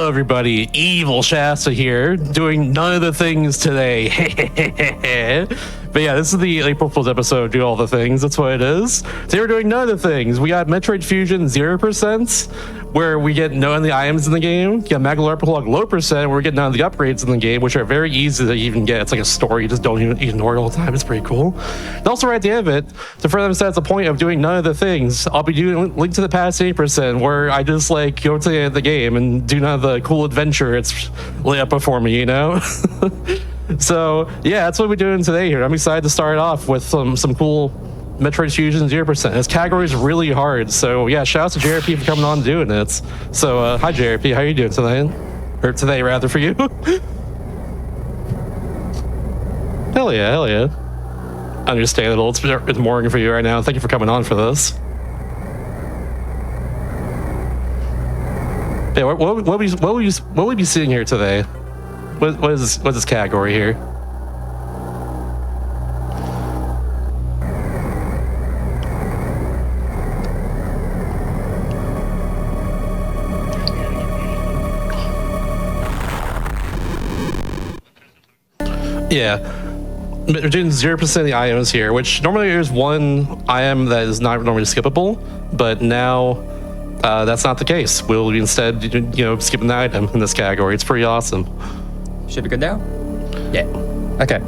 Hello, everybody. Evil Shasta here, doing none of the things today. But yeah, this is the April Fool's episode, do all the things. That's what it is. Today we're doing none of the things. We got Metroid Fusion 0%, where we get none of the items in the game. You got Magaloreprolog low percent, where we get none of the upgrades in the game, which are very easy to even get. It's like a story, you just don't even ignore it all the time. It's pretty cool. And also right at the end of it, to further emphasize the point of doing none of the things, I'll be doing Link to the Past 8%, where I just like go to the end of the game and do none of the cool adventure it's laid up before me, you know? So yeah, that's what we're doing today here. I'm excited to start off with some cool Metroid Fusion 0%. This category is really hard, so yeah, shout out to JRP for coming on and doing it. So hi JRP, how are you doing tonight? Or today rather for you? Hell yeah. Understandable, it's morning for you right now. Thank you for coming on for this. Yeah, what will we be seeing here today? What is this category here? Yeah, we're doing 0% of the items here, which normally there's one item that is not normally skippable, but now that's not the case. We'll instead, skipping the item in this category. It's pretty awesome. Should be good now? Yeah. Okay.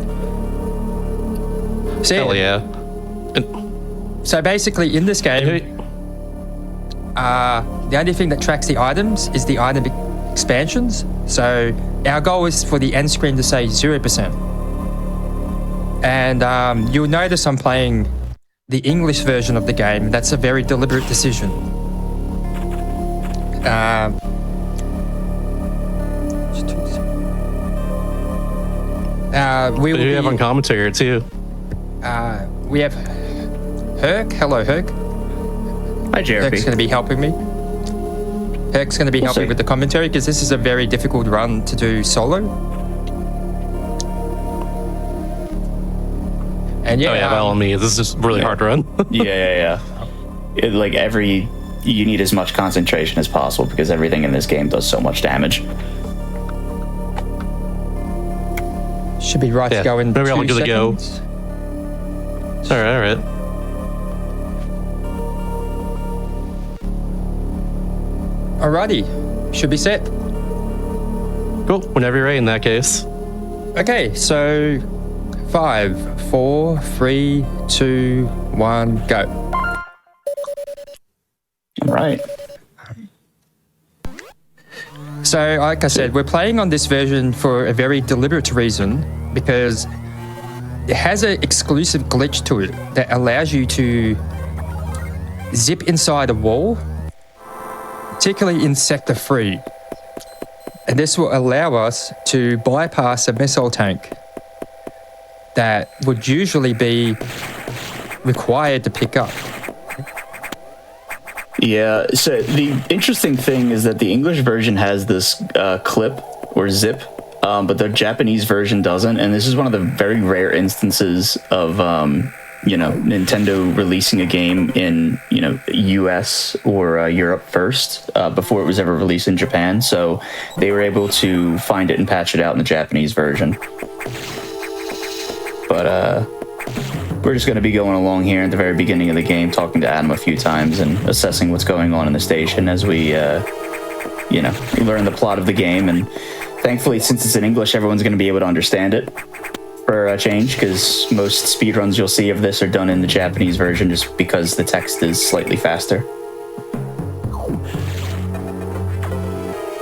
So, hell yeah. So basically in this game, the only thing that tracks the items is the item expansions. So our goal is for the end screen to say 0%. And you'll notice I'm playing the English version of the game. That's a very deliberate decision. We have on commentary too. We have Herc. Hello, Herc. Hi, JRP. Herc's going to be helping me. Herc's going to be helping with the commentary because this is a very difficult run to do solo. And yeah, by all means, this is just really hard to run. Yeah. You need as much concentration as possible because everything in this game does so much damage. Should be right to go in. Maybe I'll give it a go. All right. Alrighty, should be set. Cool. Whenever you're ready, in that case. Okay, so 5, 4, 3, 2, 1, go. All right. So, like I said, we're playing on this version for a very deliberate reason because it has an exclusive glitch to it that allows you to zip inside a wall, particularly in Sector 3. And this will allow us to bypass a missile tank that would usually be required to pick up. Yeah, so the interesting thing is that the English version has this clip or zip, but the Japanese version doesn't, and this is one of the very rare instances of, Nintendo releasing a game in, US or Europe first, before it was ever released in Japan, so they were able to find it and patch it out in the Japanese version. But, we're just going to be going along here at the very beginning of the game, talking to Adam a few times and assessing what's going on in the station as we, learn the plot of the game. And thankfully, since it's in English, everyone's going to be able to understand it for a change, because most speedruns you'll see of this are done in the Japanese version just because the text is slightly faster.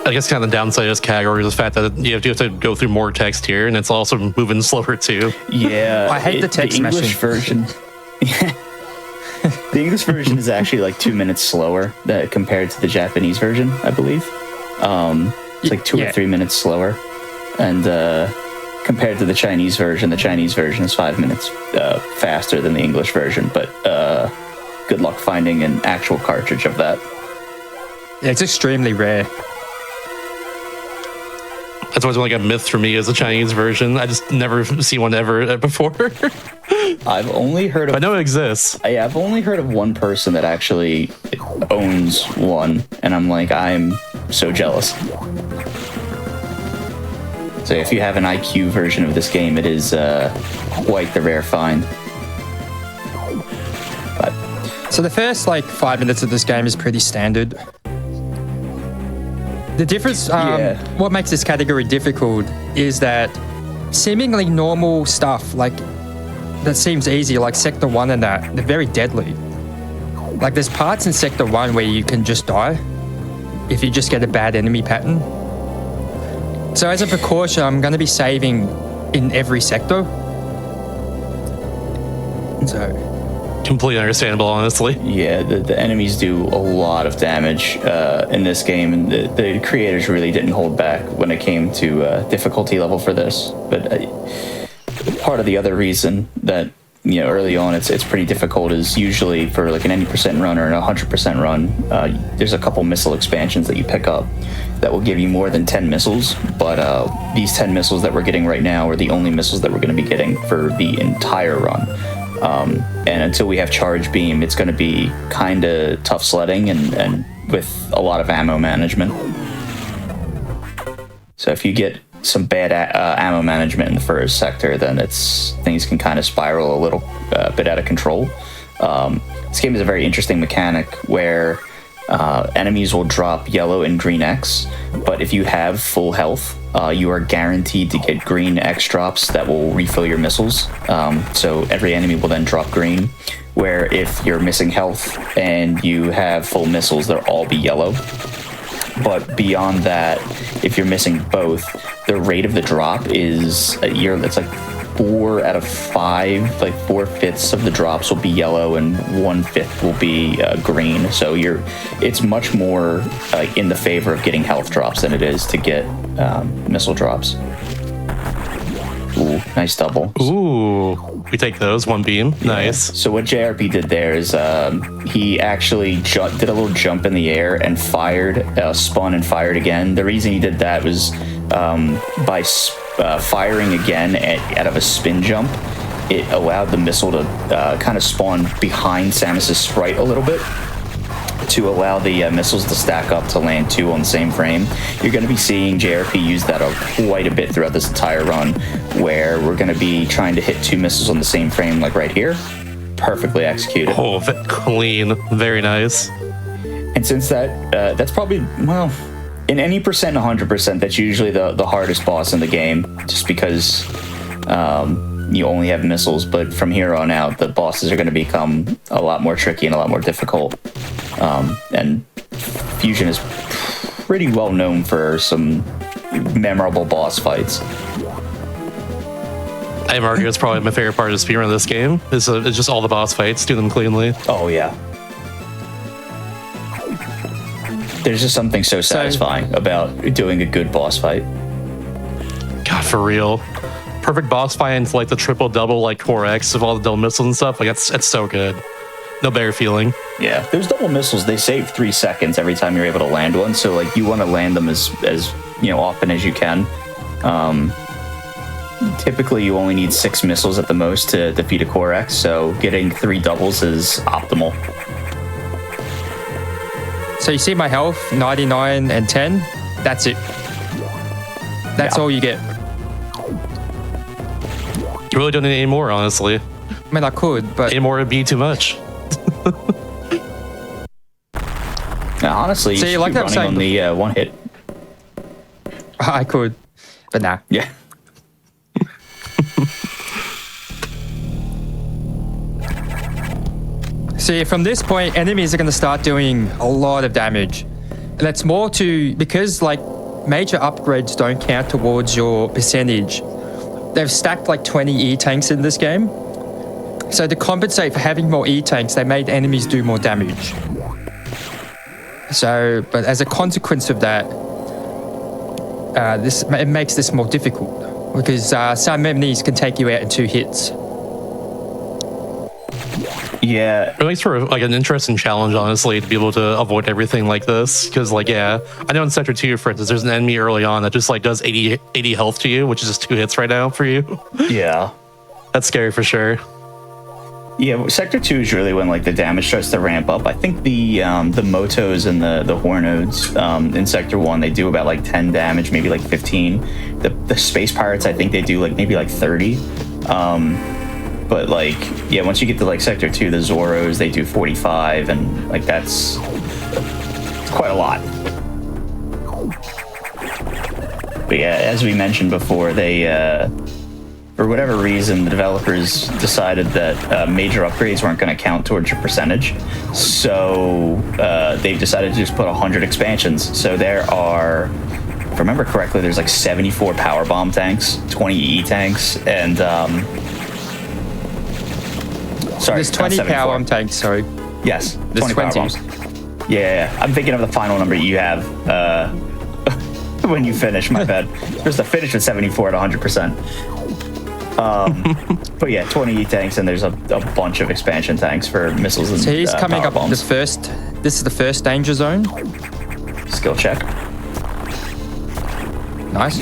I guess kind of the downside of this category is the fact that you have to go through more text here, and it's also moving slower too. Yeah, I hate the text the English version. The English version is actually like 2 minutes slower compared to the Japanese version, I believe. It's like 2 or 3 minutes slower, and compared to the Chinese version is 5 minutes faster than the English version. But good luck finding an actual cartridge of that. Yeah, it's extremely rare. That's always like a myth for me as a Chinese version. I just never see one ever before. I've only heard of... I know it exists. Yeah, I've only heard of one person that actually owns one, and I'm so jealous. So if you have an IQ version of this game, it is quite the rare find. But So the first like 5 minutes of this game is pretty standard. The difference, what makes this category difficult is that seemingly normal stuff, like that seems easy, like Sector 1 and that, they're very deadly. Like there's parts in Sector 1 where you can just die if you just get a bad enemy pattern. So as a precaution, I'm going to be saving in every sector. So Completely understandable, honestly. yeah, the enemies do a lot of damage in this game, and the creators really didn't hold back when it came to difficulty level for this. But part of the other reason that early on it's pretty difficult is usually for like an 80% run or an 100% run, there's a couple missile expansions that you pick up that will give you more than 10 missiles, but these 10 missiles that we're getting right now are the only missiles that we're going to be getting for the entire run. And until we have charge beam, it's going to be kind of tough sledding and with a lot of ammo management. So if you get some bad ammo management in the first sector, then things can kind of spiral a little bit out of control. This game is a very interesting mechanic where enemies will drop yellow and green X, but if you have full health, you are guaranteed to get green X drops that will refill your missiles. So every enemy will then drop green, where if you're missing health and you have full missiles, they'll all be yellow. But beyond that, if you're missing both, the rate of the drop is it's like 4 out of 5, like 4/5 of the drops will be yellow and 1/5 will be green. So it's much more in the favor of getting health drops than it is to get missile drops. Ooh, nice double. Ooh, we take those. One beam. Nice. So what JRP did there is he actually did a little jump in the air and fired, spun and fired again. The reason he did that was by firing again out of a spin jump, it allowed the missile to kind of spawn behind Samus's sprite a little bit to allow the missiles to stack up to land 2 on the same frame. You're going to be seeing JRP use that quite a bit throughout this entire run, where we're going to be trying to hit 2 missiles on the same frame, like right here. Perfectly executed. Oh, clean. Very nice. And since that's probably, well, in any percent, 100%, that's usually the hardest boss in the game, just because you only have missiles. But from here on out, the bosses are going to become a lot more tricky and a lot more difficult. And Fusion is pretty well known for some memorable boss fights. I argue it's probably my favorite part of the speedrun of this game. It's just all the boss fights, do them cleanly. Oh, yeah. There's just something so satisfying about doing a good boss fight. God, for real. Perfect boss fight into like the triple double like core X of all the double missiles and stuff. Like that's so good. No better feeling. Yeah, those double missiles, they save 3 seconds every time you're able to land one. So like you want to land them as often as you can. Typically you only need 6 missiles at the most to defeat a core X. So getting 3 doubles is optimal. So you see my health, 99 and 10. That's it. That's all you get. You really don't need any more, honestly. I mean, I could, but Any more would be too much. Now, honestly, you See, should like be I'm running on saying- the one hit. I could, but nah. Yeah. See, from this point, enemies are going to start doing a lot of damage. And that's more because like major upgrades don't count towards your percentage. They've stacked like 20 E-tanks in this game. So to compensate for having more E-tanks, they made enemies do more damage. So, but as a consequence of that, it makes this more difficult because some enemies can take you out in 2 hits. Yeah. It makes for like an interesting challenge, honestly, to be able to avoid everything like this. Because like, yeah, I know in Sector 2, for instance, there's an enemy early on that just like does 80 health to you, which is just 2 hits right now for you. Yeah. That's scary for sure. Yeah, Sector 2 is really when like the damage starts to ramp up. I think the Motos and the Hornodes in Sector 1, they do about like 10 damage, maybe like 15. The Space Pirates, I think they do like maybe like 30. But like, yeah, once you get to like Sector 2, the Zoros, they do 45, and like it's quite a lot. But yeah, as we mentioned before, they for whatever reason, the developers decided that major upgrades weren't going to count towards your percentage. So they've decided to just put 100 expansions. So there are, if I remember correctly, there's like 74 power bomb tanks, 20 E tanks, and sorry, there's 20 power bomb tanks. Sorry. Yes, there's 20 power bombs. Yeah, I'm thinking of the final number you have when you finish. My bad. There's the finish with 74 at 100%. But yeah, 20 E tanks, and there's a bunch of expansion tanks for missiles and so he's coming power up bombs. This is the first danger zone. Skill check. Nice.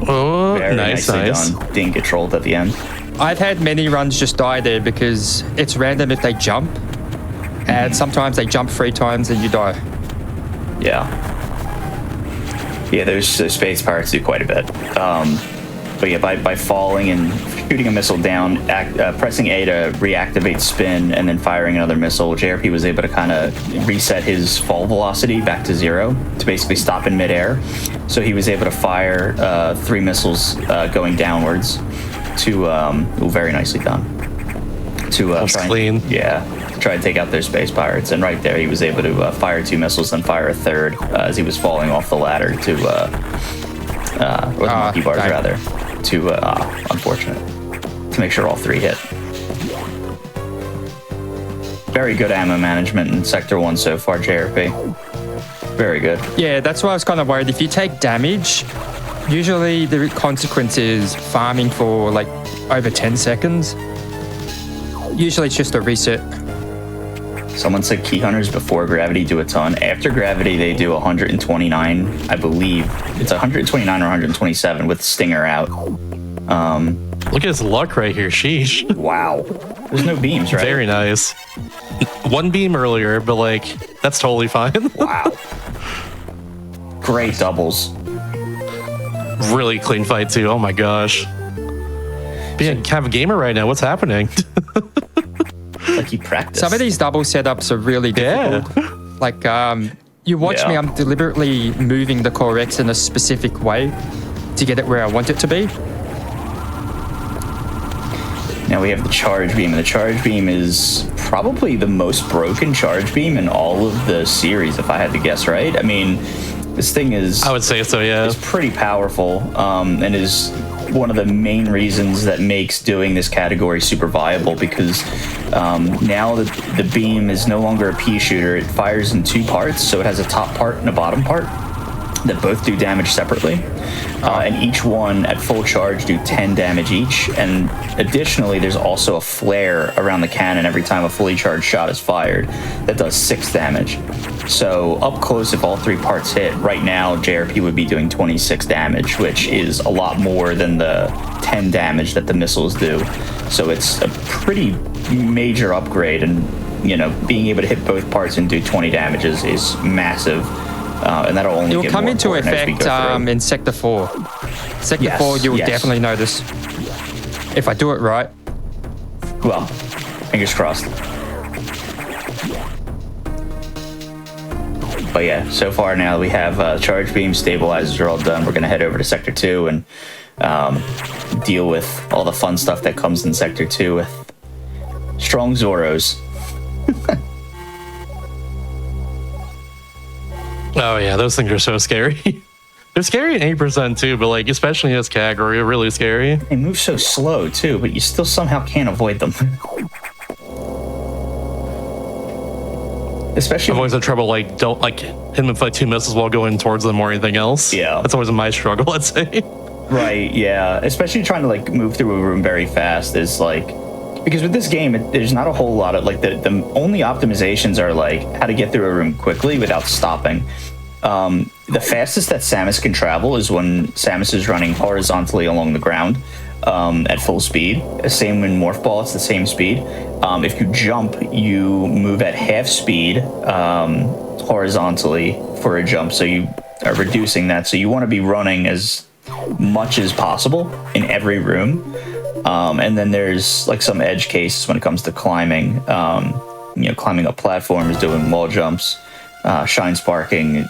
Oh, Very nice. done. Didn't get trolled at the end. I've had many runs just die there because it's random if they jump, and sometimes they jump 3 times and you die. Yeah. Yeah, those space pirates do quite a bit. But yeah, by falling and shooting a missile down, pressing A to reactivate spin, and then firing another missile, JRP was able to kind of reset his fall velocity back to 0 to basically stop in midair. So he was able to fire 3 missiles going downwards to, very nicely done. To try and take out their space pirates. And right there, he was able to fire 2 missiles and fire a third as he was falling off the ladder to, or the monkey bars rather. To unfortunate, to make sure all 3 hit. Very good ammo management in Sector 1 so far, JRP. Very good. Yeah, that's why I was kind of worried. If you take damage, usually the consequence is farming for like over 10 seconds. Usually it's just a reset. Someone said key hunters before gravity do a ton. After gravity, they do 129, I believe. It's 129 or 127 with Stinger out. Look at his luck right here. Sheesh. Wow. There's no beams, right? Very nice. 1 beam earlier, but like, that's totally fine. Wow. Great doubles. Really clean fight too. Oh my gosh. Being kind of a gamer right now. What's happening? Like he practiced. Some of these double setups are really difficult. Yeah. Like, you watch me, I'm deliberately moving the core X in a specific way to get it where I want it to be. Now we have the charge beam, and the charge beam is probably the most broken charge beam in all of the series, if I had to guess, right? I mean, this thing is... I would say so, yeah. It's pretty powerful, and is one of the main reasons that makes doing this category super viable, because now the beam is no longer a pea shooter. It fires in 2 parts, so it has a top part and a bottom part that both do damage separately. And each one at full charge do 10 damage each. And additionally, there's also a flare around the cannon every time a fully charged shot is fired that does 6 damage. So up close, if all 3 parts hit, right now JRP would be doing 26 damage, which is a lot more than the 10 damage that the missiles do. So it's a pretty major upgrade, and being able to hit both parts and do 20 damage is massive. And that'll only It'll come into effect in Sector 4. Sector 4, you'll definitely notice. If I do it right. Well, fingers crossed. But yeah, so far now we have charge beam, stabilizers are all done. We're going to head over to Sector 2 and deal with all the fun stuff that comes in Sector 2 with strong Zoros. Oh yeah, those things are so scary. They're scary in 8% too, but like especially in this category, they're really scary. They move so slow too, but you still somehow can't avoid them. Especially I've always had trouble don't hit them with like 2 missiles while going towards them or anything else. Yeah. That's always my struggle, let's say. Right, yeah. Especially trying to move through a room very fast is because with this game, there's not a whole lot of the only optimizations are how to get through a room quickly without stopping. The fastest that Samus can travel is when Samus is running horizontally along the ground. at full speed. Same in Morph Ball, it's the same speed. If you jump, you move at half speed horizontally for a jump, so you are reducing that. So you want to be running as much as possible in every room. And then there's like some edge cases when it comes to climbing. Climbing up platforms, doing wall jumps, shine sparking.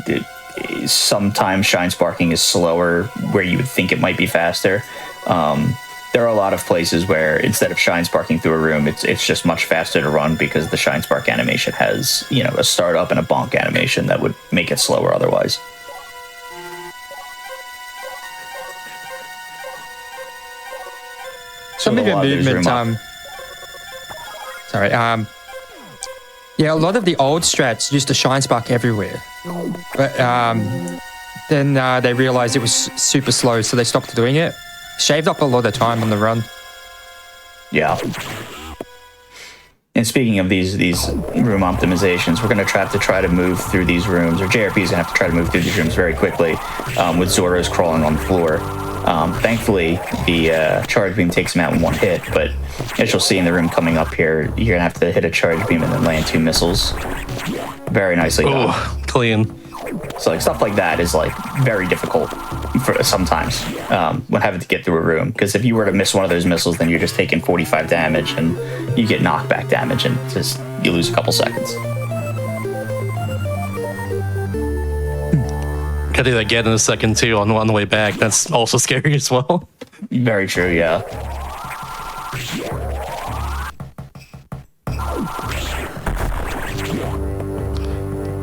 Sometimes shine sparking is slower where you would think it might be faster. There are a lot of places where instead of shine sparking through a room, it's just much faster to run because the shine spark animation has, a startup and a bonk animation that would make it slower otherwise. Some of your movement, yeah, a lot of the old strats used to shine spark everywhere, but then they realized it was super slow, so they stopped doing it. Shaved up a lot of time on the run. Yeah. And speaking of these room optimizations, we're going to have to try to move through these rooms, or JRP is going to have to try to move through these rooms very quickly with Zoros crawling on the floor. Thankfully, the charge beam takes him out in one hit, but as you'll see in the room coming up here, you're going to have to hit a charge beam and then land 2 missiles. Very nicely done. Oh, clean. So like stuff like that is like very difficult for sometimes when having to get through a room, because if you were to miss one of those missiles, then you're just taking 45 damage and you get knockback damage and just you lose a couple seconds. Gotta do that again in a second too on the way back. That's also scary as well. Very true, yeah.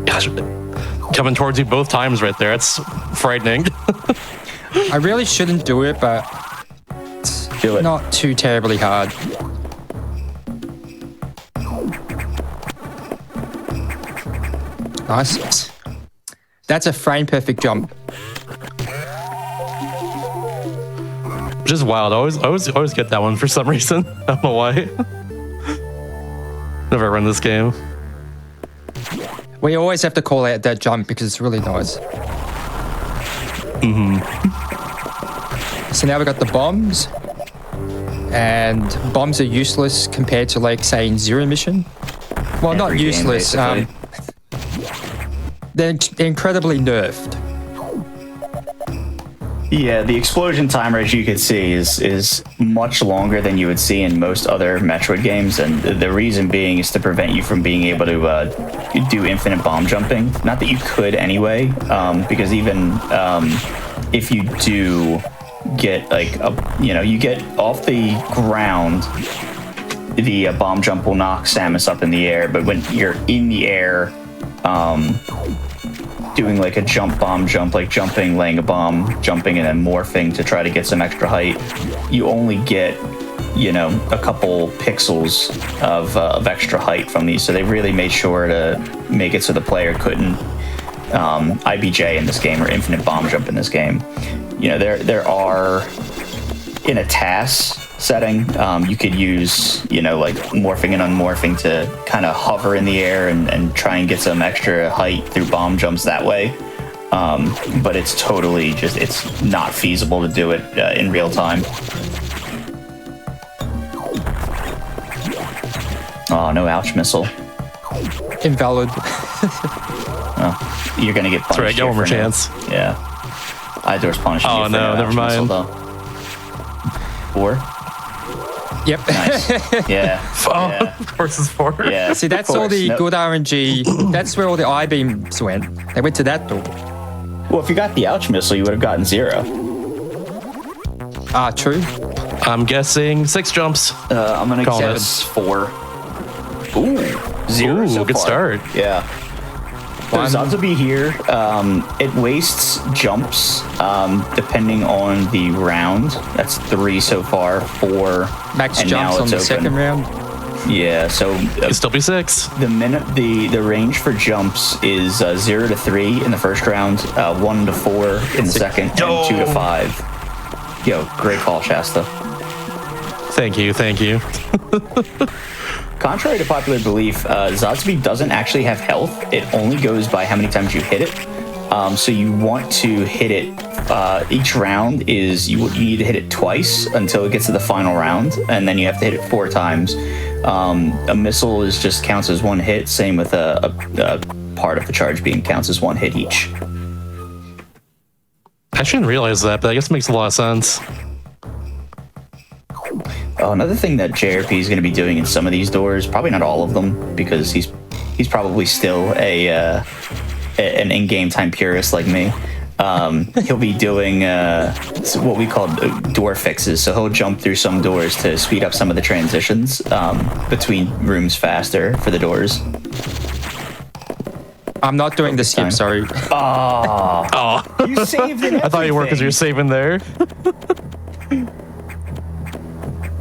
Gosh, coming towards you both times right there. It's frightening. I really shouldn't do it, but it's not too terribly hard. Nice. That's a frame perfect jump. Which is wild. I always get that one for some reason. I don't know why. Never run this game. We always have to call out that jump because it's really nice. So now we've got the bombs. And bombs are useless compared to, like, say, in Zero Mission. Well, not useless. They're incredibly nerfed. Yeah, the explosion timer, as you can see, is much longer than you would see in most other Metroid games, and the reason being is to prevent you from being able to do infinite bomb jumping. Not that you could anyway, because even if you do get like you get off the ground, the bomb jump will knock Samus up in the air, but when you're in the air, doing like a bomb jump, like jumping, laying a bomb, jumping, and then morphing to try to get some extra height, you only get, a couple pixels of extra height from these. So they really made sure to make it so the player couldn't IBJ in this game or infinite bomb jump in this game. There are, in a TAS setting, you could use, like morphing and unmorphing to kind of hover in the air and try and get some extra height through bomb jumps that way. But it's totally it's not feasible to do it in real time. Oh, no ouch missile. Invalid. Oh, you're going to get punished. That's right, get one more chance. Yeah. Idor's punishing you. Oh, no, never mind. Missile, 4? Yep. Nice. Yeah. Yeah. Versus 4. Yeah. See, that's all the good RNG. That's where all the I-beams went. They went to that door. Well, if you got the ouch missile, you would have gotten 0. True. I'm guessing 6 jumps. I'm going to guess 4. Ooh, 0 so good far. Start. Yeah. So Zazubi here, it wastes jumps depending on the round. That's 3 so far, 4. Max jumps on the second round. Yeah, so It'd still be 6. The range for jumps is 0 to 3 in the first round, 1 to 4 in the second, and 2 to 5. Yo, great call, Shasta. Thank you. Contrary to popular belief, Zazubi doesn't actually have health. It only goes by how many times you hit it. So you want to hit it. Each round is you need to hit it twice until it gets to the final round, and then you have to hit it 4 times. A missile is just counts as 1 hit. Same with a part of the charge beam counts as 1 hit each. I shouldn't realize that, but I guess it makes a lot of sense. Another thing that JRP is going to be doing in some of these doors, probably not all of them, because he's probably still an in-game time purist like me. He'll be doing what we call door fixes. So he'll jump through some doors to speed up some of the transitions between rooms faster for the doors. I'm not doing the skip, sorry. Oh, you saved it. I thought you were because you're saving there.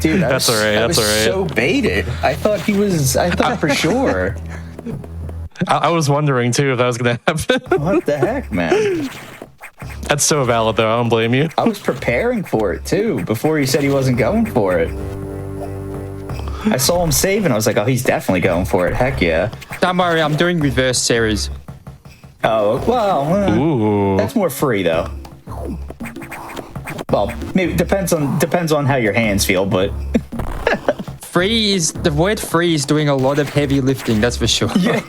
Dude, That's all right. I was so baited. I thought for sure. I was wondering too if that was going to happen. What the heck, man? That's so valid, though. I don't blame you. I was preparing for it too before he said he wasn't going for it. I saw him save and I was like, oh, he's definitely going for it. Heck yeah. Don't worry, I'm doing reverse series. Oh, well, Ooh. that's more free though. Well, maybe depends on how your hands feel, but The word free is doing a lot of heavy lifting, that's for sure. yeah.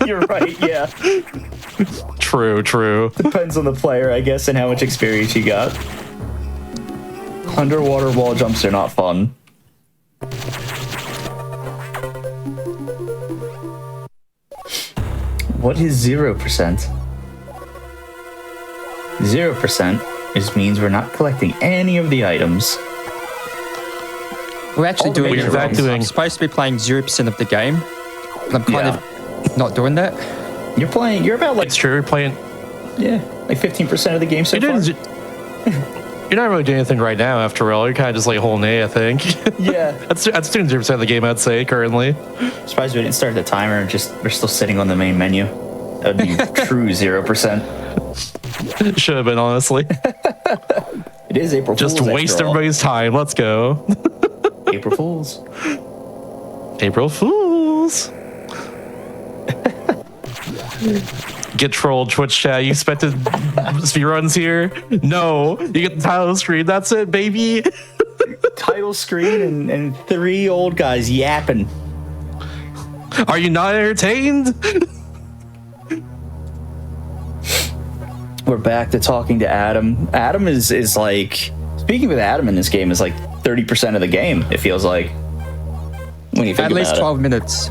You're right, yeah. True. Depends on the player, I guess, and how much experience you got. Underwater wall jumps are not fun. What is 0%? 0% means we're not collecting any of the items. We're actually doing major it wrong. rounds. I'm supposed to be playing 0% of the game, but I'm kind of not doing that. You're about like It's true. You're playing. like 15% of the game so far. You're not really doing anything right now, after all. You're kind of just like holding A, I think. Yeah. That's doing 0% of the game, I'd say, currently. Surprised we didn't start the timer and we're still sitting on the main menu. That would be true 0%. Should have been, honestly. It is April Fool's. Just waste everybody's time. Let's go. April Fools. April Fools. Get trolled, Twitch chat. You expected speedruns here? No. You get the title screen. That's it, baby. Title screen and 3 old guys yapping. Are you not entertained? We're back to talking to Adam. Adam is like, speaking with Adam in this game is like 30% of the game, it feels like. When you think At about least it. 12 minutes.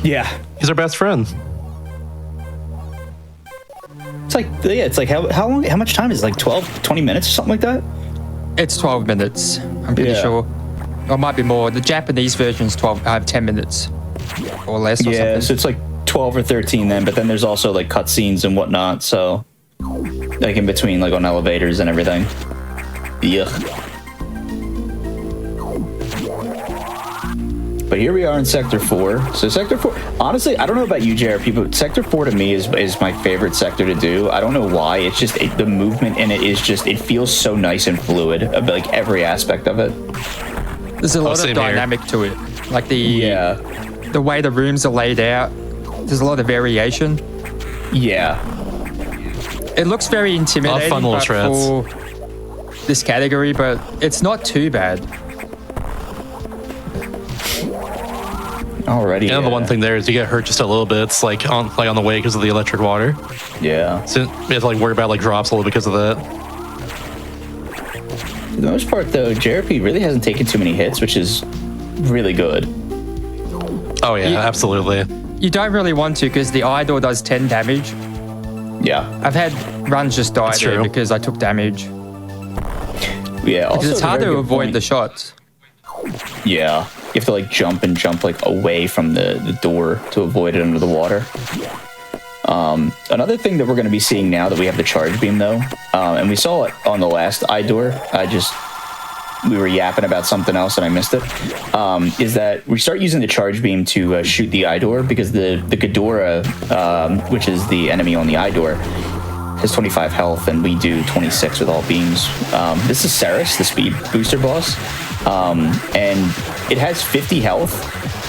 Yeah. He's our best friend. It's like how much time is it? Like 12, 20 minutes or something like that? It's 12 minutes, I'm pretty Yeah. sure. Or it might be more. The Japanese version's 10 minutes or less or Yeah, something. so it's like 12 or 13 then, but then there's also like cutscenes and whatnot, so like in between, like on elevators and everything. Yuck. But here we are in Sector 4. So Sector 4, honestly, I don't know about you, JRP, but Sector 4 to me is my favorite sector to do. I don't know why. It's just the movement in it is just, it feels so nice and fluid, like every aspect of it. There's a lot same of here. dynamic to it. Like the way the rooms are laid out, there's a lot of variation. Yeah. It looks very intimidating fun little for this category, but it's not too bad. Alrighty. Yeah, the one thing there is you get hurt just a little bit. It's like on the way because of the electric water. Yeah. So you have to like worry about like drops a little because of that. For the most part, though, JRP really hasn't taken too many hits, which is really good. Oh yeah, absolutely. You don't really want to because the eye door does 10 damage. Yeah. I've had runs just die That's there true. because I took damage. Yeah. Also, Because it's hard a very to good avoid point. the shots. Yeah. You have to like jump like away from the door to avoid it under the water. Another thing that we're going to be seeing now that we have the charge beam though, and we saw it on the last eye door, we were yapping about something else and I missed it, is that we start using the charge beam to shoot the eye door because the Ghidorah, which is the enemy on the eye door, has 25 health and we do 26 with all beams. This is Ceres, the speed booster boss, and it has 50 health.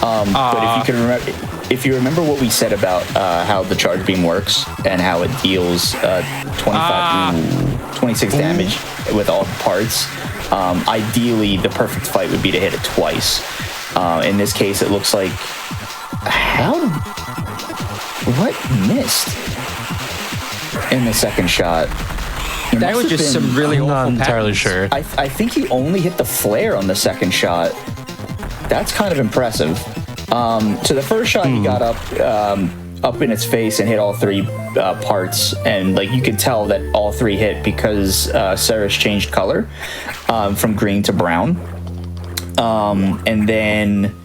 But if you remember what we said about how the charge beam works and how it deals 26 damage with all parts, ideally the perfect fight would be to hit it twice. In this case, it looks like what missed in the second shot? That was just some really awful I'm not entirely patterns. sure. I think he only hit the flare on the second shot. That's kind of impressive. So the first shot he got up in its face and hit all three parts, and like you could tell that all three hit because Ceres changed color from green to brown. And then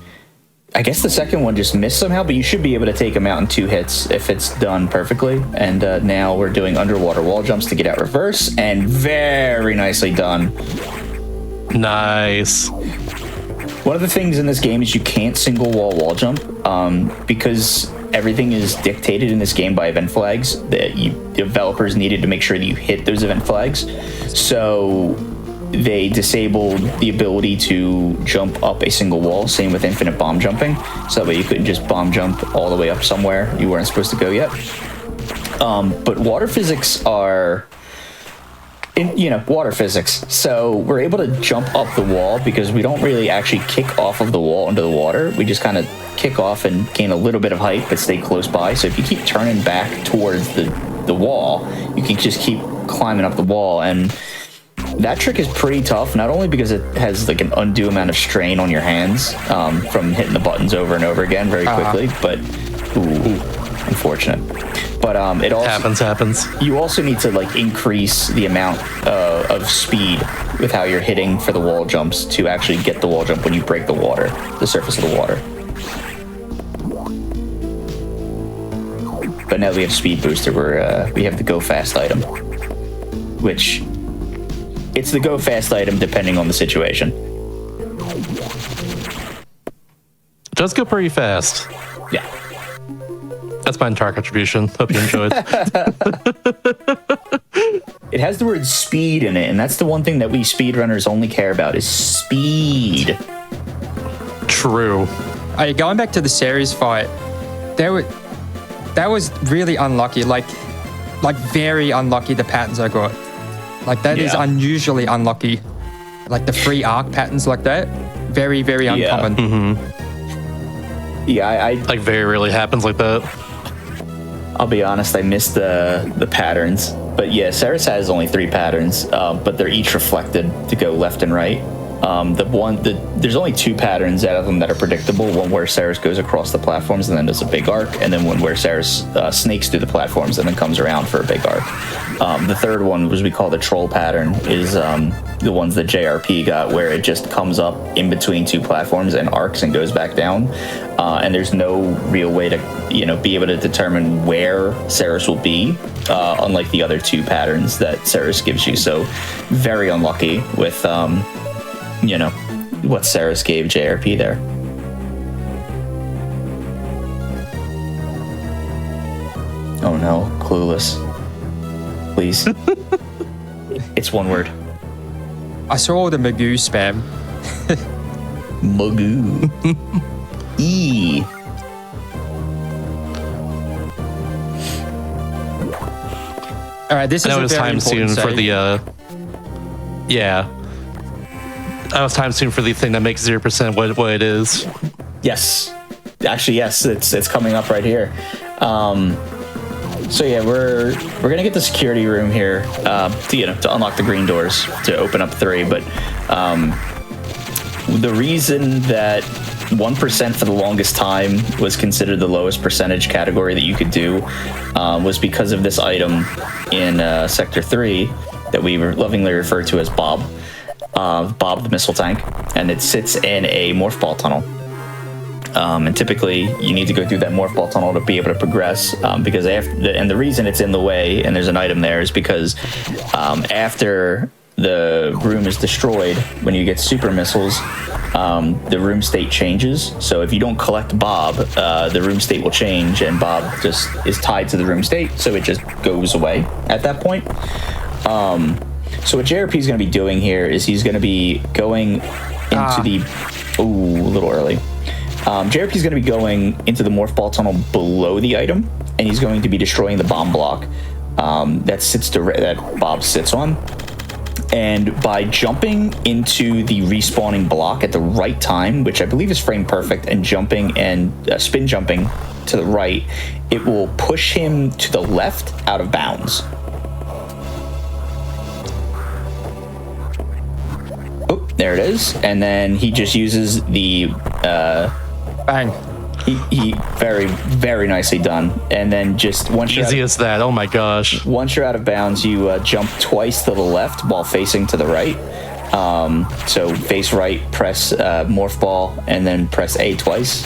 I guess the second one just missed somehow, but you should be able to take him out in 2 hits if it's done perfectly. And now we're doing underwater wall jumps to get out reverse, and very nicely done. Nice. One of the things in this game is you can't single wall jump because everything is dictated in this game by event flags that developers needed to make sure that you hit those event flags. So they disabled the ability to jump up a single wall, same with infinite bomb jumping. So that way you couldn't just bomb jump all the way up somewhere you weren't supposed to go yet. But water physics are... water physics. So we're able to jump up the wall because we don't really actually kick off of the wall into the water. We just kind of kick off and gain a little bit of height, but stay close by. So if you keep turning back towards the wall, you can just keep climbing up the wall. And that trick is pretty tough, not only because it has like an undue amount of strain on your hands from hitting the buttons over and over again very quickly, but unfortunate. But it also happens. You also need to like increase the amount of speed with how you're hitting for the wall jumps to actually get the wall jump when you break the surface of the water. But now we have speed booster where we have the go fast item, which it's the go fast item depending on the situation. It does go pretty fast. Yeah. That's my entire contribution. Hope you enjoyed. It has the word speed in it, and that's the one thing that we speedrunners only care about is speed. True. Hey, going back to the series fight, that was really unlucky. Like very unlucky. The patterns I got, like that is unusually unlucky. Like the free arc patterns like that, very very uncommon. Yeah, I like very rarely happens like that. I'll be honest, I missed the patterns. But yeah, Ceres has only 3 patterns, but they're each reflected to go left and right. There's only 2 patterns out of them that are predictable. One where Ceres goes across the platforms and then does a big arc, and then one where Ceres snakes through the platforms and then comes around for a big arc. The third one, which we call the troll pattern, is the ones that JRP got, where it just comes up in between 2 platforms and arcs and goes back down. And there's no real way to, be able to determine where Ceres will be, unlike the other 2 patterns that Ceres gives you. So very unlucky with, what Ceres gave JRP there. Oh no, clueless. Please. It's one word. I saw all the Magoo spam. Magoo. E. All right, this is I know a it's very time soon important for the I was time soon for the thing that makes 0% what it is. Yes. Actually, yes, it's coming up right here. So yeah, we're gonna get the security room here to unlock the green doors to open up 3. But the reason that 1% for the longest time was considered the lowest percentage category that you could do was because of this item in Sector 3 that we lovingly refer to as Bob the missile tank, and it sits in a morph ball tunnel. And typically you need to go through that morph ball tunnel to be able to progress, because and the reason it's in the way and there's an item there is because after the room is destroyed, when you get super missiles, the room state changes. So if you don't collect Bob, the room state will change, and Bob just is tied to the room state, so it just goes away at that point. So what JRP is going to be doing here is he's going to be going into a little early. JRP is going to be going into the morph ball tunnel below the item, and he's going to be destroying the bomb block that Bob sits on. And by jumping into the respawning block at the right time, which I believe is frame perfect, and jumping and spin jumping to the right, it will push him to the left out of bounds. Oh, there it is. And then he just uses the Bang. He very, very nicely done. And then just once Easy as that. Oh my gosh. Once you're out of bounds, you jump twice to the left while facing to the right. So face right, press morph ball, and then press A twice,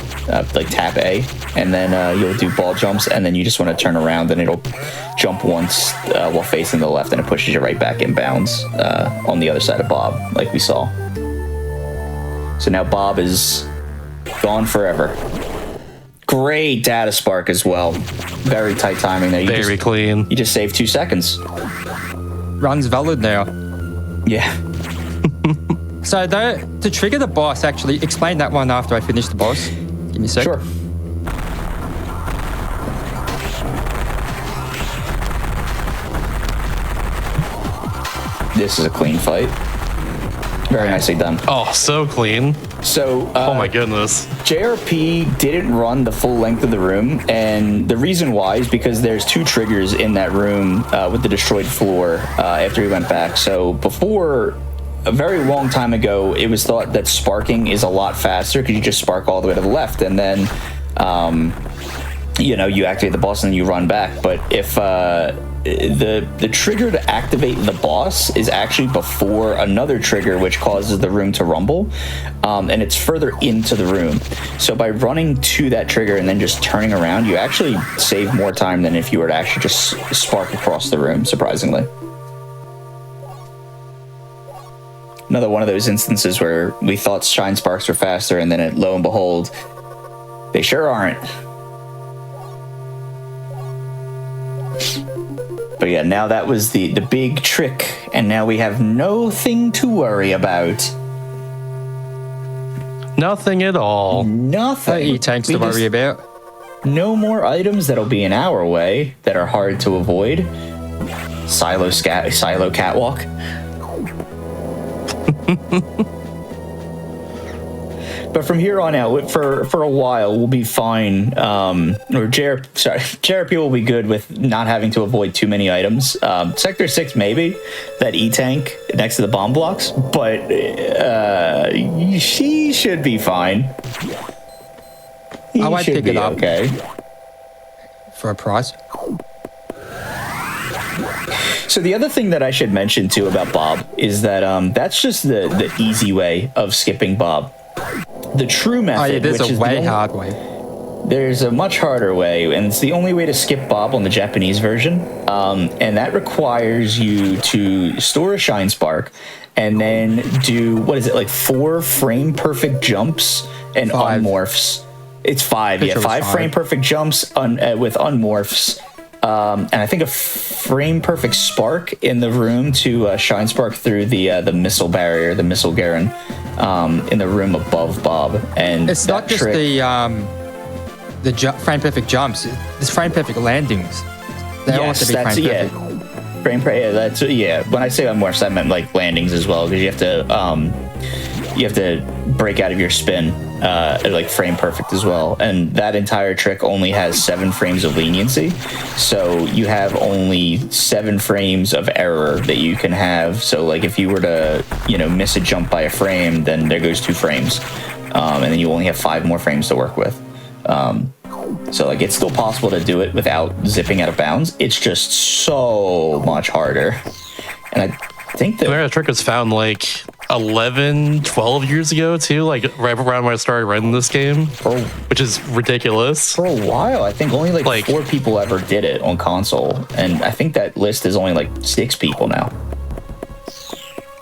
like tap A, and then you'll do ball jumps, and then you just want to turn around, and it'll jump once while facing the left, and it pushes you right back in bounds on the other side of Bob, like we saw. So now Bob is gone forever. Great data spark as well. Very tight timing there. Very clean. You just saved 2 seconds. Run's valid now. Yeah. So to trigger the boss, actually, explain that one after I finish the boss. Give me a sec. Sure. This is a clean fight. Very nicely done. Oh, so clean. So, Oh my goodness. JRP didn't run the full length of the room, and the reason why is because there's 2 triggers in that room with the destroyed floor after he went back. So before, a very long time ago, it was thought that sparking is a lot faster because you just spark all the way to the left, and then you activate the boss and then you run back. But if the trigger to activate the boss is actually before another trigger which causes the room to rumble, and it's further into the room. So by running to that trigger and then just turning around, you actually save more time than if you were to actually just spark across the room, surprisingly. Another one of those instances where we thought shine sparks were faster, and then lo and behold, they sure aren't. But yeah, now that was the big trick, and now we have nothing to worry about. Nothing at all. Nothing. E-tanks to worry about. No more items that'll be in our way that are hard to avoid. Silo catwalk. But from here on out, for a while, we'll be fine. JRP will be good with not having to avoid too many items. Sector 6, maybe, that E-tank next to the bomb blocks, but she should be fine. I might pick it up. Okay. For a price. So the other thing that I should mention, too, about Bob is that that's just the easy way of skipping Bob. The true method, there's which a is way hard way. There's a much harder way, and it's the only way to skip Bob on the Japanese version. And that requires you to store a shine spark and then do, 4 frame perfect jumps and 5. unmorphs. It's 5, Picture yeah, 5 5. frame perfect jumps with unmorphs. And I think a frame perfect spark in the room to shine spark through the missile barrier, the missile Garen, in the room above Bob. And It's not just the frame perfect jumps. It's frame perfect landings. They all have to be frame perfect. When I say unmorphs, I meant like landings as well, because you have to break out of your spin like frame perfect as well, and that entire trick only has 7 frames of leniency, so you have only 7 frames of error that you can have. So like if you were to miss a jump by a frame, then there goes 2 frames, and then you only have 5 more frames to work with. So like it's still possible to do it without zipping out of bounds. It's just so much harder, and I think that trick was found like 11, 12 years ago too, like right around when I started running this game, which is ridiculous. For a while, I think only like 4 people ever did it on console, and I think that list is only like 6 people now.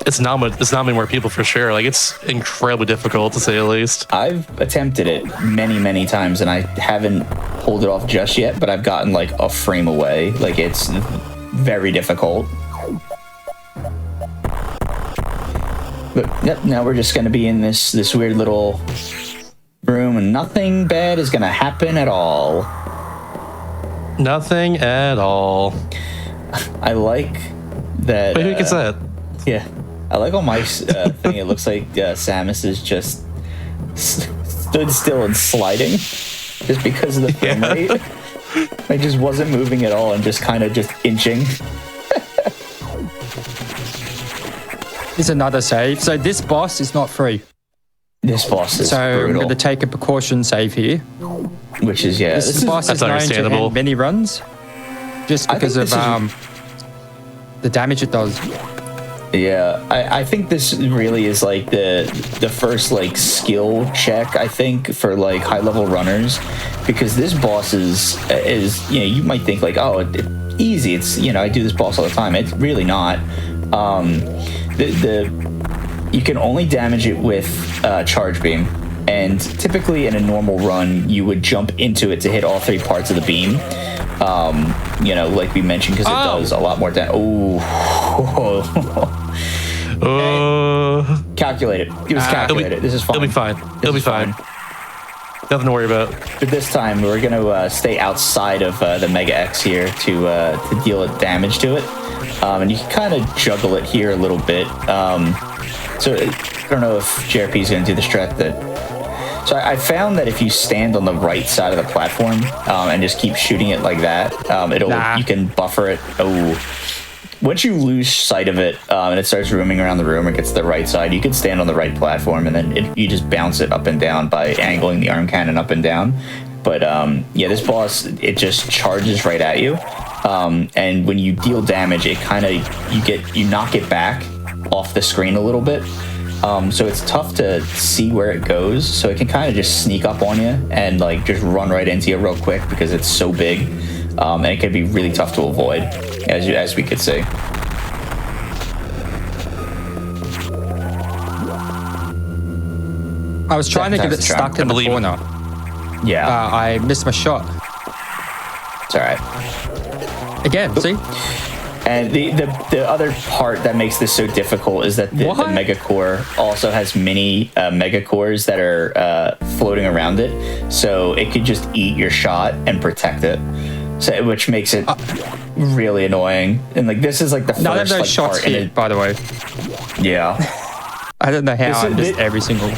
It's not many more people for sure. Like it's incredibly difficult to say the least. I've attempted it many times, and I haven't pulled it off just yet, but I've gotten like a frame away. Like it's very difficult. But yep, now we're just going to be in this weird little room, time nothing bad is gonna happen at all. Nothing at all. I like that. Wait, who gets that? Yeah, I like on my thing. It looks like Samus is just stood still and sliding, just because of the frame rate. I just wasn't moving at all and just kind of just inching. Here's another save. So this boss is not free. This boss is So I'm brutal. going to take a precaution save here. Which is, yeah. This boss that's is known to understandable. end many runs, just because of the damage it does. Yeah, I think this really is like the first like skill check, I think, for like high level runners, because this boss is you know, you might think like, oh, easy, it's, you know, I do this boss all the time. It's really not. You can only damage it with charge beam, and typically in a normal run you would jump into it to hit all three parts of the beam. You know, like we mentioned, because it does a lot more damage. Calculated. It was calculated. This is fine. It'll be fine. It'll be fine. Nothing to worry about. But this time we're gonna stay outside of the Mega X here to deal damage to it, and you can kind of juggle it here a little bit. So I don't know if JRP is gonna do the strat that. So I found that if you stand on the right side of the platform and just keep shooting it like that, you can buffer it. Oh, once you lose sight of it and it starts roaming around the room or gets to the right side, you can stand on the right platform and then you just bounce it up and down by angling the arm cannon up and down. But yeah, this boss, it just charges right at you, and when you deal damage, it kind of you knock it back off the screen a little bit. So it's tough to see where it goes, so it can kind of just sneak up on you and like just run right into you real quick because it's so big, and it can be really tough to avoid, as we could see. I was trying to get it stuck in the corner. Yeah, I missed my shot. it's all right. Again, see? And the other part that makes this so difficult is that the Mega Core also has mini Mega Cores that are floating around it, so it could just eat your shot and protect it, so which makes it really annoying. And like this is like the None first of those like, shots part in hit, it. by the way. Yeah, I don't know how I missed every single.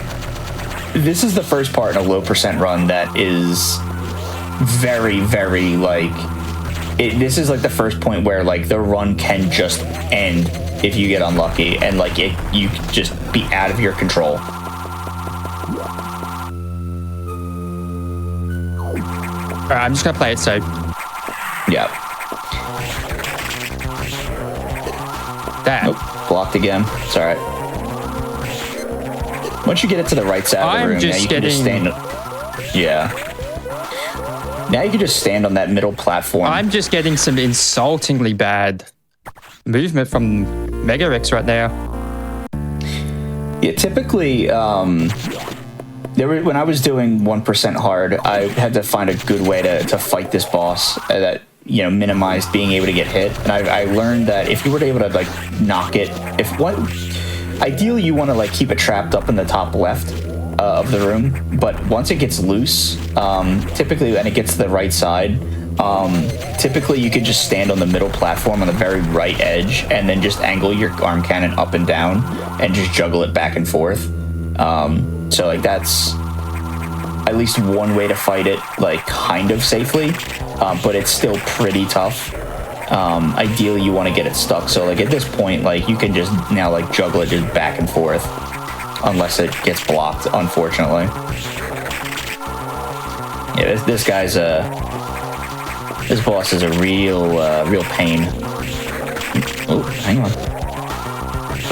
this is the first part in a low percent run that is very, very like. This is like the first point where like the run can just end if you get unlucky, and like you just be out of your control. Alright, I'm just gonna play it safe. Yeah. That. Nope. Blocked again. It's all right. Once you get it to the right side of the room, now you can just stand. Yeah. Now you can just stand on that middle platform. I'm just getting some insultingly bad movement from Mega X right now. Yeah, typically, when I was doing 1% hard, I had to find a good way to fight this boss that, you know, minimized being able to get hit. And I learned that if you were able to like knock it, ideally you want to like keep it trapped up in the top left of the room, but once it gets loose, typically when it gets to the right side, typically you could just stand on the middle platform on the very right edge and then just angle your arm cannon up and down and just juggle it back and forth. So like that's at least one way to fight it, like kind of safely, but it's still pretty tough. Ideally you want to get it stuck, so like at this point, like you can just now like juggle it just back and forth unless it gets blocked, unfortunately. Yeah, this guy's this boss is a real pain. Oh, hang on.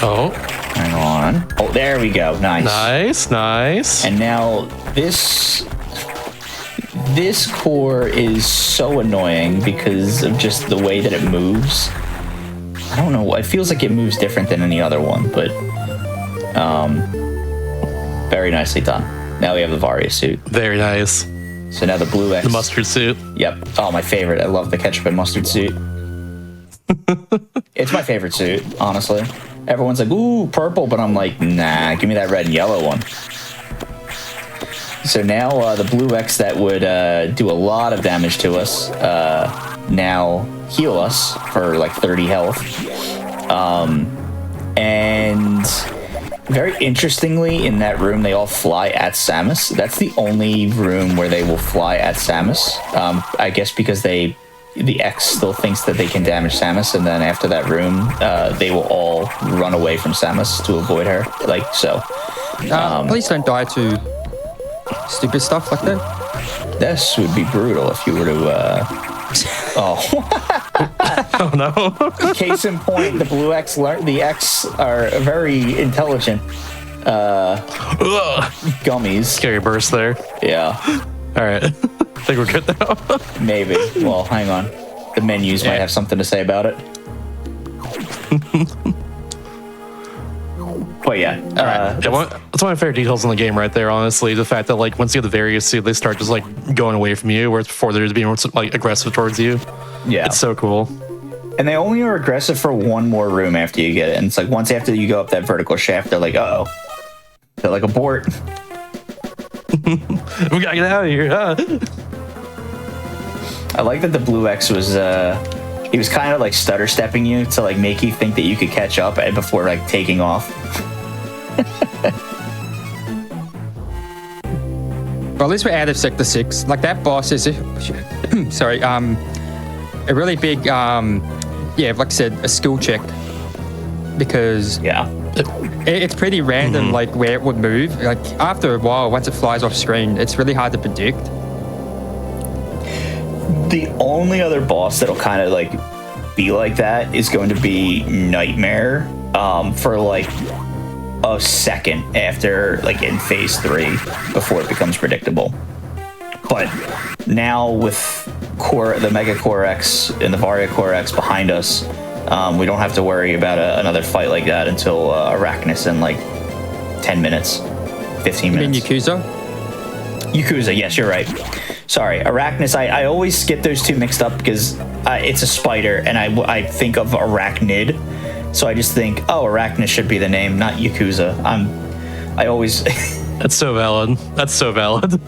Oh. Hang on. Oh, there we go. Nice. Nice. And now this core is so annoying because of just the way that it moves. I don't know. It feels like it moves different than any other one, but very nicely done. Now we have the Varia suit. Very nice. So now the blue X. The mustard suit. Yep. Oh, my favorite. I love the ketchup and mustard suit. It's my favorite suit, honestly. Everyone's like, ooh, purple, but I'm like, nah, give me that red and yellow one. So now the blue X that would do a lot of damage to us now heal us for like 30 health. And very interestingly, in that room, they all fly at Samus. That's the only room where they will fly at Samus. I guess because the X still thinks that they can damage Samus, and then after that room, they will all run away from Samus to avoid her. Like so. Please don't die to stupid stuff like that. This would be brutal if you were to. Oh no! Case in point, the blue X the X are very intelligent. Gummies. Scary burst there. Yeah. All right. I think we're good now. Maybe. Well, hang on. The menus might have something to say about it. But yeah. That's one of my favorite details in the game right there, honestly. The fact that, like, once you get the various, they start just, like, going away from you, whereas before they're just being, like, aggressive towards you. Yeah. It's so cool. And they only are aggressive for one more room after you get it. And it's like, once after you go up that vertical shaft, they're like, uh-oh. They're like, abort. We gotta get out of here, huh? I like that the blue X was, he was kind of like stutter stepping you to like make you think that you could catch up before like taking off. Well, at least we're out of Sector 6. Like, that boss is, sorry, a really big, like I said, a skill check. Because Yeah. it's pretty random, like, where it would move. Like, after a while, once it flies off screen, it's really hard to predict. The only other boss that'll kind of like be like that is going to be Nightmare for like a second after like in phase 3 before it becomes predictable. But now with the Mega Core X and the Varia Core X behind us, we don't have to worry about another fight like that until Arachnus in like 10 minutes, 15 minutes. You mean Yakuza? Yakuza, yes, you're right. Sorry, Arachnus, I always skip those two mixed up because it's a spider and I think of Arachnid. So I just think, oh, Arachnus should be the name, not Yakuza. I always... That's so valid. That's so valid.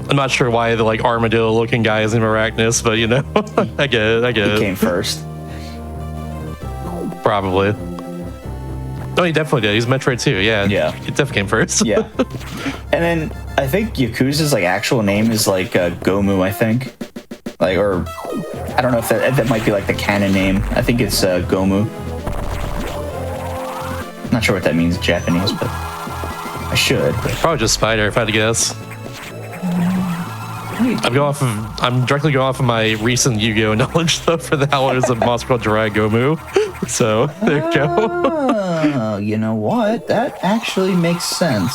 I'm not sure why the like armadillo looking guy is named Arachnus, but you know, I get it. He came first. Probably. No, he definitely did. He's Metroid too. Yeah. Yeah. He definitely came first. Yeah. And then I think Yakuza's like actual name is like Gomu, I think. Like, or I don't know if that might be like the canon name. I think it's Gomu. Not sure what that means in Japanese, but I should. Probably just spider, if I had to guess. I'm directly going off of my recent Yu-Gi-Oh knowledge though. For that one is a monster called Jirai Gomu. So there you go. Oh, you know what? That actually makes sense.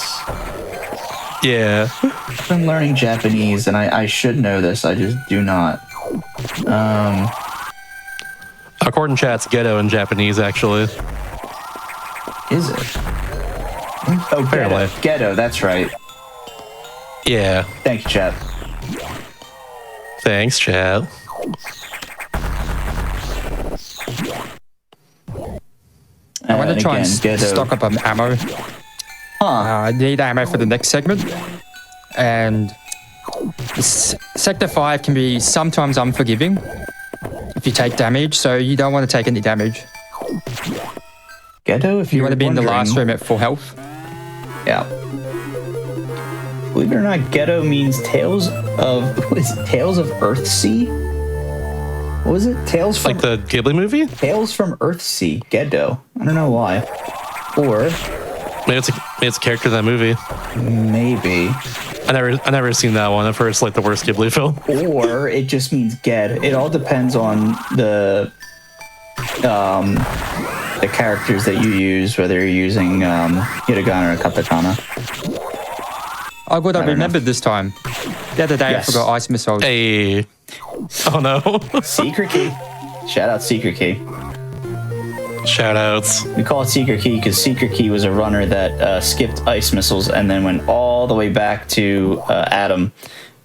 Yeah. I've been learning Japanese, and I should know this. I just do not. According to chat's ghetto in Japanese, actually. Is it? Oh, Apparently. Ghetto, that's right. Yeah. Thank you, chat. Thanks, chat. I want to try and stock up on ammo. I need ammo for the next segment. And Sector 5 can be sometimes unforgiving if you take damage, so you don't want to take any damage. Ghetto, if you want to be in the last room at full health. Yeah. Believe it or not, Ghetto means Tales of Earthsea? What was it? Tales from... Like the Ghibli movie? Tales from Earthsea. Ghetto. I don't know why. Or... Maybe it's a character in that movie. Maybe. I never seen that one. I've heard it's like the worst Ghibli film. Or it just means Ged. It all depends on the characters that you use, whether you're using hiragana or katakana. Oh, good, I remembered this time. The other day I forgot ice missiles. Hey. Oh no. Secret key. Shout out Secret Key. Shout outs. We call it Secret Key because Secret Key was a runner that skipped ice missiles and then went all the way back to Adam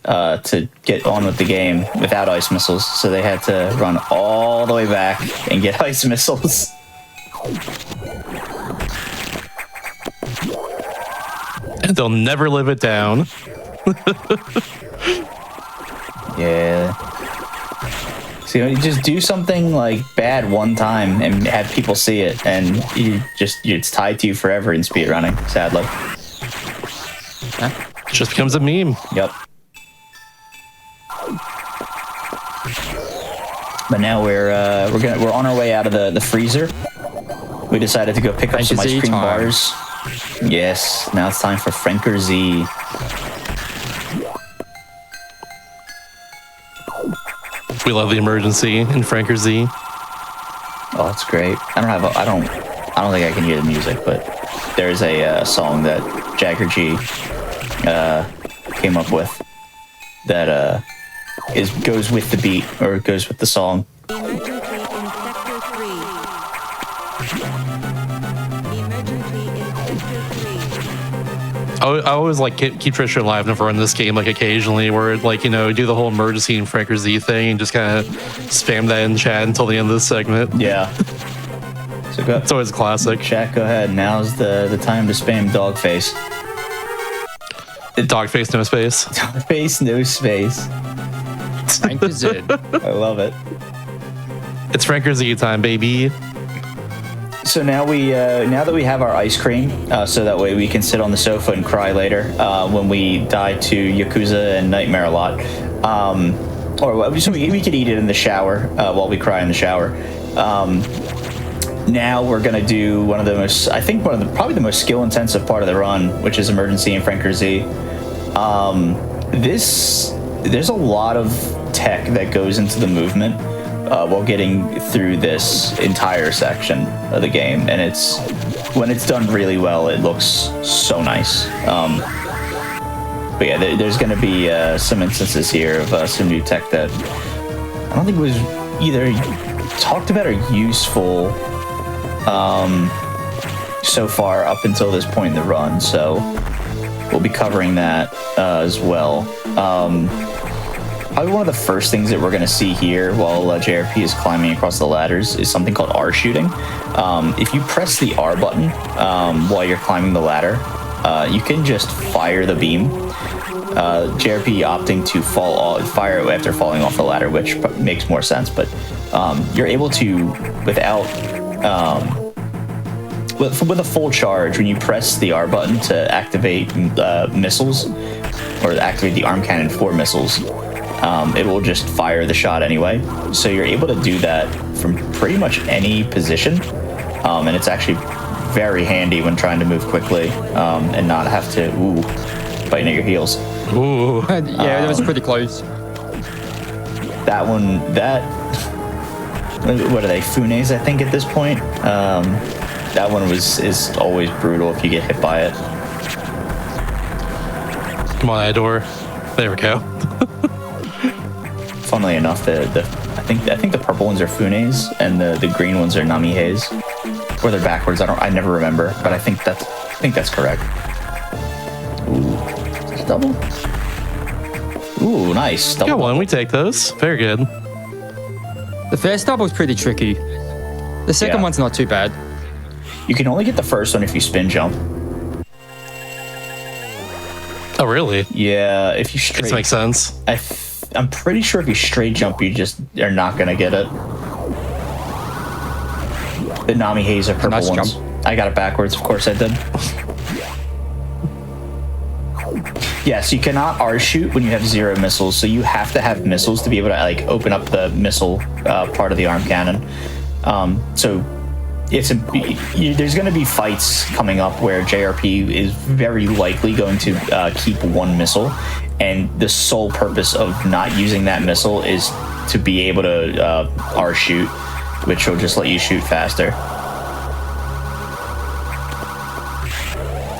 to get on with the game without ice missiles. So they had to run all the way back and get ice missiles. They'll never live it down. Yeah. So you just do something like bad one time and have people see it, and it's tied to you forever in speedrunning, sadly. It just becomes a meme. Yep. But now we're on our way out of the freezer. We decided to go pick up some ice cream bars. Yes, now it's time for Franker Z. We love the emergency in Franker Z. Oh, it's great. I don't think I can hear the music, but there's a song that Jagger G came up with that goes with the beat, or goes with the song. Emergency in Sector 3. Emergency in Sector 3. I always like keep Trisha alive and run this game like occasionally, where it, like, you know, do the whole emergency and Franker Z thing and just kind of spam that in chat until the end of this segment. Yeah. So go. It's always a classic. Chat, go ahead. Now's the time to spam Dogface. Dogface, no space. Dogface, no space. Franker Z. I love it. It's Franker Z time, baby. So now now that we have our ice cream, so that way we can sit on the sofa and cry later when we die to Yakuza and Nightmare a lot, or so we could eat it in the shower while we cry in the shower. Now we're gonna do one of the most, I think probably the most skill intensive part of the run, which is Emergency and Franker Z. There's a lot of tech that goes into the movement while getting through this entire section of the game, and when it's done really well, it looks so nice. But yeah, there's going to be some instances here of some new tech that I don't think was either talked about or useful so far up until this point in the run, so we'll be covering that as well. Probably one of the first things that we're going to see here while JRP is climbing across the ladders is something called R shooting. If you press the R button while you're climbing the ladder, you can just fire the beam. JRP opting to fire after falling off the ladder, which makes more sense, but you're able to, with a full charge, when you press the R button to activate missiles, or activate the arm cannon for missiles, it will just fire the shot anyway. So you're able to do that from pretty much any position, and it's actually very handy when trying to move quickly and not have to biting at your heels. Ooh. Yeah, that was pretty close. That one, what are they, Funes, I think, at this point? That one is always brutal if you get hit by it. Come on, Idor. There we go. Funnily enough, I think the purple ones are Funes and the green ones are Namihes, or they're backwards. I never remember, but I think that's correct. Ooh, is this double? Ooh, nice. Double. Got one. We take those. Very good. The first double's pretty tricky. The second one's not too bad. You can only get the first one if you spin jump. Oh, really? Yeah, if you straight. This makes sense. I'm pretty sure if you straight jump, you just are not gonna get it. The Namihes are purple nice ones. jump. I got it backwards, of course I did. Yes, you cannot R shoot when you have 0 missiles, so you have to have missiles to be able to open up the missile part of the arm cannon. So there's going to be fights coming up where JRP is very likely going to keep one missile, and the sole purpose of not using that missile is to be able to R shoot, which will just let you shoot faster.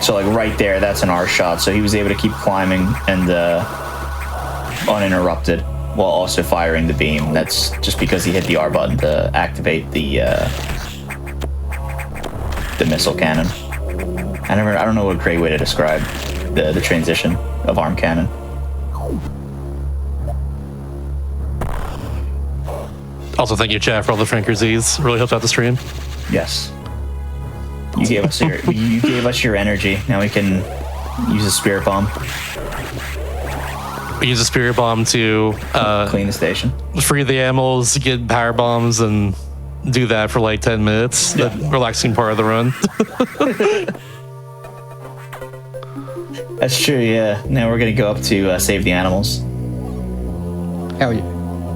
So right there, that's an R shot. So he was able to keep climbing and uninterrupted while also firing the beam. That's just because he hit the R button to activate the missile cannon. I don't know a great way to describe the transition of arm cannon. Also, thank you, chat, for all the Franker Z's. Really helped out the stream. Yes. You gave us your energy. Now we can Use a spirit bomb. Use a spirit bomb to Clean the station. free the animals, get power bombs, and do that for like 10 minutes. The relaxing part of the run. That's true, yeah. Now we're going to go up to save the animals. Hell yeah.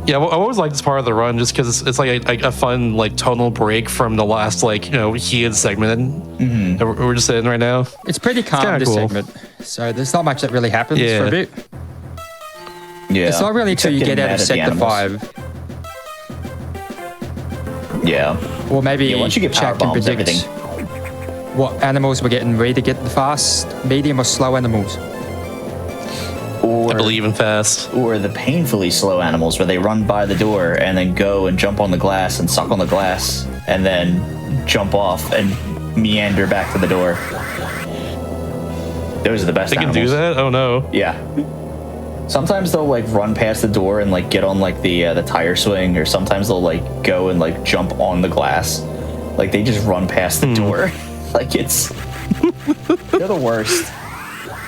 Yeah, I always like this part of the run just because it's like a fun like tonal break from the last like heated segment that we're just in right now. It's pretty calm, kinda this cool. segment. So there's not much that really happens for a bit. Yeah. It's not really until Except you get getting out of mad at the Sector animals. 5. Yeah. Or maybe Yeah, once you get power Jack can bombs, predict everything. what animals we're getting ready to get the fast, medium, or slow animals. Or, I believe in fast. or the painfully slow animals where they run by the door and then go and jump on the glass and suck on the glass and then jump off and meander back to the door. Those are the best They can animals. do that? Oh no. Yeah. Sometimes they'll like run past the door and like get on like the tire swing, or sometimes they'll like go and like jump on the glass. Like they just run past the door. Like they're the worst.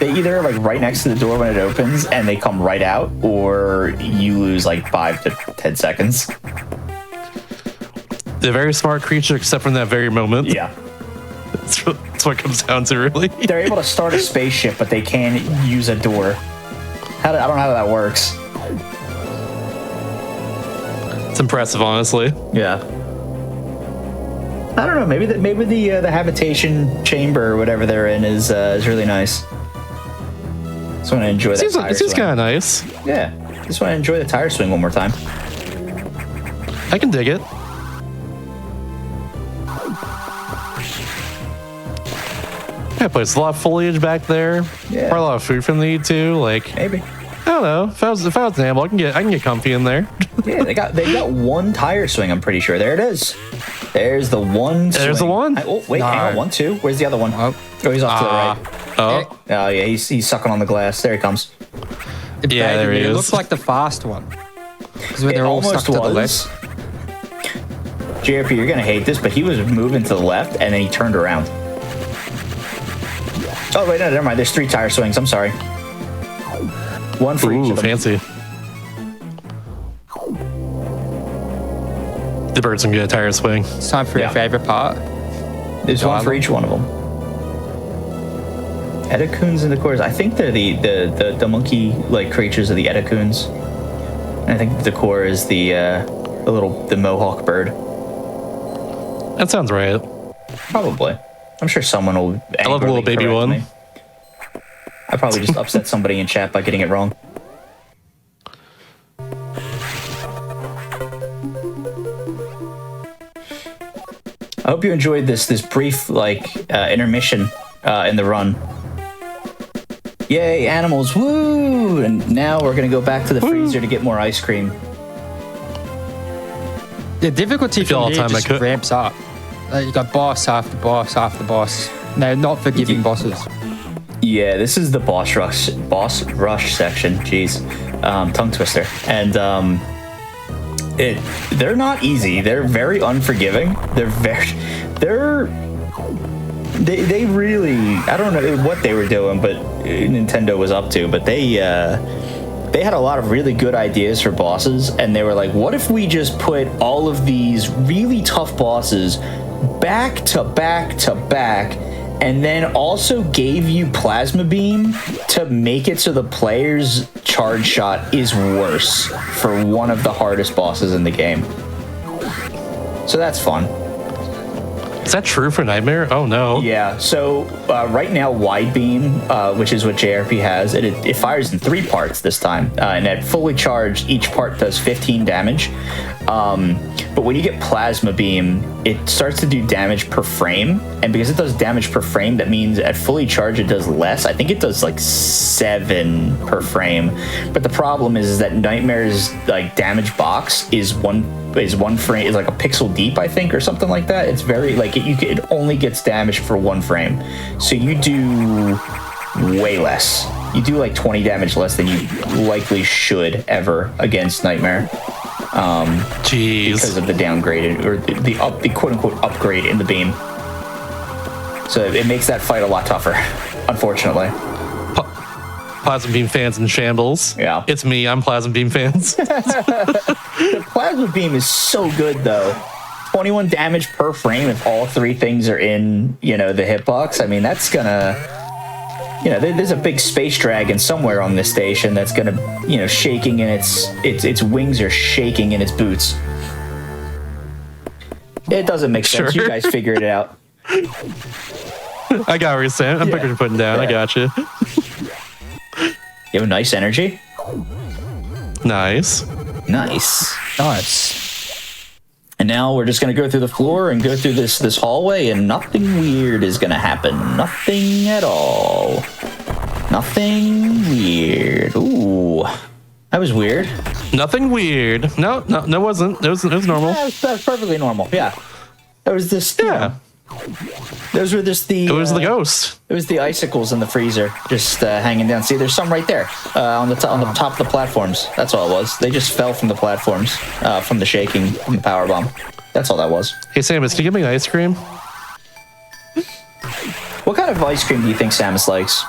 They either are like right next to the door when it opens and they come right out, or you lose like 5 to 10 seconds. They're a very smart creature except from that very moment. Yeah. That's what it comes down to, really. They're able to start a spaceship, but they can't use a door. I don't know how that works. It's impressive, honestly. Yeah. I don't know. Maybe the habitation chamber or whatever they're in is really nice. Just want to enjoy that tire It seems swing. kind of nice. Yeah. Just want to enjoy the tire swing one more time. I can dig it. Yeah, but it's a lot of foliage back there. Yeah. Probably a lot of food from the too. Like, Maybe. I don't know. If I was an animal, I can get comfy in there. Yeah, they got one tire swing. I'm pretty sure. There it is. There's the one. There's the swing. one. Oh wait, hang on. 1, 2. Where's the other one? Oh. Oh, he's off to the right. Oh, Oh yeah, he's sucking on the glass. There he comes. Yeah, there he It is. looks like the fast one. Because when It they're all stuck almost to the was. left. JRP, you're gonna hate this, but he was moving to the left and then he turned around. Oh wait, no, never mind. There's 3 tire swings. I'm sorry. One for each ooh, of them. fancy. The bird's gonna get a tire swing. It's time for Yeah. your favorite part. There's one for each one of them. Edacoons in the course. I think they're the monkey like creatures of the Edacoons. And I think the core is the mohawk bird. That sounds right. Probably. I'm sure someone will. I love the little angrily baby correct one. me. I probably just upset somebody in chat by getting it wrong. I hope you enjoyed this brief intermission in the run. Yay, animals! Woo! And now we're gonna go back to the freezer to get more ice cream. The difficulty feel all from the here time I just could- ramps up. Like you got boss after boss after boss. No, not forgiving bosses. Yeah, this is the boss rush section. Jeez, tongue twister. And they're not easy. They're very unforgiving. They really, I don't know what they were doing, but Nintendo was up to. But they had a lot of really good ideas for bosses, and they were like, what if we just put all of these really tough bosses back to back to back, and then also gave you plasma beam to make it so the player's charge shot is worse for one of the hardest bosses in the game. So that's fun. Is that true for Nightmare? Oh no. Yeah, so right now, wide beam, which is what JRP has, it fires in 3 parts this time, and at fully charged, each part does 15 damage. But when you get plasma beam, it starts to do damage per frame, and because it does damage per frame, that means at fully charged it does less. I think it does like 7 per frame. But the problem is that Nightmare's like damage box is one frame, is like a pixel deep, I think, or something like that. It's very like it only gets damage for 1 frame, so you do way less. You do like 20 damage less than you likely should ever against Nightmare. Jeez. Because of the downgraded or the quote unquote upgrade in the beam. So it makes that fight a lot tougher, unfortunately. Plasma Beam fans in shambles. Yeah. It's me. I'm Plasma Beam fans. The plasma beam is so good though. 21 damage per frame if all three things are in, the hitbox. I mean, that's gonna, there's a big space dragon somewhere on this station that's gonna, shaking in its wings are shaking in its boots. It doesn't make sense. Sure. You guys figured it out. I got what you're saying. I'm putting down. I got you. You have nice energy. Nice. Nice. Nice. And now we're just gonna go through the floor and go through this hallway, and nothing weird is gonna happen. Nothing at all. Nothing weird. Ooh, that was weird. Nothing weird. No, it wasn't. It was normal. Yeah, that was perfectly normal. Yeah. There was this. Yeah. Those were just the. It was the ghost. It was the icicles in the freezer just hanging down. See, there's some right there on the top of the platforms. That's all it was. They just fell from the platforms from the shaking from the power bomb. That's all that was. Hey, Samus, can you give me ice cream? What kind of ice cream do you think Samus likes?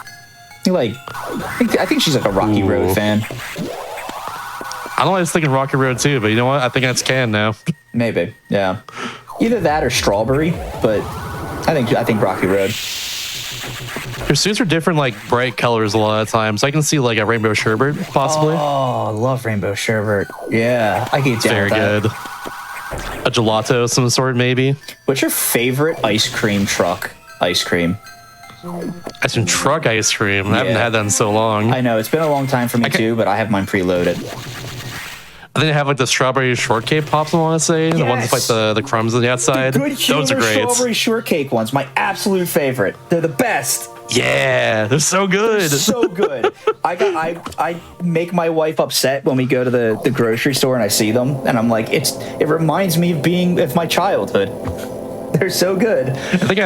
I think she's like a Rocky Road Ooh. fan. I don't know. I was thinking Rocky Road too, but you know what? I think that's canned now. Maybe, yeah. Either that or strawberry, but I think Rocky Road. Her suits are different, like bright colors a lot of times. I can see like a rainbow sherbet, possibly. Oh, I love rainbow sherbet. Yeah, I get down Very with that. good. A gelato of some sort, maybe. What's your favorite ice cream truck ice cream? Ice cream truck ice cream. I haven't Yeah. had that in so long. I know, it's been a long time for me too, but I have mine preloaded. I think they have like the strawberry shortcake pops, I want to say. The ones with like the crumbs on the outside. Good Those are great. strawberry shortcake ones, my absolute favorite. They're the best. Yeah, they're so good. So good. I make my wife upset when we go to the grocery store and I see them, and I'm like, it reminds me of my childhood. They're so good. I think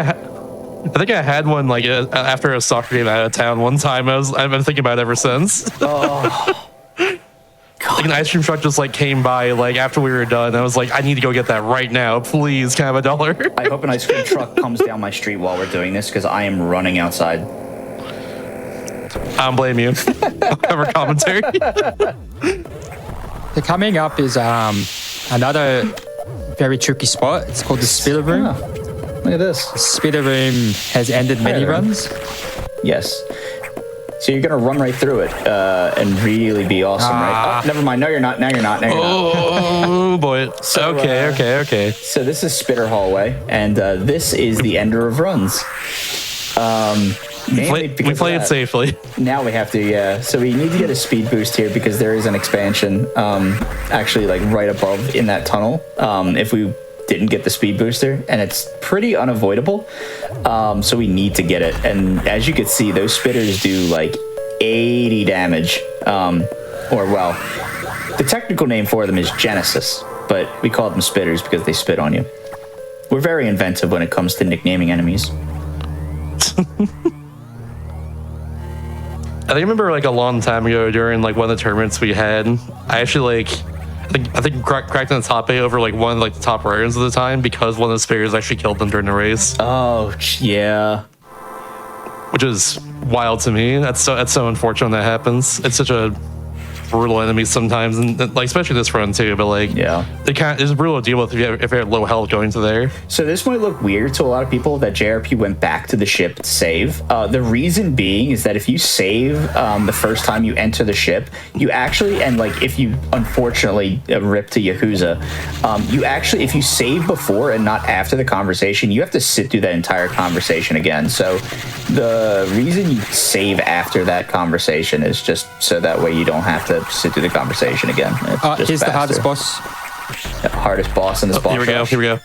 I had one like after a soccer game out of town one time. I've been thinking about it ever since. Oh. Like an ice cream truck just like came by like after we were done. I was like, I need to go get that right now, please. Can I have $1? I hope an ice cream truck comes down my street while we're doing this because I am running outside. I don't blame you. Cover commentary. So coming up is another very tricky spot. It's called the Spitter Room. Oh, look at this. Spitter Room has ended many there. runs. Yes. So you're gonna run right through it and really be awesome, right? Oh, never mind. No, you're not. Now you're not. Now you're not. Oh boy. So, Okay. So this is Spitter Hallway, and this is the ender of runs. We play it safely. Now we have to, yeah. So we need to get a speed boost here because there is an expansion, actually like right above in that tunnel. If we didn't get the speed booster, and it's pretty unavoidable. So we need to get it. And as you can see, those spitters do like 80 damage. The technical name for them is Genesis, but we call them spitters because they spit on you. We're very inventive when it comes to nicknaming enemies. I remember like a long time ago during like one of the tournaments we had, I actually I think cracked on the top 8 over like one of like the top runners at the time because one of the spitters actually killed them during the race. Oh yeah. Which is wild to me. That's so unfortunate that happens. It's such a brutal enemy sometimes, and like especially this run too. But like, yeah, it's brutal to deal with if you have low health going to there. So this might look weird to a lot of people that JRP went back to the ship to save. The reason being is that if you save the first time you enter the ship, you actually, and like if you unfortunately rip to Yahuza, you actually, if you save before and not after the conversation, you have to sit through that entire conversation again. So the reason you save after that conversation is just so that way you don't have to sit through the conversation again. Here's the hardest boss. The hardest boss in this boss. Here we go.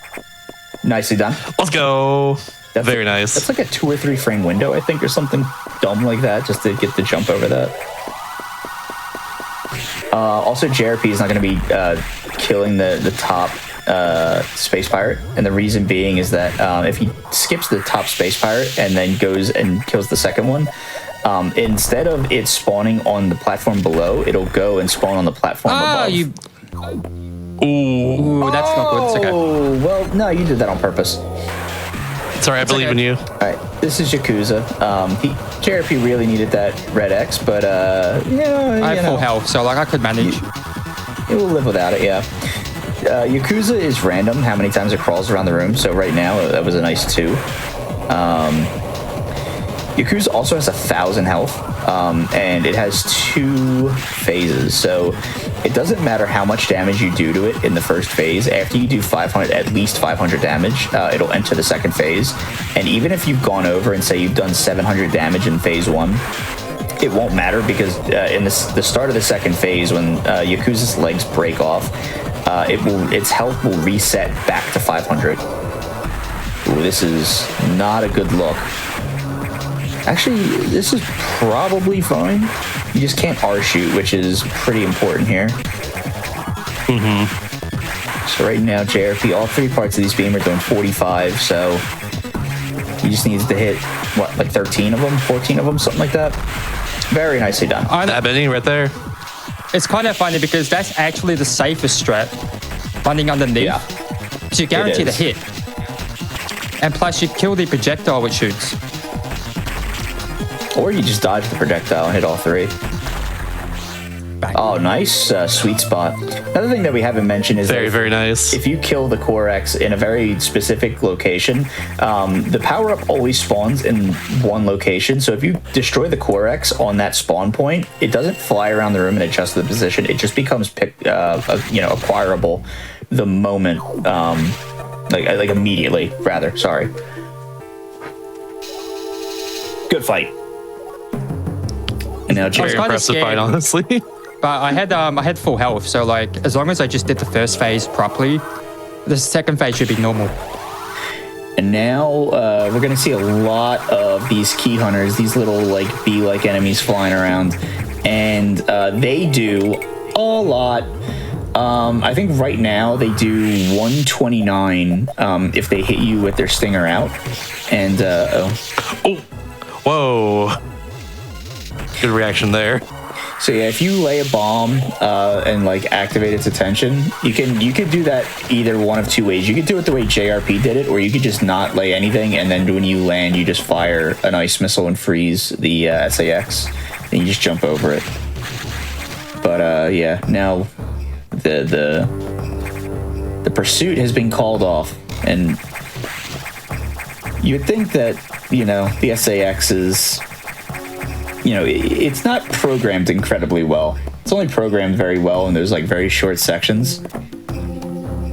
Nicely done. Let's go. Very nice. That's like a 2 or 3 frame window, I think, or something dumb like that, just to get the jump over that. Also, JRP is not going to be killing the top space pirate, and the reason being is that if he skips the top space pirate and then goes and kills the second one, instead of it spawning on the platform below, it'll go and spawn on the platform above. Ooh, that's not good. It's okay. Oh, well, no, you did that on purpose. Sorry, I believe in you. All right. This is Yakuza. JRP really needed that red X, but I have full health, so like I could manage. It will live without it, yeah. Yakuza is random how many times it crawls around the room, so right now that was a nice 2. Yakuza also has 1,000 health, and it has 2 phases, so it doesn't matter how much damage you do to it in the first phase. After you do 500, at least 500 damage, it'll enter the second phase, and even if you've gone over and say you've done 700 damage in phase 1, it won't matter because in the start of the second phase, when Yakuza's legs break off, its health will reset back to 500. Ooh, this is not a good look. Actually, this is probably fine. You just can't R-shoot, which is pretty important here. So right now, JRP, all 3 parts of these beam are doing 45, so he just needs to hit, what, like 13 of them, 14 of them, something like that? Very nicely done. That Benny right there. It's kind of funny because that's actually the safest strat, running underneath. Yeah. So you guarantee the hit. And plus you kill the projectile which shoots. Or you just dodge the projectile and hit all 3. Bang. Oh, nice. Sweet spot. Another thing that we haven't mentioned is Very, very nice. If you kill the Core X in a very specific location, the power-up always spawns in one location. So if you destroy the Core X on that spawn point, it doesn't fly around the room and adjust the position. It just becomes acquirable the moment, like immediately, rather. Sorry. Good fight. And now Very kinda impressive scared. fight, honestly. But I had full health, so like as long as I just did the first phase properly, the second phase should be normal. And now we're going to see a lot of these key hunters, these little like bee-like enemies flying around, and they do a lot. I think right now they do 129 if they hit you with their stinger out. And Whoa. Good reaction there. so yeah, if you lay a bomb and like activate its attention, you can do that either one of 2 ways. You could do it the way JRP did it, or you could just not lay anything, and then when you land, you just fire an ice missile and freeze the SAX, and you just jump over it. But yeah, now the pursuit has been called off, and you would think that the SAX is. It's not programmed incredibly well. It's only programmed very well in those like very short sections.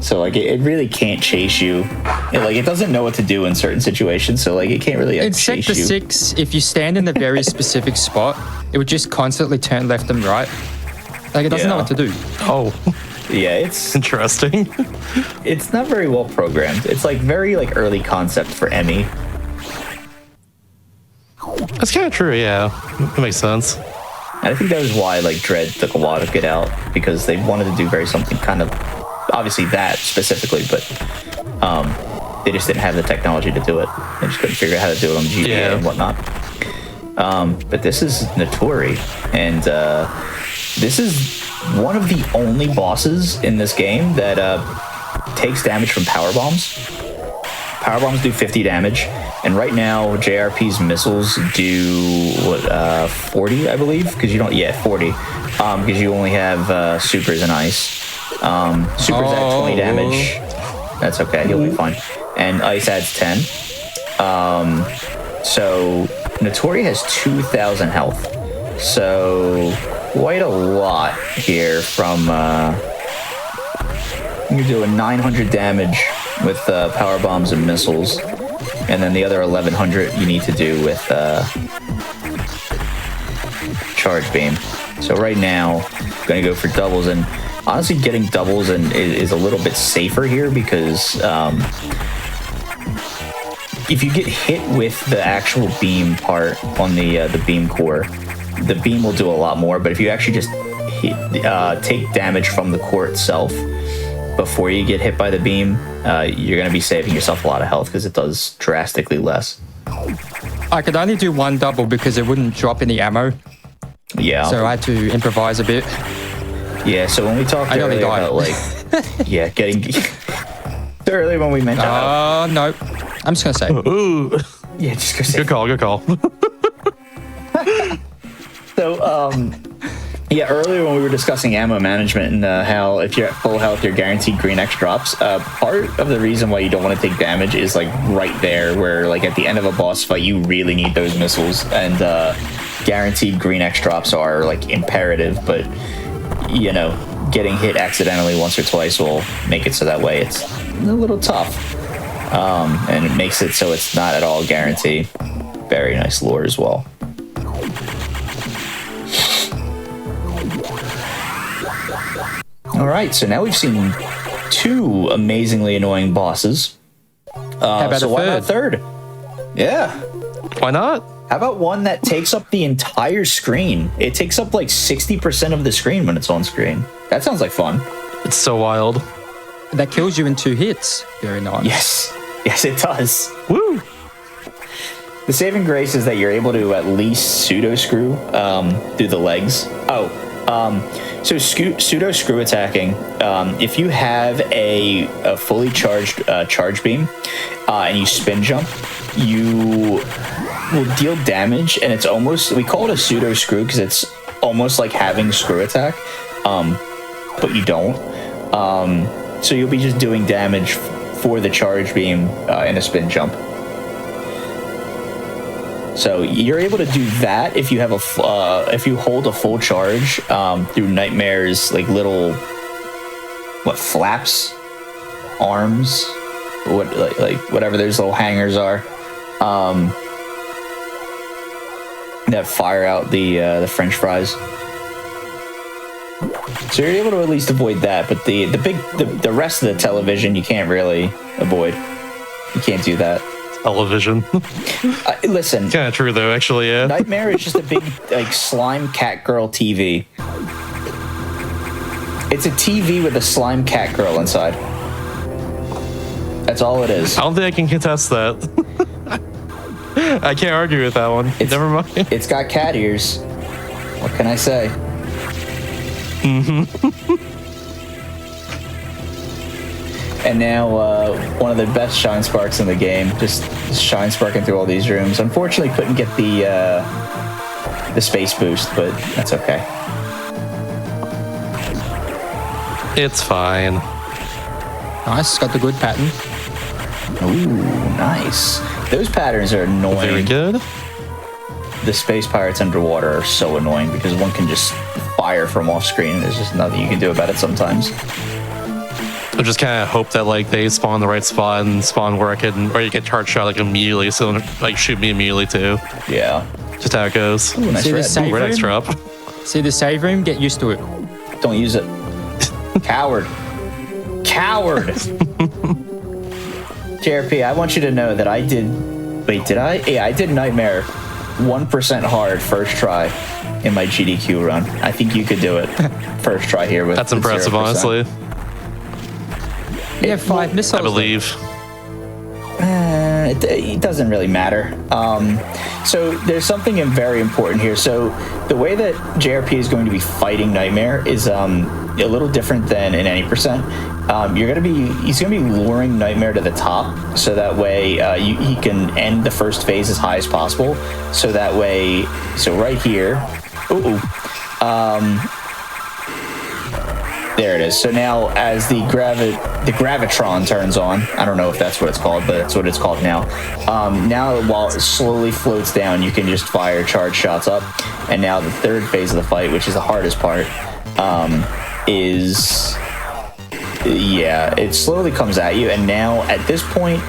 So like it really can't chase you. It doesn't know what to do in certain situations. So like it can't really In chase Sector you. 6, if you stand in a very specific spot, it would just constantly turn left and right. Like it doesn't know what to do. Oh, Yeah, it's interesting. it's not very well programmed. It's like very like early concept for Emmy. That's kind of true, yeah. That makes sense. And I think that was why like Dread took a while to get out, because they wanted to do something kind of obviously that specifically, but they just didn't have the technology to do it. They just couldn't figure out how to do it on GDA and whatnot. But this is Notori, and this is one of the only bosses in this game that takes damage from power bombs. Power bombs do 50 damage, and right now JRP's missiles do 40, I believe, because you don't 40, because you only have supers and ice. Supers add 20 damage. That's okay, you'll be fine. And ice adds 10. So Notori has 2,000 health. So quite a lot here from you're doing 900 damage with power bombs and missiles, and then the other 1,100 you need to do with charge beam. So right now, I'm gonna go for doubles, and honestly, getting doubles is a little bit safer here because if you get hit with the actual beam part on the beam core, the beam will do a lot more. But if you actually just take damage from the core itself before you get hit by the beam, you're going to be saving yourself a lot of health because it does drastically less. I could only do one double because it wouldn't drop any ammo, Yeah. so I had to improvise a bit. Yeah, so when we talked earlier about like, getting... so earlier when we mentioned No. I'm just going to say. Ooh. Yeah, just go save. Good call. Good call. So, yeah, earlier when we were discussing ammo management and how if you're at full health, you're guaranteed green X drops. Part of the reason why you don't want to take damage is like right there, where like at the end of a boss fight, you really need those missiles, and guaranteed green X drops are like imperative. But you know, getting hit accidentally once or twice will make it so that way it's a little tough, and it makes it so it's not at all a guarantee. Very nice lore as well. All right, so now we've seen 2 amazingly annoying bosses. How about so a why not third? Yeah. Why not? How about one that takes up the entire screen? It takes up like 60% of the screen when it's on screen. That sounds like fun. It's so wild. That kills you in 2 hits. Very nice. Yes, it does. Woo! The saving grace is that you're able to at least pseudo screw through the legs. So pseudo screw attacking. If you have a fully charged charge beam and you spin jump, you will deal damage, and it's almost, we call it a pseudo screw because it's almost like having screw attack, but you don't. So you'll be just doing damage for the charge beam in a spin jump. So you're able to do that if you have if you hold a full charge through Nightmare's like little flaps, arms, like whatever those little hangers are, that fire out the French fries. So you're able to at least avoid that, but the rest of the television you can't really avoid. You can't do that. Television. Listen. Kind of true though, actually. Yeah. Nightmare is just a big like slime cat girl TV. It's a TV with a slime cat girl inside. That's all it is. I don't think I can contest that. I can't argue with that one. Never mind. It's got cat ears. What can I say? And now, one of the best shine sparks in the game, just shine sparking through all these rooms. Unfortunately, couldn't get the space boost, but that's okay. It's fine. Nice, got the good pattern. Ooh, nice. Those patterns are annoying. Very good. The space pirates underwater are so annoying because one can just fire from off screen. There's just nothing you can do about it sometimes. I just kind of hope that like they spawn in the right spot and spawn where you get charge shot like immediately, so like shoot me immediately too. Yeah. Just how it goes. Ooh, nice See the red. save Red X room? drop. See the save room? Get used to it. Don't use it. Coward. Coward. JRP, I want you to know that I did... Wait, did I? Yeah, I did Nightmare 1% hard first try in my GDQ run. I think you could do it first try here with... That's impressive, 0%. honestly. You have 5 missiles. I believe. It doesn't really matter. So there's something very important here. So the way that JRP is going to be fighting Nightmare is a little different than in any percent. He's gonna be luring Nightmare to the top, so that way he can end the first phase as high as possible. So that way, right here, there it is. So now, as the gravitron turns on, I don't know if that's what it's called, but that's what it's called now. Now, while it slowly floats down, you can just fire charge shots up. And now the third phase of the fight, which is the hardest part, it slowly comes at you. And now, at this point,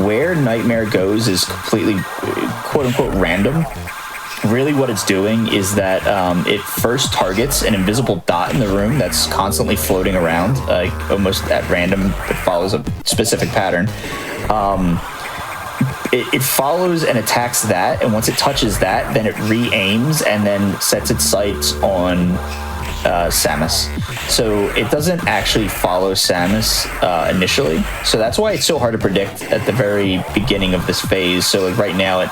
where Nightmare goes is completely, quote-unquote, random. Really what it's doing is that it first targets an invisible dot in the room that's constantly floating around, almost at random. It follows a specific pattern. It follows and attacks that, and once it touches that, then it re-aims and then sets its sights on Samus. So it doesn't actually follow Samus initially. So that's why it's so hard to predict at the very beginning of this phase. So like right now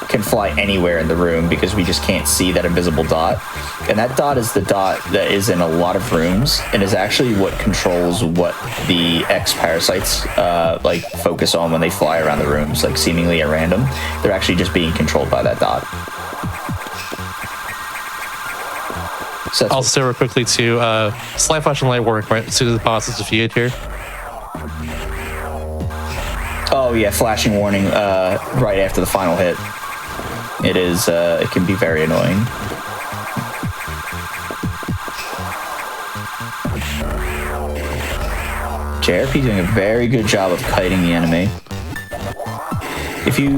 can fly anywhere in the room because we just can't see that invisible dot. And that dot is the dot that is in a lot of rooms and is actually what controls what the X parasites like focus on when they fly around the rooms, like seemingly at random. They're actually just being controlled by that dot. So I'll say real quickly too, slide flash and light work right as soon as the boss is defeated here. oh yeah, flashing warning right after the final hit. It is, it can be very annoying. JRP doing a very good job of kiting the enemy. If you...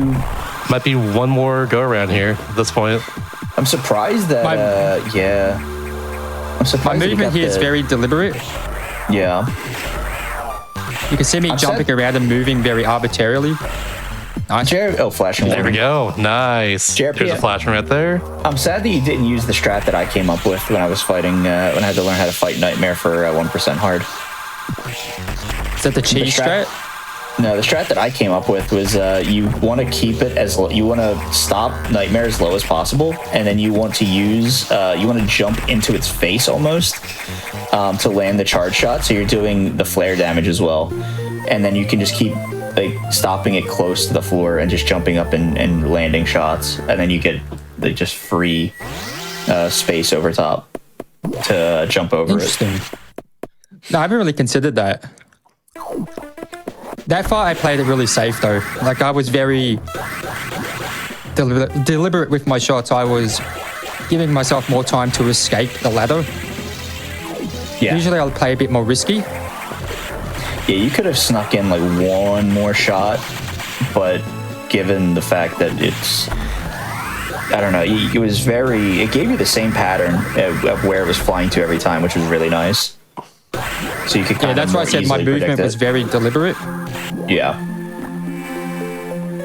Might be one more go around here at this point. I'm surprised that, yeah. I'm My surprised that he movement got here is the- very deliberate. Yeah. You can see me I'm jumping sad- around and moving very arbitrarily. Nice. Oh, flashing There we warning. go. Nice. JRP, There's a flash right there. I'm sad that you didn't use the strat that I came up with when I was fighting, when I had to learn how to fight Nightmare for 1% hard. Is that the cheese strat- strat? No, the strat that I came up with was you want to keep it as low, you want to stop Nightmare as low as possible, and then you want to use you want to jump into its face almost to land the charge shot. So you're doing the flare damage as well, and then you can just keep like stopping it close to the floor and just jumping up and landing shots, and then you get the just free space over top to jump over it. Interesting. No, I haven't really considered that. That fight I played it really safe though. Like I was very deliberate with my shots. I was giving myself more time to escape the ladder. Yeah. Usually I'll play a bit more risky. Yeah, you could have snuck in like one more shot, but given the fact that it's, I don't know, it was very, it gave you the same pattern of where it was flying to every time, which was really nice. So you could kind Yeah, that's of why I more said my easily movement predict was it. very deliberate. Yeah.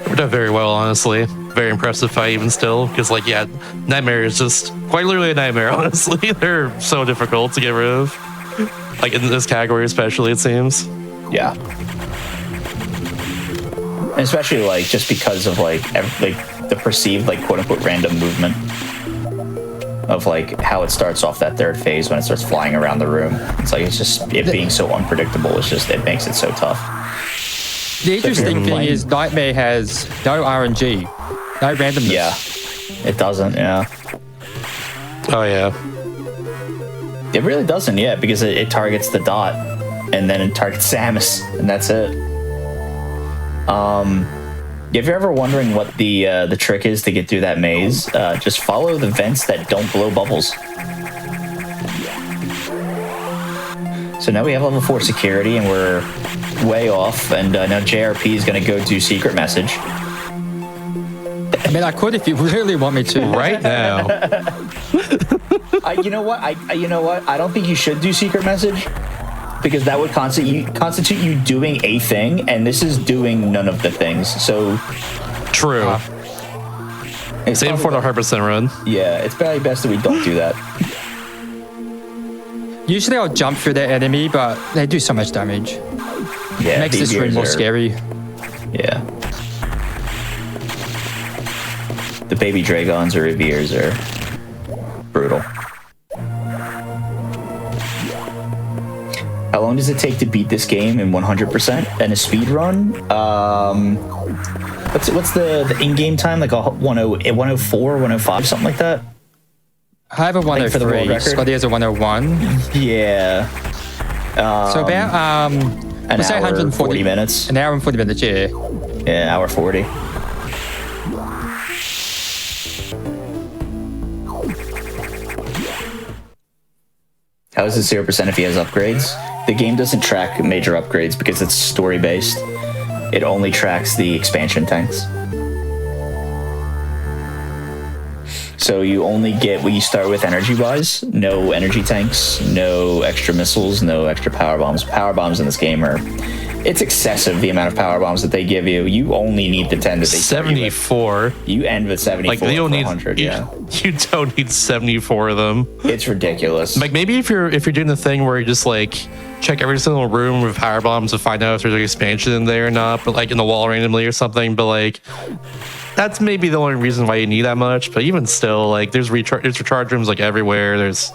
We're done very well, honestly. Very impressive fight even still. Because, like, yeah, Nightmare is just quite literally a nightmare, honestly. They're so difficult to get rid of. Like, in this category especially, it seems. Yeah. And especially like just because of like the perceived like quote unquote random movement of like how it starts off that third phase when it starts flying around the room. It's like it's just it being so unpredictable. It's just it makes it so tough. The interesting thing playing- is Nightmare has no RNG, no randomness. Yeah. It doesn't. Yeah. Oh, yeah. It really doesn't. Yeah, because it targets the dot, and then it targets Samus, and that's it. If you're ever wondering what the trick is to get through that maze, just follow the vents that don't blow bubbles. So now we have level 4 security, and we're way off. And now JRP is going to go do secret message. I mean, I could if you really want me to. Right now. You know what? You know what? I don't think you should do secret message because that would constitute you doing a thing, and this is doing none of the things. So True. it's Same for probably- the 100% run. Yeah, it's probably best that we don't do that. Usually I'll jump through their enemy, but they do so much damage. Yeah, Makes this room BBRs more are- scary. Yeah. The baby Dragons or Reveres are brutal. How long does it take to beat this game in 100% and a speed run? What's the in-game time? Like a 104, 105, something like that? I have a for the world 103, record? Scotty has a 101. Yeah. So about, An let's say hour, 140 40 minutes. An hour and 40 minutes, yeah. Yeah, hour 40. How is it 0% if he has upgrades? The game doesn't track major upgrades because it's story based. It only tracks the expansion tanks. So you only get what you start with energy wise. No energy tanks, no extra missiles, no extra power bombs. Power bombs in this game are, it's excessive the amount of power bombs that they give you. You only need the 10 that they start you with. 74. You end with 74 Like, you don't for need 100, you, yeah. you don't need 74 of them. It's ridiculous. Like, maybe if you're doing the thing where you just like check every single room with power bombs to find out if there's an expansion in there or not, but like in the wall randomly or something, but like that's maybe the only reason why you need that much. But even still, like there's recharge rooms like everywhere. There's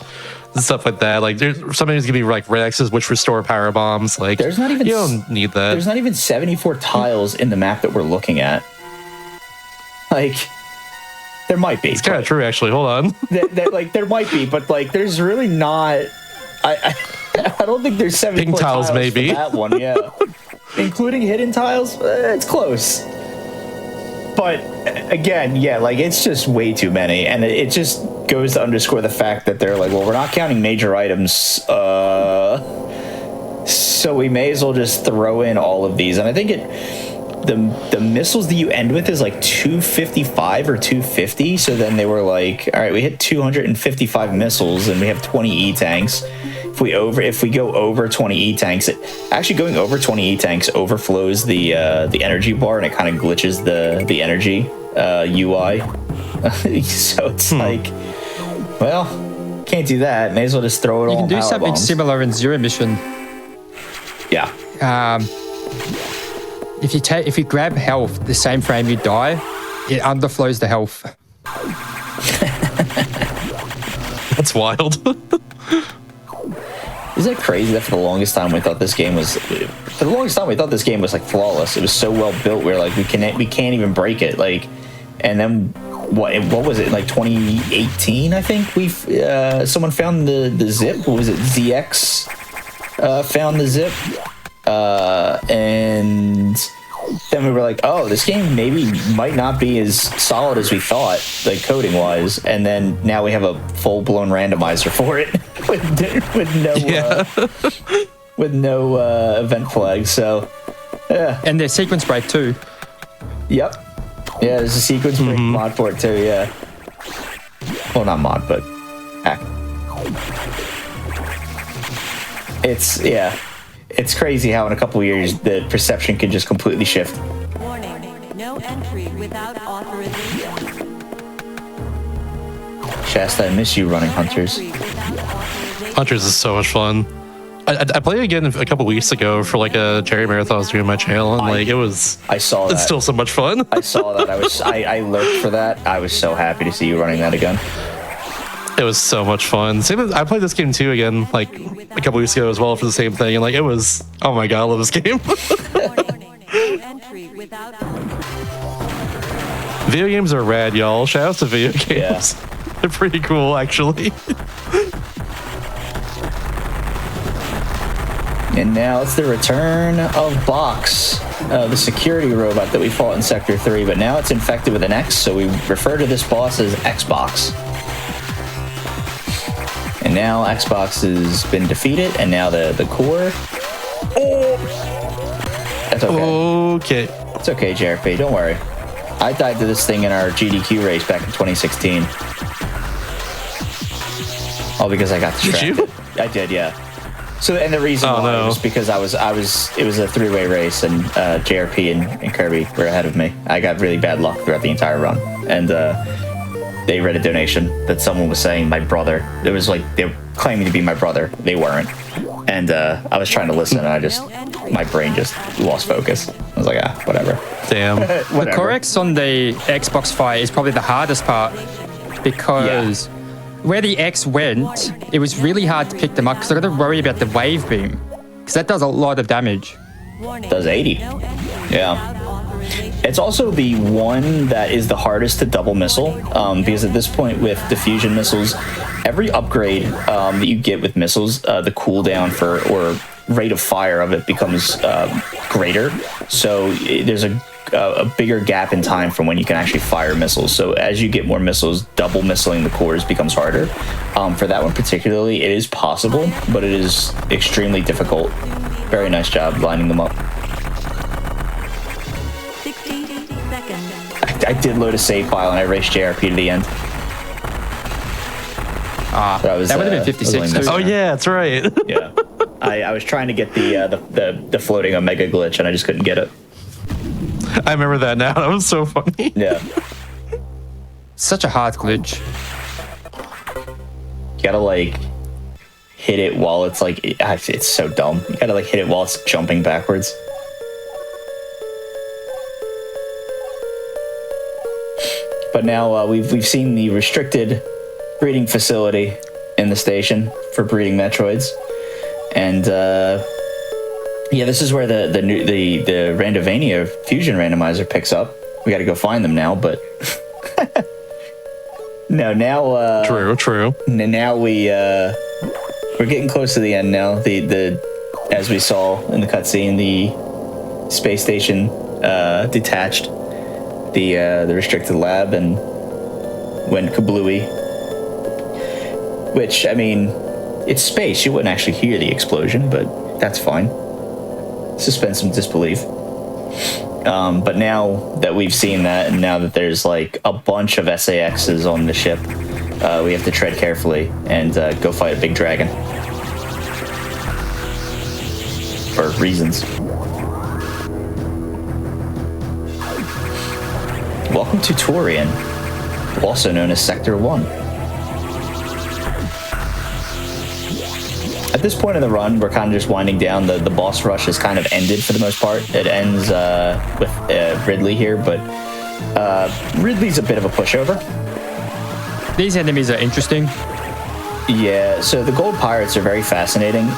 stuff like that. Like there's sometimes gonna be like red X's which restore power bombs. Like There's not even you don't need that. There's not even 74 tiles in the map that we're looking at. Like, there might be. It's kind of true, actually. Hold on. Like, there might be, but like, there's really not. I don't think there's 74 Pink tiles, maybe. for that one. Yeah, including hidden tiles. It's close. But again, yeah, like it's just way too many, and it just goes to underscore the fact that they're like, well, we're not counting major items, so we may as well just throw in all of these. And I think the missiles that you end with is like 255 or 250. So then they were like, all right, we hit 255 missiles, and we have 20 E-tanks. If we go over 20 E-tanks, actually going over 20 E-tanks overflows the energy bar, and it kind of glitches the energy UI. So it's like, well, can't do that. May as well just throw it all. You can do something bombs. similar in Zero Mission. Yeah. If you grab health the same frame you die, it underflows the health. That's wild. Isn't it crazy that for the longest time we thought this game was like flawless? It was so well built. We were like, we can't even break it. Like, and then what was it, like 2018? I think someone found the zip. What was it? ZX found the zip, and then we were like, oh, this game might not be as solid as we thought, like coding wise. And then now we have a full blown randomizer for it with no event flags. So yeah, And there's sequence break too. yep, yeah. There's a sequence break mod for it too. Yeah, well, not mod, but hack. It's crazy how in a couple of years the perception can just completely shift. Warning, no entry without authorization. Shasta, I miss you running Hunters. Entry without authorization. Hunters is so much fun. I played it again a couple weeks ago for like a cherry marathon I was doing on my channel, and like I saw that. it's still so much fun. I saw that. I lurked for that. I was so happy to see you running that again. It was so much fun. I played this game too again, like a couple weeks ago as well for the same thing, and like it was, oh my god, I love this game. Warning, no entry without authorization. Video games are rad, y'all. Shout out to video games. Yeah. They're pretty cool, actually. And now it's the return of Box, the security robot that we fought in Sector 3, but now it's infected with an X, so we refer to this boss as Xbox. And now Xbox has been defeated, and now the core. Oh! That's okay. Okay. It's okay, JRP. Don't worry. I died to this thing in our GDQ race back in 2016. All because I got distracted. Did you? I did, yeah. So, and the reason why was because it was a three-way race, and JRP and Kirby were ahead of me. I got really bad luck throughout the entire run, and they read a donation that someone was saying my brother. It was like they were claiming to be my brother. They weren't, and I was trying to listen, and my brain just lost focus. I was like, whatever. Damn. The corrects on the Xbox fight is probably the hardest part because where the X went, it was really hard to pick them up because I got to worry about the wave beam because that does a lot of damage. Warning, Does 80. no entry Yeah. without authorization. It's also the one that is the hardest to double missile, because at this point with diffusion missiles, every upgrade that you get with missiles, the cooldown or rate of fire of it becomes greater. So there's a bigger gap in time from when you can actually fire missiles. So as you get more missiles, double missiling the cores becomes harder. For that one particularly, it is possible, but it is extremely difficult. Very nice job lining them up. 60 seconds. I did load a save file and I raced JRP to the end. That would have been 56 too. Oh yeah, that's right. Yeah, I was trying to get the floating Omega glitch and I just couldn't get it. I remember that now. That was so funny. Yeah, Such a hard glitch. you gotta like hit it while it's like it's so dumb. You gotta like hit it while it's jumping backwards. But now we've seen the restricted breeding facility in the station for breeding Metroids, and this is where the Randovania Fusion randomizer picks up. We got to go find them now, but no, now True. Now we're getting close to the end now. The as we saw in the cutscene, the space station detached the restricted lab and went kablooey. Which, I mean, it's space. You wouldn't actually hear the explosion, but that's fine. Suspend some disbelief. But now that we've seen that, and now that there's like a bunch of SAXs on the ship, we have to tread carefully and go fight a big dragon. For reasons. Welcome to Torian, also known as Sector 1. At this point in the run, we're kind of just winding down. The boss rush has kind of ended for the most part. It ends with Ridley here, but Ridley's a bit of a pushover. These enemies are interesting. Yeah, so the gold pirates are very fascinating.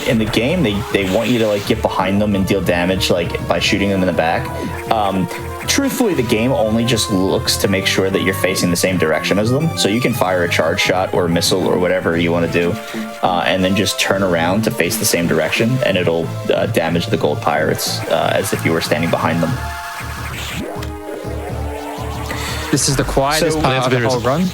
In the game, they want you to like get behind them and deal damage like by shooting them in the back. Truthfully, the game only just looks to make sure that you're facing the same direction as them. So you can fire a charge shot or a missile or whatever you want to do, and then just turn around to face the same direction, and it'll damage the gold pirates as if you were standing behind them. This is the quietest part of the whole run.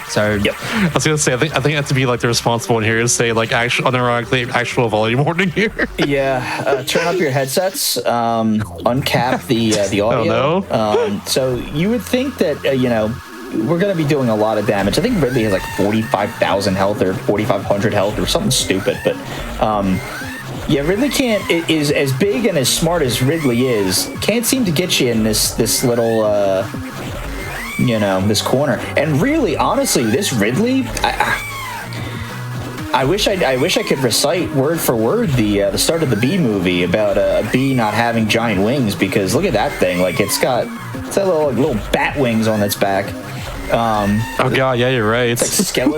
So Yep. I was gonna say, I think I have to be like the responsible one here to say like unironically actual volume warning here. Yeah, turn up your headsets, uncap the audio. Oh, no. So you would think that we're going to be doing a lot of damage. I think Ridley has like 45,000 health or 4,500 health or something stupid, but Ridley can't. Is as big and as smart as Ridley is, can't seem to get you in this little. This corner. And really, honestly, this Ridley, I wish I could recite word for word the start of the Bee movie about a bee not having giant wings, because look at that thing. Like it's got little bat wings on its back. Oh god, yeah, you're right. It's like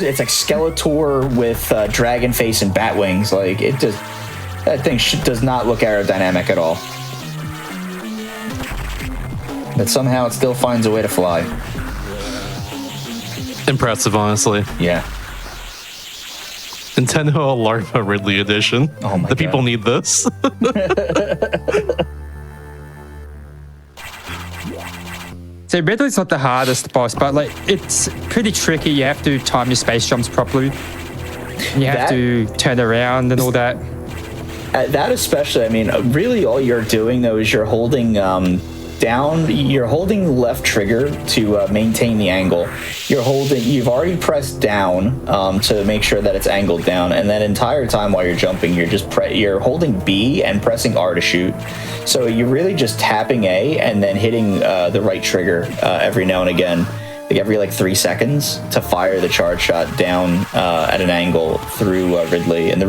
it's like Skeletor with dragon face and bat wings. Like that thing does not look aerodynamic at all. But somehow it still finds a way to fly. Impressive, honestly. Yeah. Nintendo LARPA Ridley edition. Oh my The people God. need this. So Ridley's not the hardest boss, but like it's pretty tricky. You have to time your space jumps properly. You have to turn around and all that. That especially, I mean, really all you're doing though is you're holding you're holding left trigger to maintain the angle. You've already pressed down to make sure that it's angled down, and that entire time while you're jumping, you're holding B and pressing R to shoot. So you're really just tapping A and then hitting the right trigger every now and again, like every 3 seconds, to fire the charge shot down at an angle through Ridley. And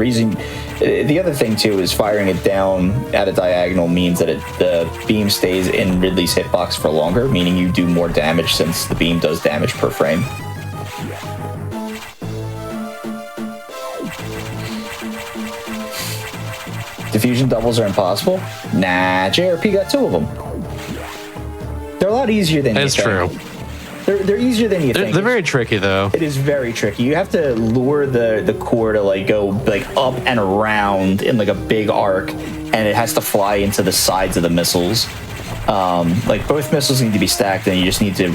the other thing too is firing it down at a diagonal means that the beam stays in Ridley's hitbox for longer, meaning you do more damage since the beam does damage per frame. Diffusion doubles are impossible? Nah, JRP got 2 of them. They're a lot easier than you think. That's true. They're easier than you think. They're very tricky, though. It is very tricky. You have to lure the core to go up and around in a big arc, and it has to fly into the sides of the missiles. Both missiles need to be stacked, and you just need to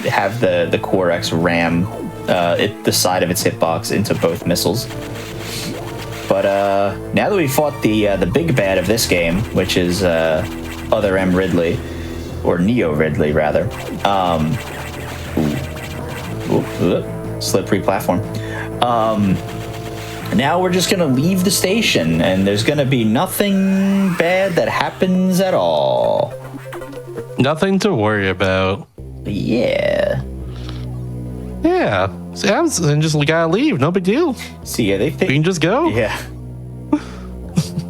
have the Core X ram the side of its hitbox into both missiles. But now that we fought the big bad of this game, which is Other M Ridley, or Neo Ridley rather. Slippery platform. Now we're just gonna leave the station, and there's gonna be nothing bad that happens at all. Nothing to worry about. Yeah. Yeah. And just gotta leave. No big deal. See, yeah, they think We can just go. Yeah.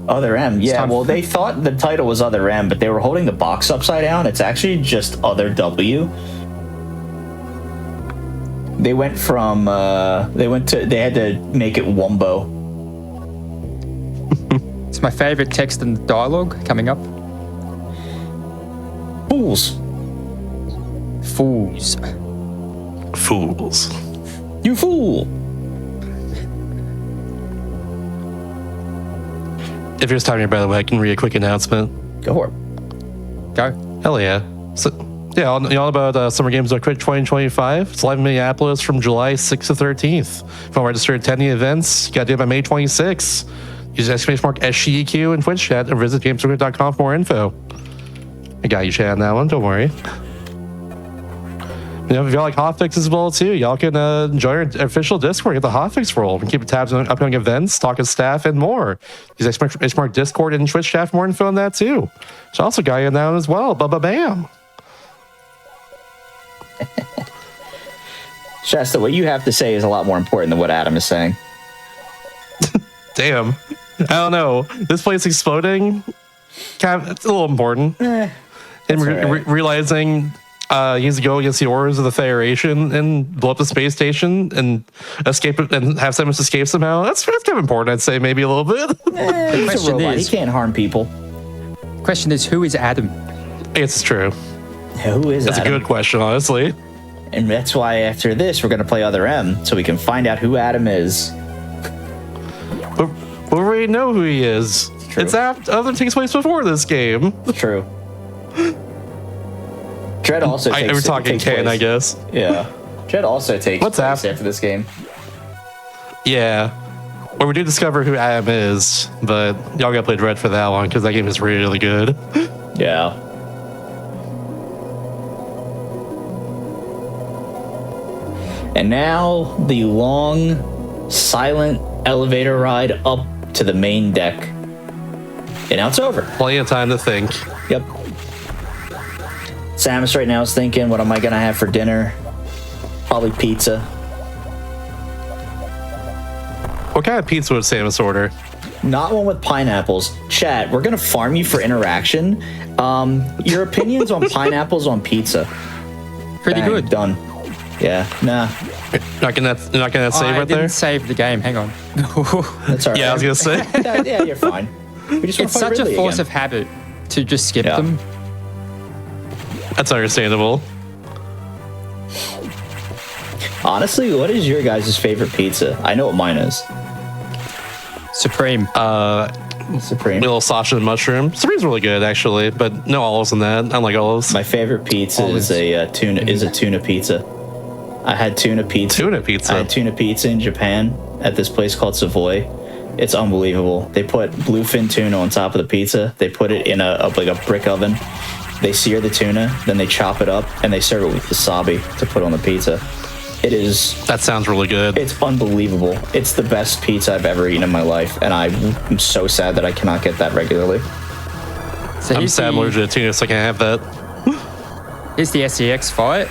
Other M. Yeah, well, they thought the title was Other M, but they were holding the box upside down. It's actually just Other W. They went from they had to make it Wumbo. It's my favorite text and dialogue coming up. Fools. Fools. Fools. You fool. If you're just talking by the way, I can read a quick announcement. Go for it. Go. Hell yeah. So, yeah, all about Summer Games Quick 2025. It's live in Minneapolis from July 6th to 13th. If you want to register to attend the events, you got to do it by May 26th. Use exclamation mark SGDQ in Twitch chat or visit gamesquick.com for more info. I got you, chat, on that one. Don't worry. You know, if you like Hotfix as well too, y'all can join our official Discord, get the Hotfix roll, and keep tabs on upcoming events, talk to staff, and more. Use exclamation mark Discord and Twitch chat for more info on that too. Which also got you on that one as well. Bam. Shasta, what you have to say is a lot more important than what Adam is saying. Damn. I don't know. This place exploding, kind of, it's a little important. And right. realizing he needs to go against the orders of the Federation and blow up the space station and escape and have Samus escape somehow. That's kind of important, I'd say, maybe a little bit. He's a question robot. is- He can't harm people. Question is, who is Adam? It's true. Who is That's Adam? a good question, honestly. And that's why after this, we're going to play Other M, so we can find out who Adam is. But we already know who he is. True. It's other takes place before this game. True. Dread also takes We're talking takes canon, place. I guess. Yeah. Dread also takes What's place that? after this game. Yeah. Well, we do discover who Adam is, but y'all gotta play Dread for that one because that game is really good. Yeah. And now the long, silent elevator ride up to the main deck. And now it's over. Plenty of time to think. Yep. Samus right now is thinking, what am I gonna have for dinner? Probably pizza. What kind of pizza would Samus order? Not one with pineapples. Chat, we're gonna farm you for interaction. Your opinions on pineapples on pizza? Pretty Bang, good. Done. Yeah. Nah. Not gonna save I right didn't there. save the game. Hang on. That's all right. Yeah, I was gonna say. Yeah, you're fine. We just It's such a force of habit to just skip Yeah. them. That's understandable. Honestly, what is your guys' favorite pizza? I know what mine is. Supreme. Supreme. Little sausage and mushroom. Supreme's really good actually, but no olives in that. I like olives. My favorite pizza is a tuna pizza. I had tuna pizza. Tuna pizza. I had tuna pizza in Japan at this place called Savoy. It's unbelievable. They put bluefin tuna on top of the pizza. They put it in a brick oven. They sear the tuna, then they chop it up, and they serve it with wasabi to put on the pizza. It is. That sounds really good. It's unbelievable. It's the best pizza I've ever eaten in my life, and I'm so sad that I cannot get that regularly. So I'm here's sad I'm the, allergic to tuna, so I can't have that. here's the SEX fight.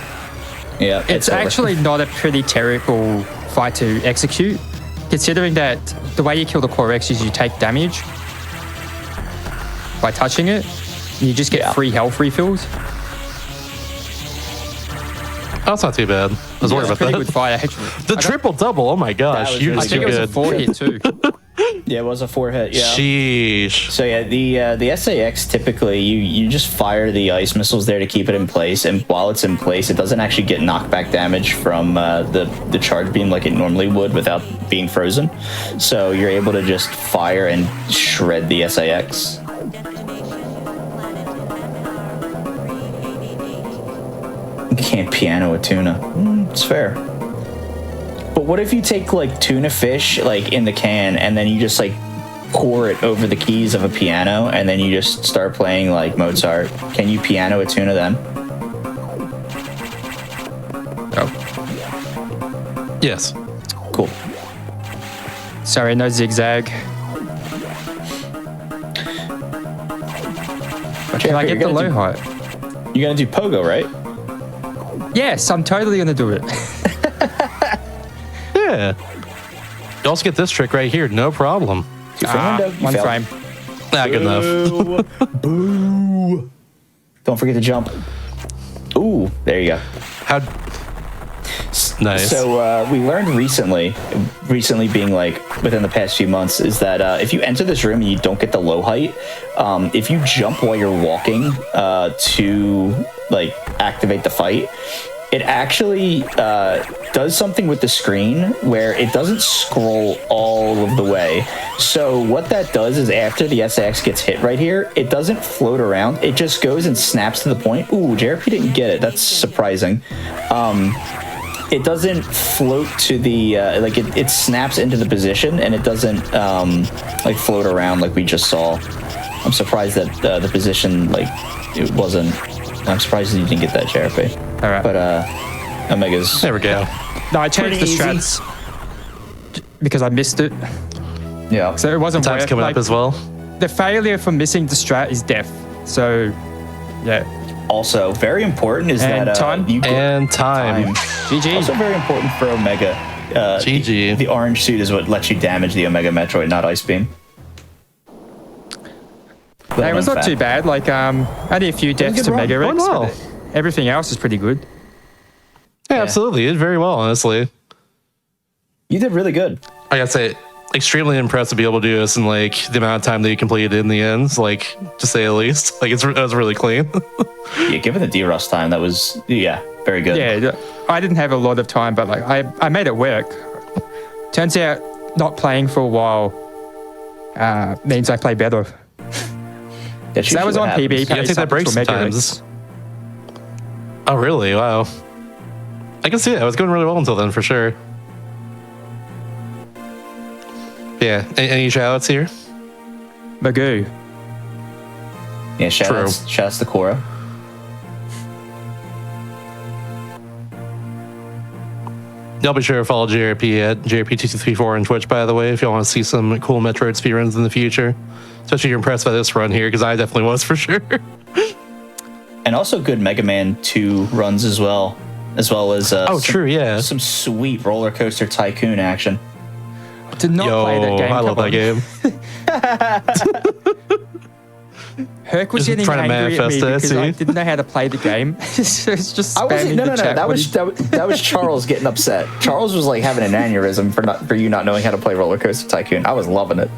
Yeah, It's over. actually not a pretty terrible fight to execute, considering that the way you kill the Core X is you take damage by touching it. And you just get free health refills. Oh, that's not too bad. I was worried It's a about pretty that. good fight, actually. The triple double. Oh my gosh, was you're really I just think too it was a good. 4-hit too. Yeah, it was a 4-hit. Yeah. Sheesh. So yeah, the SAX typically you just fire the ice missiles there to keep it in place, and while it's in place, it doesn't actually get knockback damage from the charge beam like it normally would without being frozen. So you're able to just fire and shred the SAX. You can't piano a tuna. It's fair. But what if you take like tuna fish like in the can and then you just like pour it over the keys of a piano and then you just start playing like Mozart? Can you piano a tuna then? Oh. Yes. Cool. Sorry, no zigzag. But can I get the low height? You're gonna do pogo, right? Yes, I'm totally gonna do it. Yeah. You also get this trick right here, no problem. One frame. Not good enough. Boo. Don't forget to jump. Ooh, there you go. How? Nice. So we learned recently being like within the past few months, is that if you enter this room and you don't get the low height, if you jump while you're walking to like activate the fight, it actually does something with the screen where it doesn't scroll all of the way. So what that does is after the SAX gets hit right here, it doesn't float around. It just goes and snaps to the point. Ooh, JRP didn't get it. That's surprising. It doesn't float to the, like it snaps into the position, and it doesn't like float around like we just saw. I'm surprised that the position, like, it wasn't, I'm surprised that you didn't get that, JRP. All right. But Omega's... There we go. No, I changed the Pretty easy. strats because I missed it. Yeah. So it wasn't Time's worth, coming like, up as well. The failure for missing the strat is death. So, yeah. Also, very important is And that time? you get And time. GG. Also very important for Omega. GG. The orange suit is what lets you damage the Omega Metroid, not Ice Beam. Hey, it was not too bad. Like, only a few deaths good to run. Mega Rex, Going well. but everything else is pretty good. Yeah, absolutely. You did very well, honestly. You did really good. I gotta say, extremely impressed to be able to do this in like the amount of time that you completed in the end, like, to say the least. Like, that was really clean. Yeah, given the D-Rust time, that was, yeah, very good. Yeah, I didn't have a lot of time, but like I made it work. Turns out not playing for a while means I play better. That's So that was usually on what PB. happens. You gotta take that break sometimes. Oh, really? Wow. I can see it. I was going really well until then, for sure. Yeah. Any shout outs here? Magoo. Yeah, shouts to Cora. Y'all be sure to follow JRP at JRP2234 on Twitch, by the way, if y'all want to see some cool Metroid speedruns in the future. Especially if you're impressed by this run here, because I definitely was, for sure. And also good Mega Man 2 runs as well as True, yeah. some sweet roller coaster tycoon action. Did not play that game. I love that game. Herc was Just getting trying to angry at me manifest it, because I see? didn't know how to play the game. So it's just I wasn't. spamming No, the no, no. chat. That was Charles getting upset. Charles was like having an aneurysm for you not knowing how to play Roller Coaster Tycoon. I was loving it.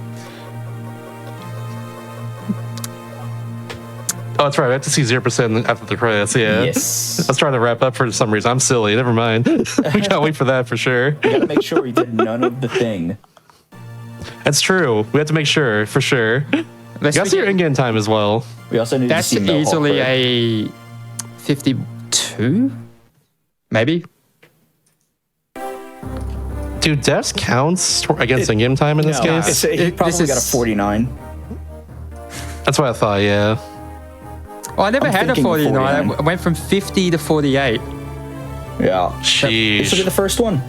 Oh, that's right. I have to see 0% after the credits, yeah. Yes. I was trying to wrap up for some reason. I'm silly. Never mind. We can't wait for that, for sure. You gotta make sure we did none of the thing. That's true. We have to make sure, for sure. You Let's got to see your begin. in-game time as well. We also need That's to see Mel easily Hawkwood. a 52, maybe. Dude, deaths counts against in-game time in this No, case? he probably This is- got a 49. That's what I thought, yeah. Oh, I never I'm had a thinking 49. 49. I went from 50 to 48. Yeah. This will be Sheesh. the first one.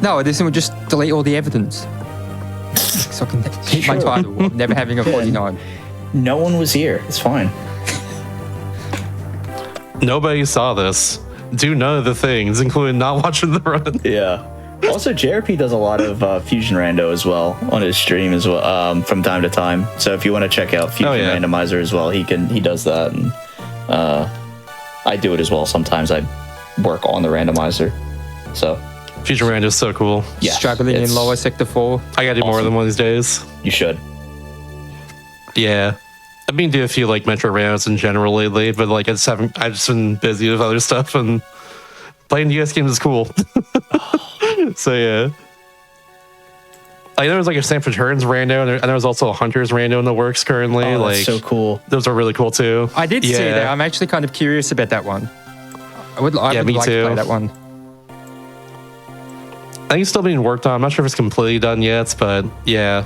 No, this one would just delete all the evidence. So I can keep my Sure. title of never having a 49. No one was here. It's fine. Nobody saw this. Do none of the things, including not watching the run. Yeah. Also, JRP does a lot of Fusion Rando as well on his stream as well, from time to time. So if you want to check out Fusion yeah. Randomizer as well, he does that, and I do it as well. Sometimes I work on the randomizer. So Future Rand is so cool. yeah, Struggling in it's- lower sector 4. I gotta do more of Awesome. them one of these days. You should. Yeah. I've been doing a few like Metro Randos in general lately, but like I've just been busy with other stuff, and playing US games is cool. So yeah. I know there's like a Stanford Returns rando, and there was also a Hunters rando in the works currently. Oh, like that's so cool. those are really cool too. I did see that. I'm actually kind of curious about that one. I would me like to too. play that one. I think it's still being worked on. I'm not sure if it's completely done yet, but yeah.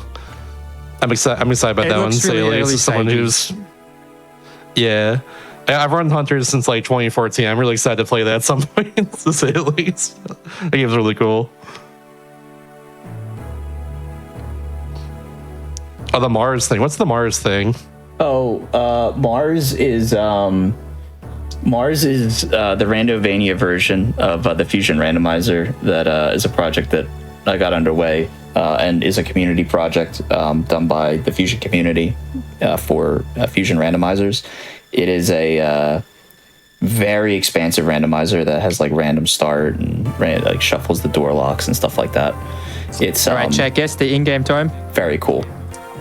I'm excited about It that one. looks So really at least early as someone stages. who's yeah. I've run Hunters since like 2014. I'm really excited to play that at some point, to say the least. That game's really cool. Oh, the Mars thing. What's the Mars thing? Oh, Mars is the Randovania version of the Fusion Randomizer that is a project that I got underway and is a community project done by the Fusion community for Fusion Randomizers. It is very expansive randomizer that has like random start and like shuffles the door locks and stuff like that. It's All right, Chad, guess the in-game time. very cool.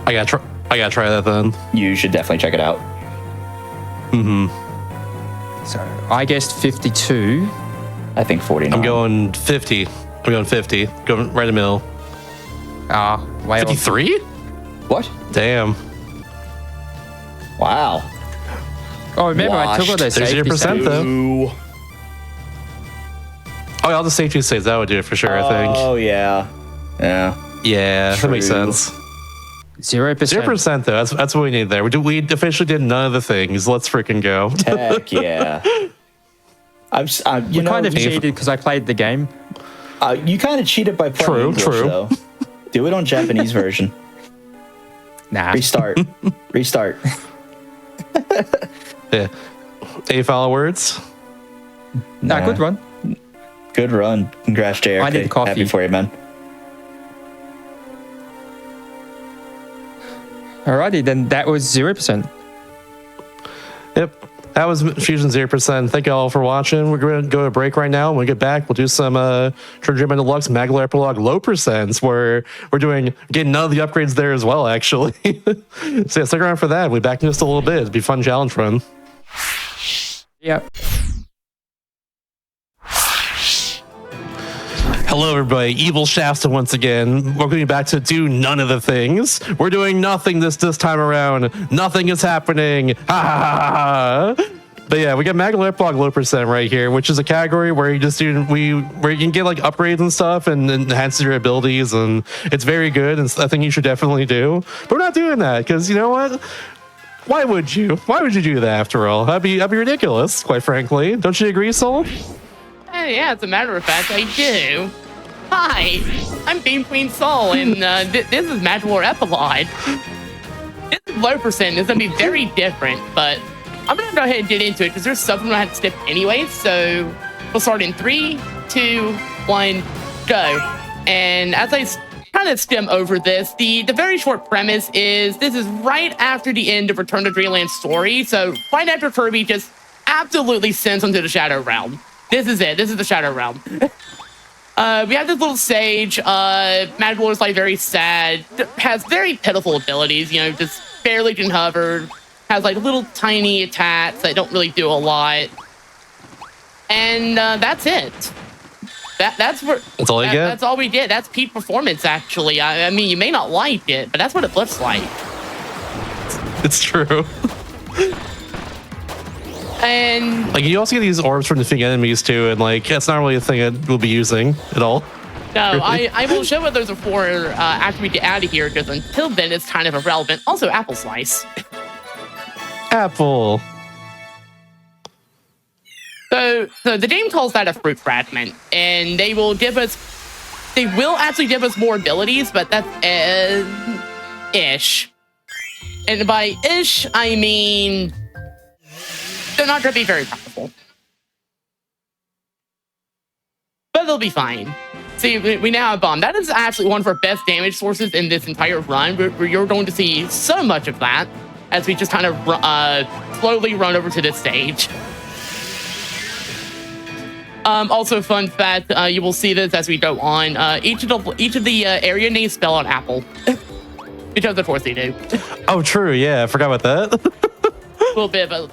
I gotta try that then. You should definitely check it out. So I guessed 52. I think 49. I'm going 50. Going right in the middle. Ah, way off. 53? What? Damn. Wow. Oh, remember, I took all those There's safety 0% saves. though. Ooh. Oh, all the safety saves, that would do it for sure, I think. Oh yeah. Yeah. Yeah, that makes True. sense. 0%. 0% though, that's what we need there. We officially did none of the things. Let's freaking go. Heck yeah. You kind of cheated because I played the game. You kind of cheated by playing True, English, true. though. Do it on Japanese version. Nah. Restart. Yeah. Any final words? Nah, good run. Good run. Congrats, JRK. I need coffee. Happy for you, man. Alrighty, then that was 0%. Yep. That was Fusion 0%. Thank you all for watching. We're going to go to a break right now. When we get back, we'll do some Treasure Man Deluxe Maglar Epilogue low percents where we're getting none of the upgrades there as well, actually. So yeah, stick around for that. We'll be back in just a little bit. It'll be a fun challenge run. Yep. Hello, everybody. Evil Shasta once again. Welcome you back to do none of the things. We're doing nothing this time around. Nothing is happening. Ha ha ha ha. But yeah, we got Maglar Epilogue low percent right here, which is a category where you just where you can get like upgrades and stuff and enhance your abilities, and it's very good. And I think you should definitely do. But we're not doing that because you know what? Why would you? Why would you do that after all? That'd be ridiculous, quite frankly. Don't you agree, Soul? Yeah, as a matter of fact, I do. Hi, I'm Beam Queen Soul, and this is Maglar Epilogue. This low percent is going to be very different, but I'm going to go ahead and get into it because there's stuff I'm going to have to skip anyway, so we'll start in 3, 2, 1, go. And as I kind of skim over this, the very short premise is this is right after the end of Return to Dreamland's story, so right after Kirby just absolutely sends him to the Shadow Realm. This is it. This is the Shadow Realm. We have this little sage. Maglar is like very sad. Has very pitiful abilities. You know, just barely can hover. Has like little tiny attacks that don't really do a lot. And that's it. That's where. That's all you get? That's all we did. That's peak performance, actually. I mean, you may not like it, but that's what it looks like. It's true. And like you also get these orbs from defeating enemies too, and like that's not really a thing that we'll be using at all. no, Really? I will show what those are for after we get out of here, because until then it's kind of irrelevant. Also, apple slice. Apple. So the game calls that a fruit fragment, and they will actually give us more abilities, but that's ish. And by ish, I mean they're not going to be very powerful. But they'll be fine. See, we now have Bomb. That is actually one of our best damage sources in this entire run. Where you're going to see so much of that as we just kind of slowly run over to this stage. Also, fun fact, you will see this as we go on. Each of the area names spell out apple. Because of course they do. Oh, true. Yeah, I forgot about that. A little bit of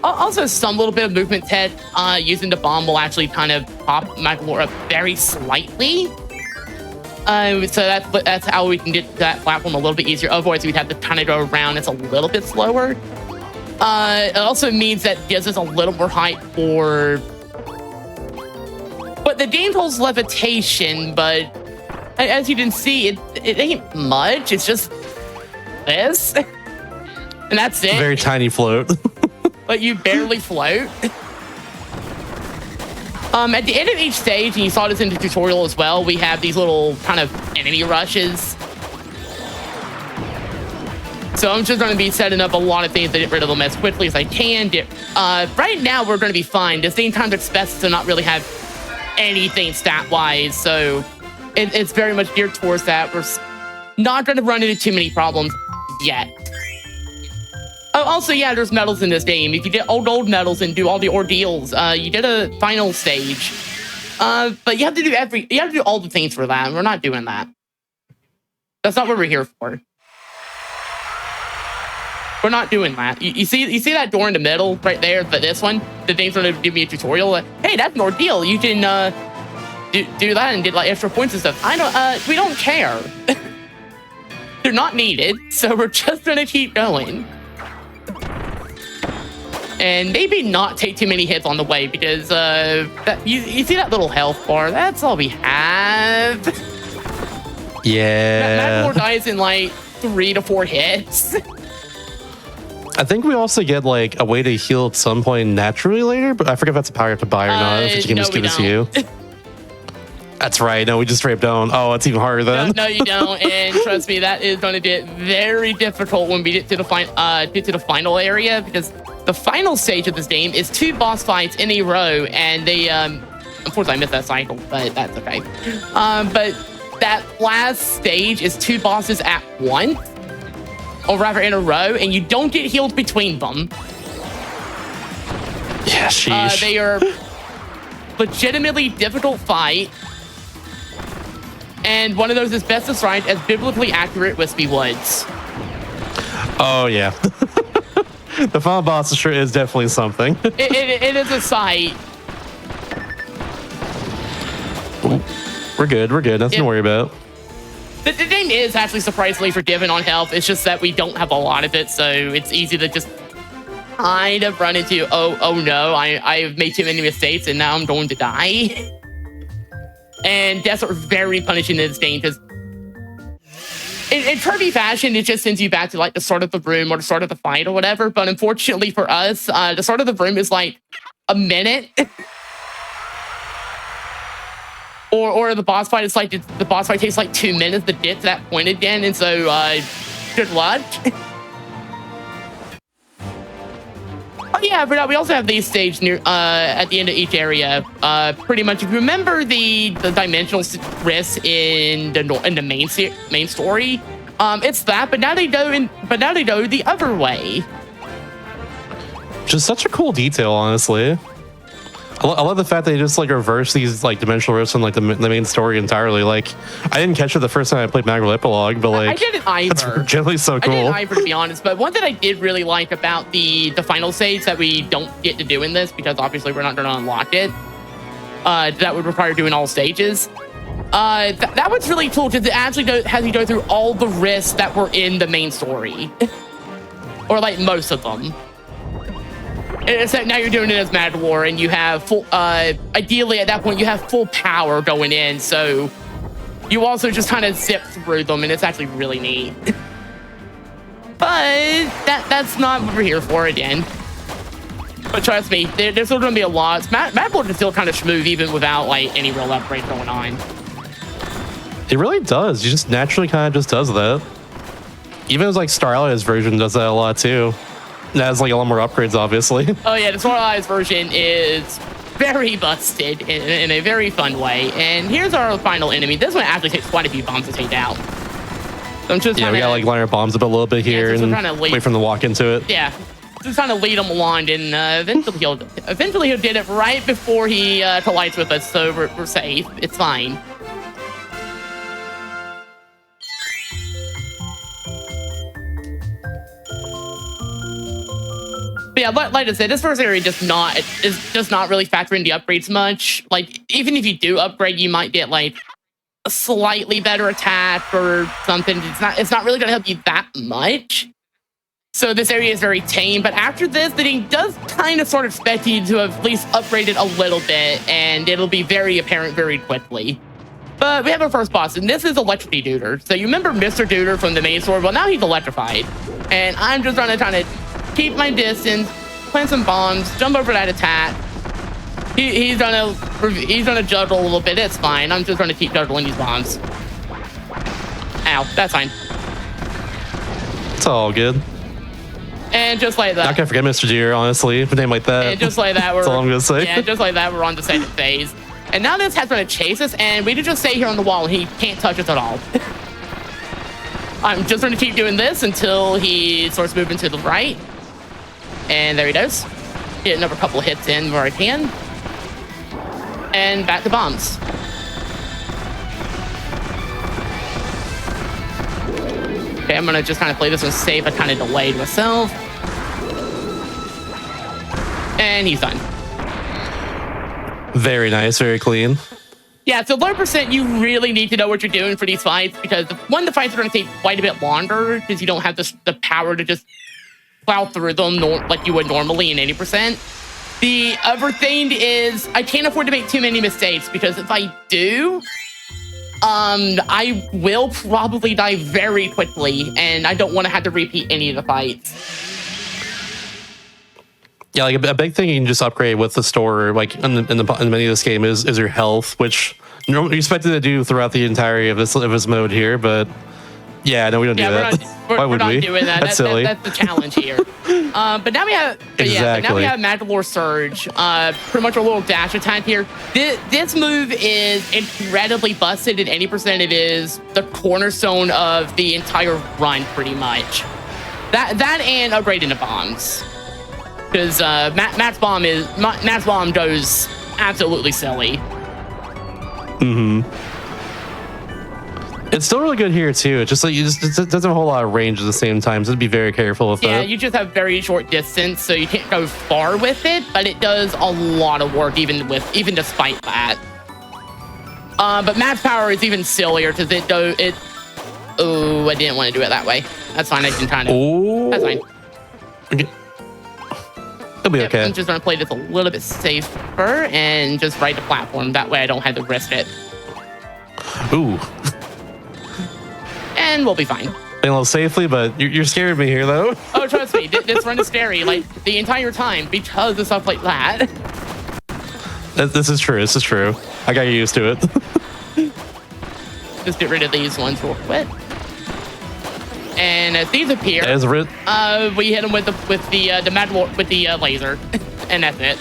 also some little bit of movement tech using the bomb will actually kind of pop Maglar up very slightly. So that's how we can get to that platform a little bit easier. Otherwise, we'd have to kind of go around. It's a little bit slower. It also means that gives us a little more height for. But the game holds levitation, but as you can see, it ain't much. It's just this, and that's it. Very tiny float. But you barely float. At the end of each stage, and you saw this in the tutorial as well, we have these little kind of enemy rushes. So I'm just going to be setting up a lot of things to get rid of them as quickly as I can. Right now, we're going to be fine. The same time expects to not really have anything stat-wise, so it's very much geared towards that. We're not going to run into too many problems yet. Oh, also, yeah, there's medals in this game. If you get old medals and do all the ordeals, you did a final stage. But you have to do all the things for that. And we're not doing that. That's not what we're here for. We're not doing that. You see that door in the middle right there, but this one, the thing's going to give me a tutorial. Hey, that's an ordeal. You can do that and get like extra points and stuff. We don't care. They're not needed, so we're just going to keep going. And maybe not take too many hits on the way because you see that little health bar? That's all we have. Yeah. Matador dies in like 3 to 4 hits. I think we also get like a way to heal at some point naturally later, but I forget if that's a power you have to buy or not. If you can just give it to you. That's right. No, we just straight down. Oh, it's even harder then. No, you don't. And trust me, that is going to get very difficult when we get to the final area, because the final stage of this game is 2 boss fights in a row, and they unfortunately I missed that cycle, but that's okay. But that last stage is 2 bosses at once, or rather in a row, and you don't get healed between them. Yeah, sheesh. They are legitimately difficult fight. And one of those is best described as biblically accurate Wispy Woods. Oh, yeah. The final boss sure is definitely something. It is a sight. Ooh, we're good. Nothing to worry about. The game is actually surprisingly forgiving on health. It's just that we don't have a lot of it, so it's easy to just kind of run into, oh no, I've made too many mistakes and now I'm going to die. And deaths are very punishing in this game because in Kirby fashion, it just sends you back to like the start of the room or the start of the fight or whatever. But unfortunately for us, the start of the room is like a minute. or the boss fight is like, the boss fight takes like 2 minutes to get to that point again. And so good luck. Oh yeah, but we also have these stages near at the end of each area. Pretty much, if you remember the dimensional risks in the main story, it's that. But now they go the other way. Just such a cool detail, honestly. I love the fact they just like reverse these like dimensional risks in like the main story entirely. Like, I didn't catch it the first time I played Metroid Epilogue, but like I didn't either. That's generally so cool. I didn't either, to be honest. But one that I did really like about the final stage that we don't get to do in this, because obviously we're not going to unlock it, that would require doing all stages. That was really cool because it actually has you go through all the risks that were in the main story, or like most of them. Except now you're doing it as Mad War, and you have full, ideally at that point, you have full power going in, so you also just kind of zip through them, and it's actually really neat. But that's not what we're here for again. But trust me, there's still going to be a lot. Mad War is still kind of smooth, even without like any real upgrades going on. It really does. You just naturally kind of just does that. Even as like Star Allies version does that a lot too. It has like a lot more upgrades, obviously. Oh yeah, the Star Allies version is very busted in a very fun way. And here's our final enemy. This one actually takes quite a few bombs to take out. So I'm just we gotta like line our bombs up a little bit here and wait for them to walk into it. Yeah, just trying to lead him along, and eventually he'll get it right before he collides with us. So we're safe. It's fine. But yeah, like I said, this first area is just not really factoring the upgrades much. Like, even if you do upgrade, you might get like a slightly better attack or something. It's not really going to help you that much. So this area is very tame. But after this, the game does kind of sort of expect you to have at least upgraded a little bit, and it'll be very apparent very quickly. But we have our first boss, and this is Electricity Duder. So you remember Mr. Duder from the main story? Well, now he's electrified. And I'm just trying to keep my distance, plant some bombs, jump over that attack. He's gonna juggle a little bit. It's fine. I'm just gonna keep juggling these bombs. Ow, that's fine. It's all good. And just like that. Not gonna forget Mr. Deer, honestly. With a name like that. And just like that, that's all I'm gonna say. Yeah, just like that, we're on the second phase. And now this has gonna chase us, and we can just stay here on the wall, and he can't touch us at all. I'm just gonna keep doing this until he starts moving to the right. And there he goes. Get another couple hits in where I can. And back to bombs. Okay, I'm gonna just kind of play this one safe. I kind of delayed myself. And he's done. Very nice, very clean. Yeah, so low percent, you really need to know what you're doing for these fights because one, the fights are going to take quite a bit longer because you don't have the power to just plow through them like you would normally in 80%. The other thing is I can't afford to make too many mistakes because if I do, I will probably die very quickly and I don't want to have to repeat any of the fights. Yeah, like a big thing you can just upgrade with the store, like in the menu of this game, is your health, which you're expected to do throughout the entirety of this mode here. But yeah, no, we don't do that. Why would we? Doing that. That's silly. That's the challenge here. But now we have now we have Mandalore Surge. Pretty much a little dash attack here. This move is incredibly busted, and 80% it is the cornerstone of the entire run, pretty much. That and upgrading the bombs. Because Matt's bomb goes absolutely silly. Mm-hmm. It's still really good here too. It's just like it doesn't have a whole lot of range at the same time, so be very careful with that. Yeah, you just have very short distance, so you can't go far with it. But it does a lot of work, even despite that. But Matt's power is even sillier because it. Oh, I didn't want to do it that way. That's fine. I can kind of. Oh. That's fine. Okay. It'll be okay. I'm just going to play this a little bit safer and just ride the platform. That way I don't have to risk it. Ooh. And we'll be fine. Playing a little safely, but you're scaring me here, though. Oh, trust me. This run is scary, like, the entire time because of stuff like that. This is true. This is true. I got used to it. Just get rid of these ones real quick. And as these appear, we hit them with the Mandalore with the laser, and that's it.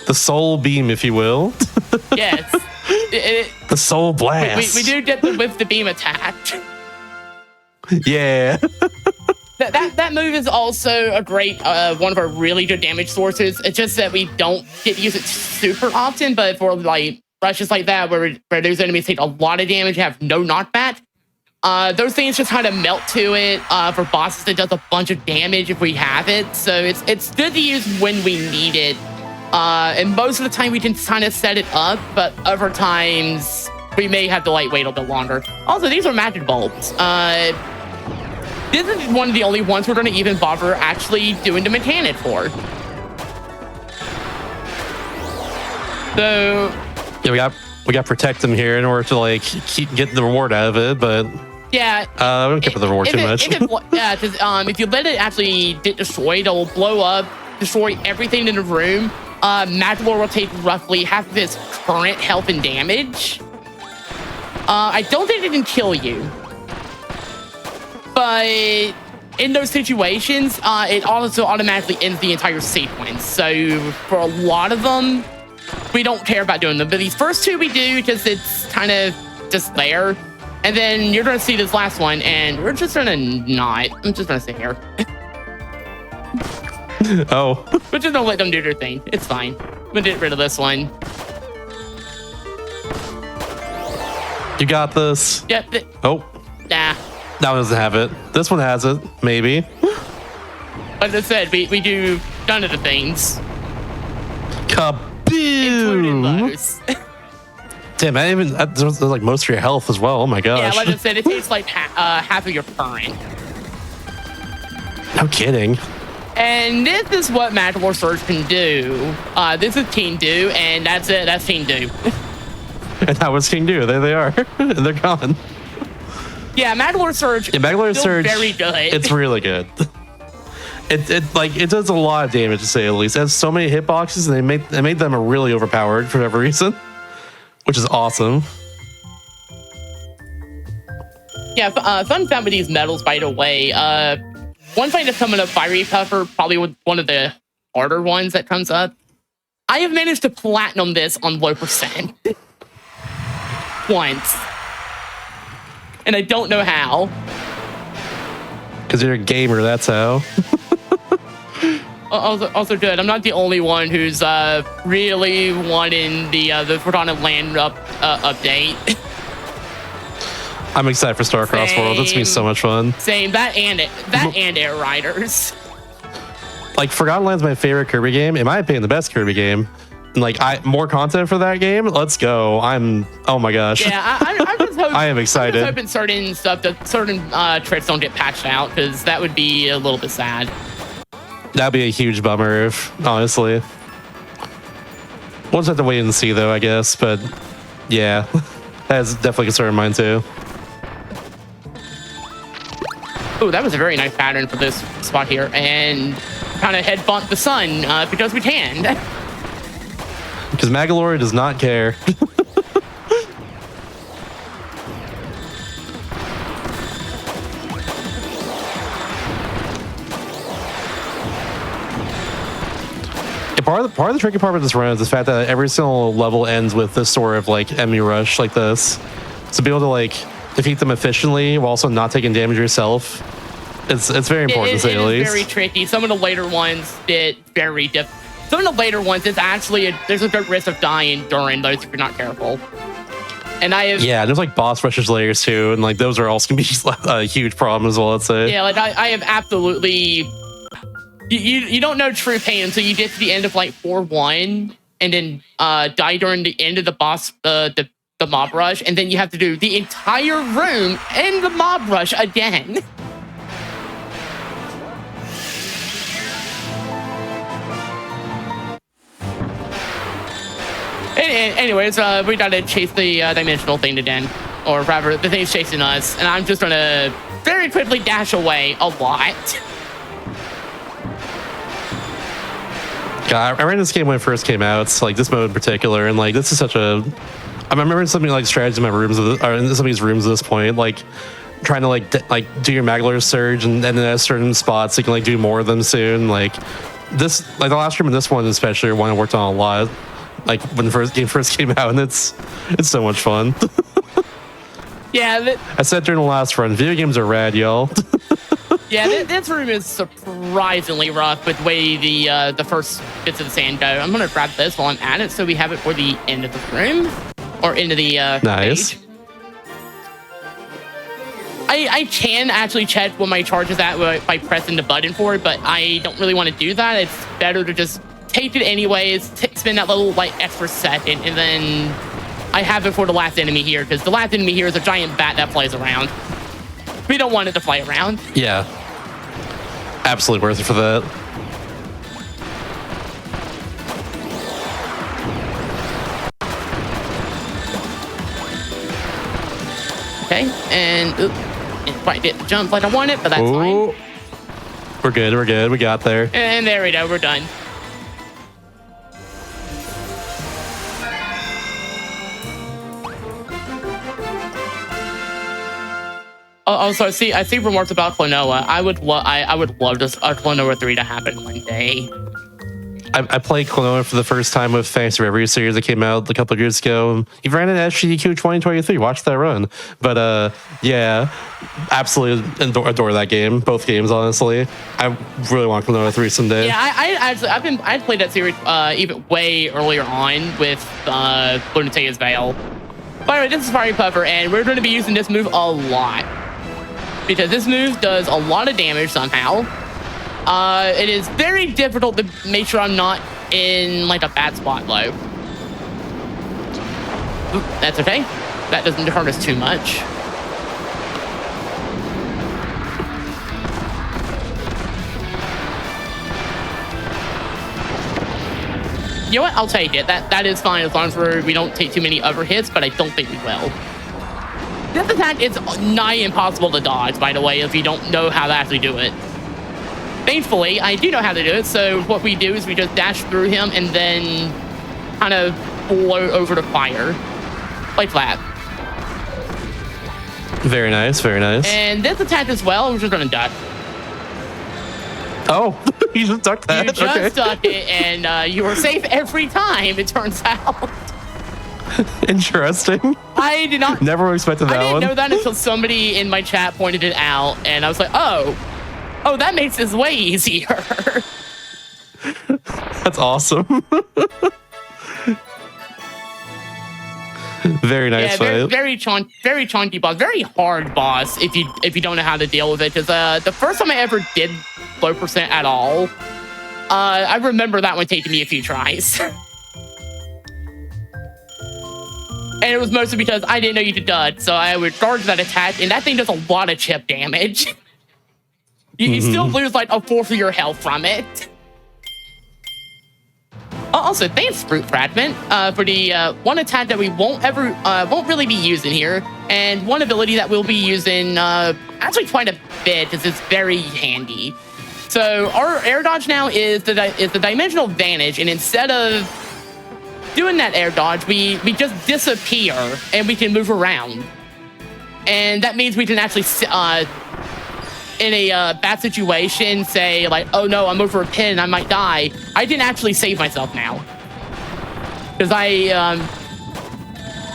The soul beam, if you will. Yes. The soul blast. We do get with the beam attacked. Yeah. That move is also a great one of our really good damage sources. It's just that we don't get to use it super often, but for like rushes like that where those enemies take a lot of damage and have no knockback. Those things just kind of melt to it. For bosses, it does a bunch of damage if we have it. So it's good to use when we need it. And most of the time we can kind of set it up, but other times we may have to like wait a bit longer. Also, these are magic bulbs. This is one of the only ones we're going to even bother actually doing the mechanic for. So yeah, we got to protect them here in order to like keep getting the reward out of it, but. Yeah, I don't care for the reward too much. If you let it actually get destroyed, it will blow up, destroy everything in the room. Mandalore will take roughly half of its current health and damage. I don't think it can kill you, but in those situations, it also automatically ends the entire sequence. So for a lot of them, we don't care about doing them. But these first two we do because it's kind of just there. And then you're going to see this last one, and we're just going to not. I'm just going to sit here. Oh. We're just going to let them do their thing. It's fine. I'm going to get rid of this one. You got this. Yep. Oh. Nah. That one doesn't have it. This one has it. Maybe. Like I said, we do none of the things. Kaboom! Including those. Damn, that's like most of your health as well. Oh my gosh. Yeah, like I said, it takes like half of your current. No kidding. And this is what Mandalore Surge can do. This is King Do, and that's it. That's King Do. And that was King Do. There they are. They're gone. Yeah, Mandalore Surge. Yeah, Mandalore Surge. Very good. It's really good. It does a lot of damage to say the least. It has so many hitboxes, and they made them really overpowered for whatever reason, which is awesome. Yeah, fun fact with these medals, by the way. One thing that's coming up, Fiery Puffer, probably one of the harder ones that comes up. I have managed to platinum this on low percent once, and I don't know how. Because you're a gamer, that's how. Also good. I'm not the only one who's really wanting the Forgotten Land update. I'm excited for Starcross World. That's gonna be so much fun. Same. That and Air Riders. Like, Forgotten Land's my favorite Kirby game. In my opinion, the best Kirby game. And, like, more content for that game. Let's go. Oh my gosh. Yeah, I'm just hoping. I am excited. I'm just hoping certain tricks don't get patched out, because that would be a little bit sad. That'd be a huge bummer, honestly. We'll just have to wait and see, though, I guess. But yeah, that's definitely a concern of mine too. Oh, that was a very nice pattern for this spot here, and kind of head bump the sun because we can. Because Magolori does not care. Part of the tricky part of this run is the fact that every single level ends with this sort of like enemy rush like this. So be able to like defeat them efficiently while also not taking damage yourself. It's very important to say the least. It's very tricky. Some of the later ones very difficult. Some of the later ones, it's actually there's a good risk of dying during those if you're not careful. And there's like boss rushes layers too, and like those are also gonna be a huge problem as well. Let's say. Yeah, like I have absolutely. You don't know true pain until you get to the end of like 4-1 and then die during the end of the boss the mob rush, and then you have to do the entire room and the mob rush again. Anyways, we gotta chase the dimensional thing again, or rather, the thing's chasing us, and I'm just gonna very quickly dash away a lot. God, I ran this game when it first came out, like this mode in particular, and like this is such a. I remember something like strategy in my rooms, or in some of these rooms at this point, like trying to like do your Magolor surge, and then at certain spots so you can like do more of them soon. Like this, like the last room in this one especially, one I worked on a lot. Like when the game first came out, and it's so much fun. Yeah, I said during the last run, video games are rad, y'all. Yeah, this room is surprisingly rough with the way the first bits of the sand go. I'm gonna grab this while I'm at it, so we have it for the end of the room, or end of the nice. Page. I can actually check what my charge is at by pressing the button for it, but I don't really want to do that. It's better to just take it anyways, spend that little like extra second, and then I have it for the last enemy here, because the last enemy here is a giant bat that flies around. We don't want it to fly around. Yeah. Absolutely worth it for that. Okay, and didn't quite get the jump like I wanted, but that's fine. We're good. We got there. And there we go, we're done. Also, I see remarks about Klonoa. I would love this Klonoa 3 to happen one day. I played Klonoa for the first time with Fantasy Reverie series that came out a couple of years ago. You ran in GDQ 2023. Watch that run. But yeah, absolutely adore that game. Both games, honestly. I really want Klonoa 3 someday. Yeah, I played that series even way earlier on with Lunatea's Veil. By the way, this is Fiery Puffer, and we're going to be using this move a lot, because this move does a lot of damage somehow. It is very difficult to make sure I'm not in like a bad spot though. Oop, that's okay. That doesn't hurt us too much. You know what? I'll take it. That is fine as long as we don't take too many other hits, but I don't think we will. This attack is nigh impossible to dodge, by the way, if you don't know how to actually do it. Thankfully, I do know how to do it, so what we do is we just dash through him and then kind of blow over the fire. Like that. Very nice, very nice. And this attack as well, we're just going to duck. Oh, you just ducked that? You just ducked it, and you were safe every time, it turns out. Interesting. I did not... Never expected that one. I didn't know that until somebody in my chat pointed it out, and I was like, oh, that makes this way easier. That's awesome. Very nice Yeah, fight. very chunky boss, very hard boss if you don't know how to deal with it. Because the first time I ever did low percent at all, I remember that one taking me a few tries. And it was mostly because I didn't know you could dodge, so I would charge that attack, and that thing does a lot of chip damage. You still lose like a fourth of your health from it. Also, thanks, Fruit Fragment, for the one attack that we won't really be using here, and one ability that we'll be using actually quite a bit because it's very handy. So our air dodge now is the dimensional advantage, and instead of doing that air dodge, we just disappear and we can move around. And that means we can actually, in a bad situation, say like, oh no, I'm over a pin and I might die. I can actually save myself now. Because I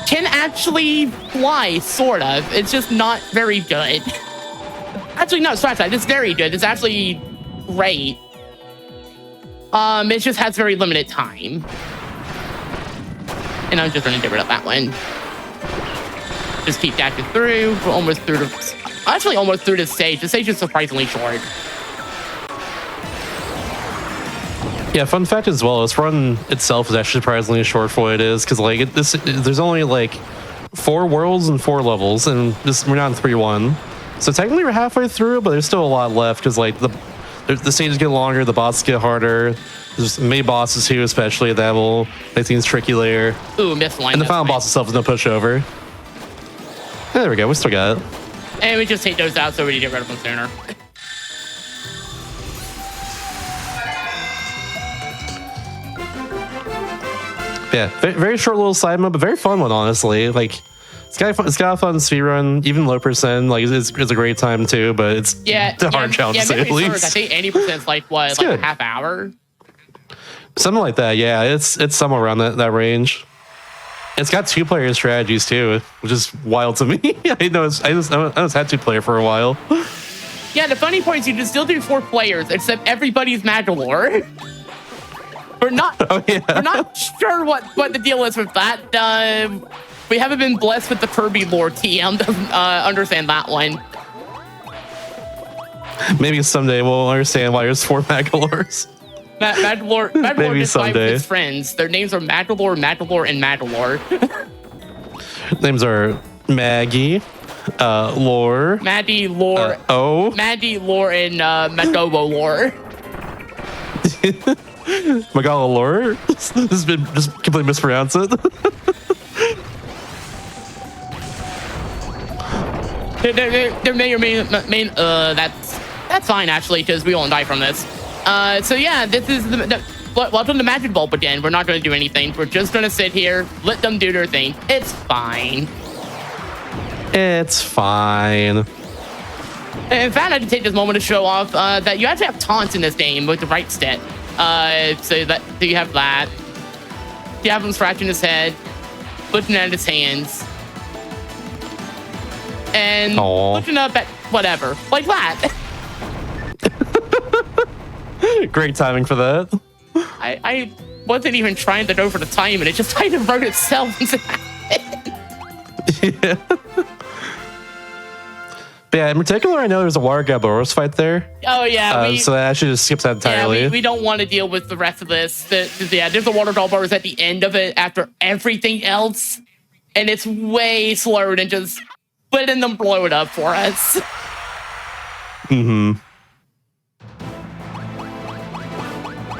can actually fly, sort of. It's just not very good. Actually, no, scratch that. It's very good. It's actually great. It just has very limited time. And I'm just going to get rid of that one. Just keep dashing through. We're almost through the... Actually, almost through the stage. The stage is surprisingly short. Yeah, fun fact as well, this run itself is actually surprisingly short for what it is, because like there's only like 4 worlds and 4 levels, and we're not in 3-1. So technically we're halfway through, but there's still a lot left, because like the stages get longer, the bosses get harder. There's many bosses too, especially that will make things tricky later. Ooh, missed one. And the final boss itself is no pushover. Yeah, there we go, we still got it. And we just take those out so we can get rid of them sooner. Yeah, very short little side mode, but very fun one, honestly. Like, it's got a fun speedrun, even low percent. Like, it's a great time too, but it's a hard challenge to say at least. I think 80% is like what, like good. a half hour? Something like that, yeah. It's somewhere around that range. It's got 2-player strategies too, which is wild to me. I just had 2-player for a while. Yeah, the funny part is you can still do 4 players, except everybody's Magdalore. We're not sure what the deal is with that. We haven't been blessed with the Kirby lore. TM doesn't understand that one. Maybe someday we'll understand why there's 4 Magdalores. Magdalore is 5 of his friends. Their names are Magdalore, and Magdalore. Names are Maggie, Lore, Maddie, Lore, Maddie, Lore, and Magobo Lore. Magala Lore? This has been just completely mispronounce it. There may or may that's fine actually, because we won't die from this. So yeah, this is welcome to Magic Bulb again. We're not going to do anything. We're just going to sit here, let them do their thing. It's fine. It's fine. In fact, I can take this moment to show off that you actually have taunts in this game with the right stick. So you have that. You have him scratching his head, looking at his hands, and looking up at whatever, like that. Great timing for that. I wasn't even trying to go for the time, and it just kind of wrote itself into that. Yeah. But yeah, in particular, I know there's a water Gaboros fight there. Oh yeah, so that actually just skips that entirely. Yeah, we don't want to deal with the rest of this. There's a water Gaboros at the end of it after everything else, and it's way slower than just letting them blow it up for us. Mm-hmm.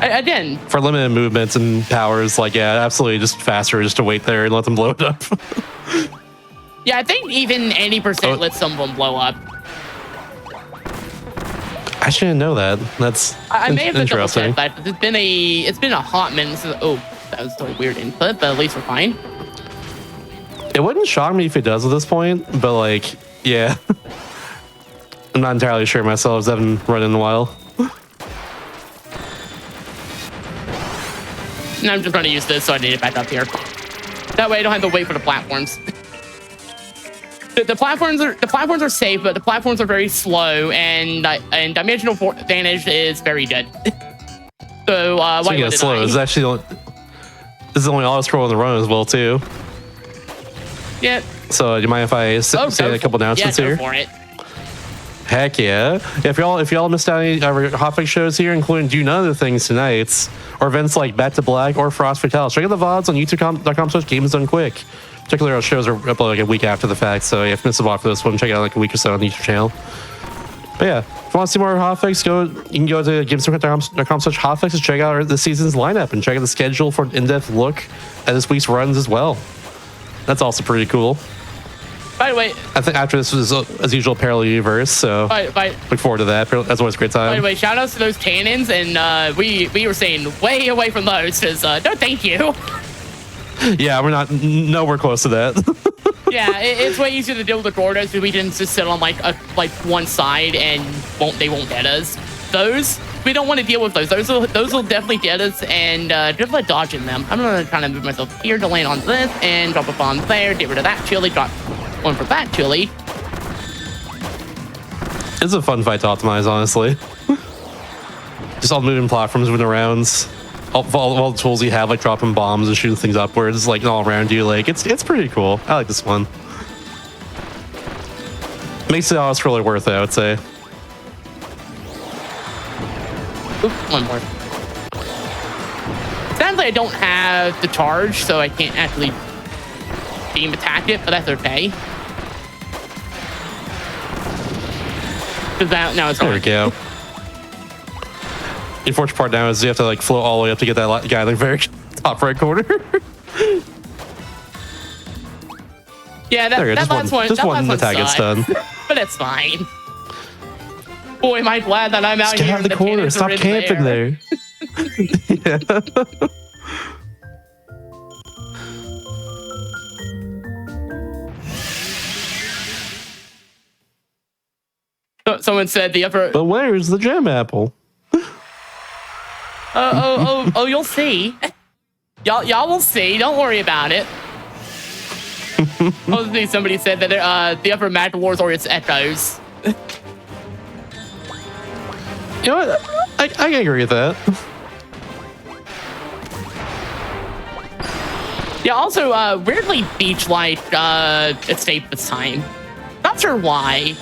Again, for limited movements and powers, like, yeah, absolutely just faster just to wait there and let them blow it up. Yeah, I think even 80% lets some of them blow up. I shouldn't know that. That's I may have to double interesting. check that. It's been a hot minute since, that was totally weird input, but at least we're fine. It wouldn't shock me if it does at this point, but like, yeah. I'm not entirely sure myself, I haven't run in a while. And I'm just going to use this so I need it back up here. That way I don't have to wait for the platforms. The platforms are safe, but the platforms are very slow, and dimensional advantage is very good. So why Speaking of would slow, I? this is actually this is the only auto scroll in the run as well too. Yeah. So do you mind if I say a couple announcements yeah, here? Go for it. Heck yeah! If y'all missed out any of our Hotfix shows here, including Do None of the Things Tonight, or events like Back to Black or Frost Fatalis, check out the VODs on youtube.com/GamesDoneQuick. Particularly our shows are uploaded like a week after the fact, so if you missed a VOD for this one, check it out like a week or so on the YouTube channel. But yeah, if you want to see more Hotfix, you can go to GamesDoneQuick.com/Hotfix to check out this season's lineup and check out the schedule for an in-depth look at this week's runs as well. That's also pretty cool. By the way, I think after this was, as usual, parallel universe, so look forward to that. That's always a great time. by the way, shout outs to those cannons, and we were saying way away from those because no, thank you. Yeah, we're not nowhere close to that. Yeah, it's way easier to deal with the Gordos because we can just sit on like one side and they won't get us. Those we don't want to deal with those. Those will definitely get us, and just like dodging them. I'm gonna kind of move myself here to land on this and drop a bomb there. Get rid of that chili. Drop one for that chili. It's a fun fight to optimize, honestly. Just all moving platforms, moving around, all the tools you have, like dropping bombs and shooting things upwards, like all around you. Like it's pretty cool. I like this one. Makes it all really worth it, I would say. Oop, one more. Sadly, I don't have the charge, so I can't actually beam attack it, but that's okay. Because now it's There we hard. go. The unfortunate part now is you have to like float all the way up to get that guy in the very top right corner. Yeah, There you go. that last one. Just that one last attack gets sucked. done. But it's fine. Boy, am I glad that I'm out Get here. out of the and corner. cannons are Stop in camping there. Yeah. Someone said the upper. But where's the gem apple? Oh, you'll see. Y'all will see. Don't worry about it. Somebody said that the upper Mad Wars or its echoes. You know what? I can agree with that. Yeah, also, weirdly beach-like escape this time. Not sure why.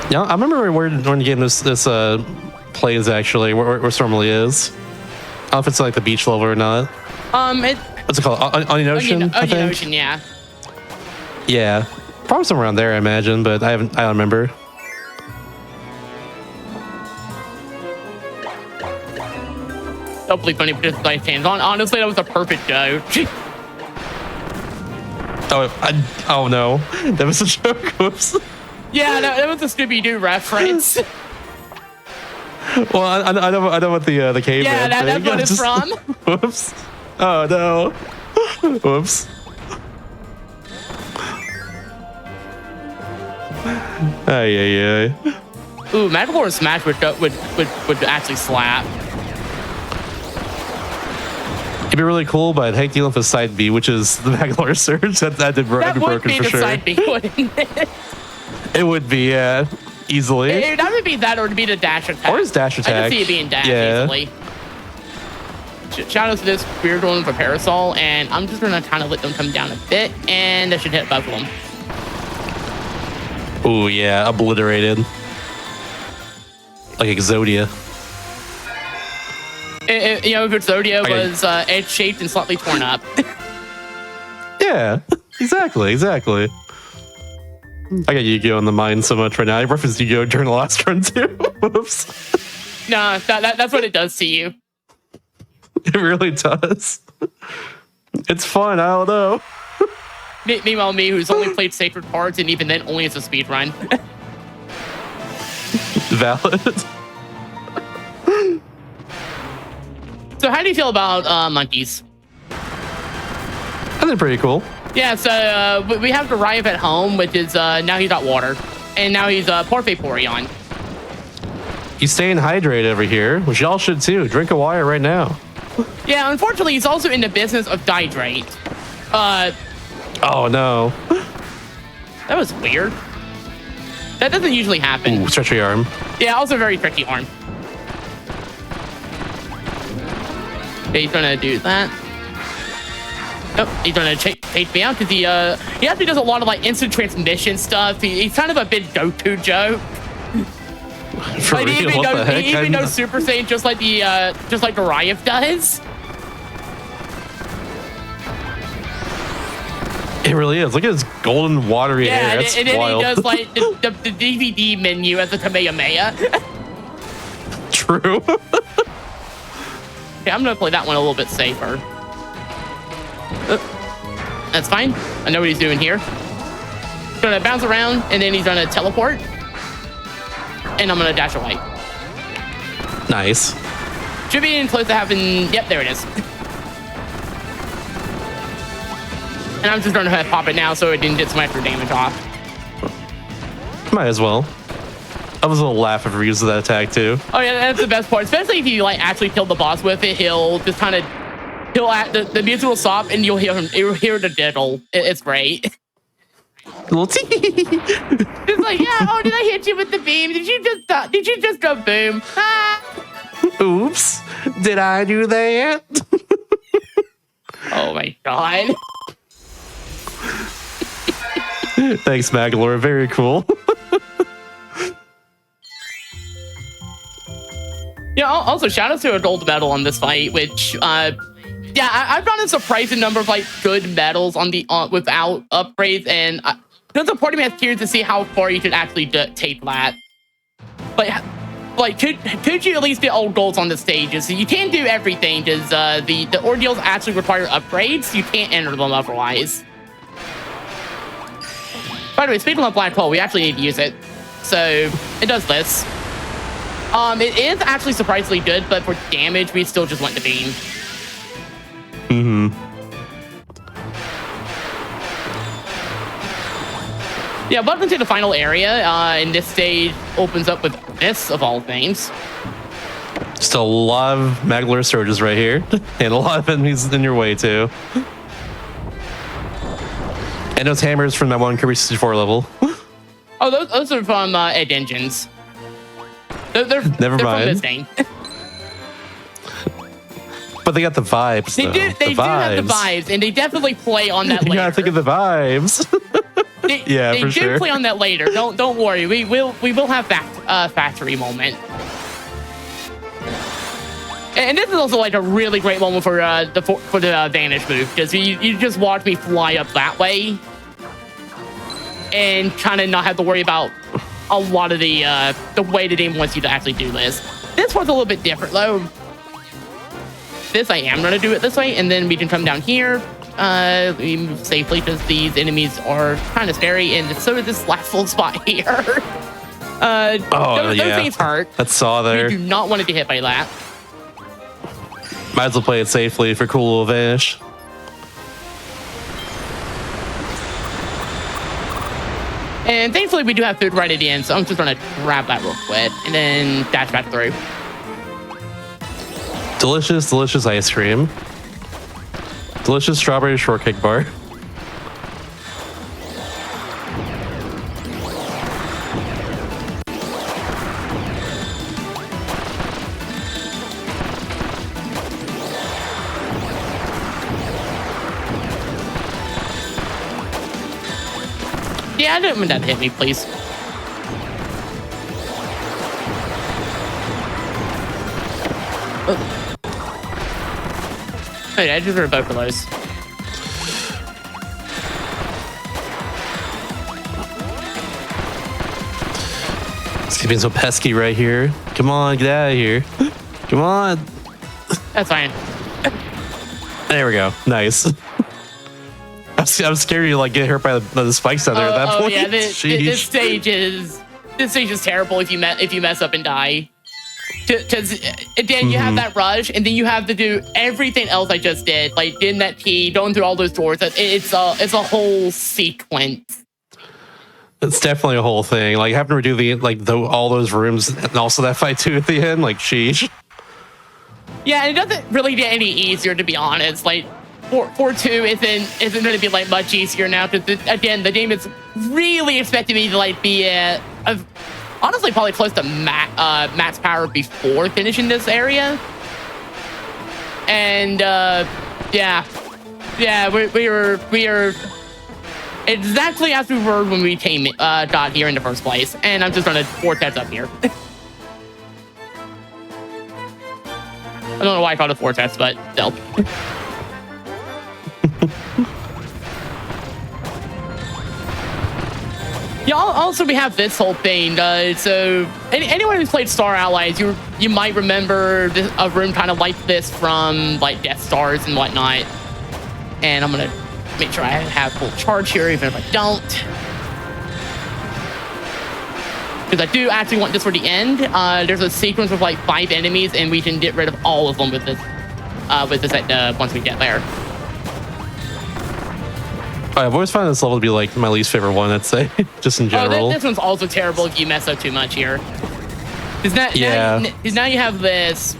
Yeah, I remember where the game this plays actually, where Stormily is. I don't know if it's like the beach level or not. What's it called? Onion Ocean, I think? Onion Ocean, yeah. Yeah, probably somewhere around there, I imagine, but I don't remember. Hopefully, funny just nice hands on. Honestly, that was a perfect go. Oh no, that was a joke. Whoops. Yeah, that was a Scooby-Doo reference. Well, I know what the caveman. Yeah, that's what it's from. Whoops. Oh no. Whoops. Ay. Ooh, Mad War Smash would actually slap. It'd be really cool, but I hate dealing with side B, which is the Bangalore Surge. That'd be That would broken be for the sure. side B, wouldn't it? It would be, yeah, easily. It would either be that or it'd be the dash attack. Or his dash I attack. can see it being dash Yeah. easily. Shout out to this weird one for Parasol, and I'm just gonna kind of let them come down a bit, and that should hit both of them. Oh yeah, obliterated. Like Exodia. If Exodia was edge-shaped and slightly torn up. Yeah, exactly. I got Yu-Gi-Oh in the mind so much right now. I referenced Yu-Gi-Oh during the last run too. Whoops. Nah, that's what it does to you. It really does. It's fun. I don't know. Meanwhile, me, who's only played Sacred Cards, and even then only as a speedrun. Valid. So how do you feel about monkeys? I think pretty cool. Yeah, so we have to arrive at home, which is now he's got water. And now he's Parfait Porion. He's staying hydrated over here, which y'all should too. Drink a water right now. Yeah, unfortunately, he's also in the business of dihydrate. Oh no. That was weird. That doesn't usually happen. Ooh, stretch your arm. Yeah, also very tricky arm. he's gonna do that. Oh, he's gonna take me out because he actually does a lot of like instant transmission stuff. He's kind of a big go-to joke. For Like, real, what the heck? he even knows Super Saiyan just like the Goliath does. It really is. Look at his golden watery hair. Yeah, That's and then wild. he does like the DVD menu as a Kamehameha. True. Okay, I'm gonna play that one a little bit safer. That's fine. I know what he's doing here. He's gonna bounce around and then he's gonna teleport. And I'm gonna dash away. Nice. Should be in close to having. Yep, there it is. And I'm just gonna pop it now so it didn't get some extra damage off. Might as well. I was a little laugh if we used that attack too. Oh yeah, that's the best part. Especially if you like actually kill the boss with it, he'll just kind of the music will stop and you'll hear the diddle. It's great. Little tee. It's like, yeah. Oh, did I hit you with the beam? Did you just go boom? Ah. Oops. Did I do that? Oh my god. Thanks, Maglor. Very cool. Yeah. Also, shout out to a gold medal on this fight, which yeah, I've gotten a surprising number of like good medals on the without upgrades, and there's a part of me that's curious to see how far you could actually take that. But like, could you at least get old golds on the stages? So you can't do everything because the ordeals actually require upgrades. You can't enter them otherwise. By the way, speaking of Black Hole, we actually need to use it. So it does this. It is actually surprisingly good, but for damage, we still just went to beam. Mm-hmm. Yeah, welcome to the final area. And this stage opens up with this, of all things. Still a lot of Maglor surges right here. And a lot of enemies in your way, too. And those hammers from that one Kirby 64 level. Oh, those are from Ed Engines. They're Never they're mind. from this thing. But they got the vibes, They though. do have the vibes, and they definitely play on that You later. gotta think of the vibes. Yeah, they for do sure. play on that later. Don't worry. We will have factory moment. And this is also like a really great moment for the vanish move, because you just watch me fly up that way, and kind of not have to worry about a lot of the way the game wants you to actually do this. This one's a little bit different though. This I am gonna do it this way, and then we can come down here. We move safely because these enemies are kind of scary, and so is this last little spot here. Those things hurt. That saw there. We do not want to get hit by that. Might as well play it safely for cool little vanish. And thankfully, we do have food right at the end, so I'm just gonna grab that real quick and then dash back through. Delicious, delicious ice cream. Delicious strawberry shortcake bar. Yeah, I didn't want that to hit me, please. Oh. Wait, I just heard both of those. It's being so pesky right here. Come on, get out of here. Come on. That's fine. There we go. Nice. I'm scared you like get hurt by the spikes down there at that point. Yeah, this stage is terrible if you mess up and die. Because again, you have that rush, and then you have to do everything else I just did, like getting that key, going through all those doors. It's a whole sequence. It's definitely a whole thing. Like having to redo all those rooms and also that fight too at the end. Like, sheesh. Yeah, and it doesn't really get any easier, to be honest. Like 4-2 isn't going to be like much easier now, because again, the game is really expecting me to like be honestly probably close to max power before finishing this area. And yeah, we are exactly as we were when we got here in the first place. And I'm just gonna vortex up here. I don't know why I called it vortex, but still. Yeah, also we have this whole thing. So anyone who's played Star Allies, you might remember a room kind of like this from like Death Stars and whatnot. And I'm gonna make sure I have full charge here, even if I don't, because I do actually want this for the end. There's a sequence with like 5 enemies, and we can get rid of all of them with this. Once we get there. I've always found this level to be like my least favorite one, I'd say, just in general. Oh, this one's also terrible if you mess up too much here. Because now you have this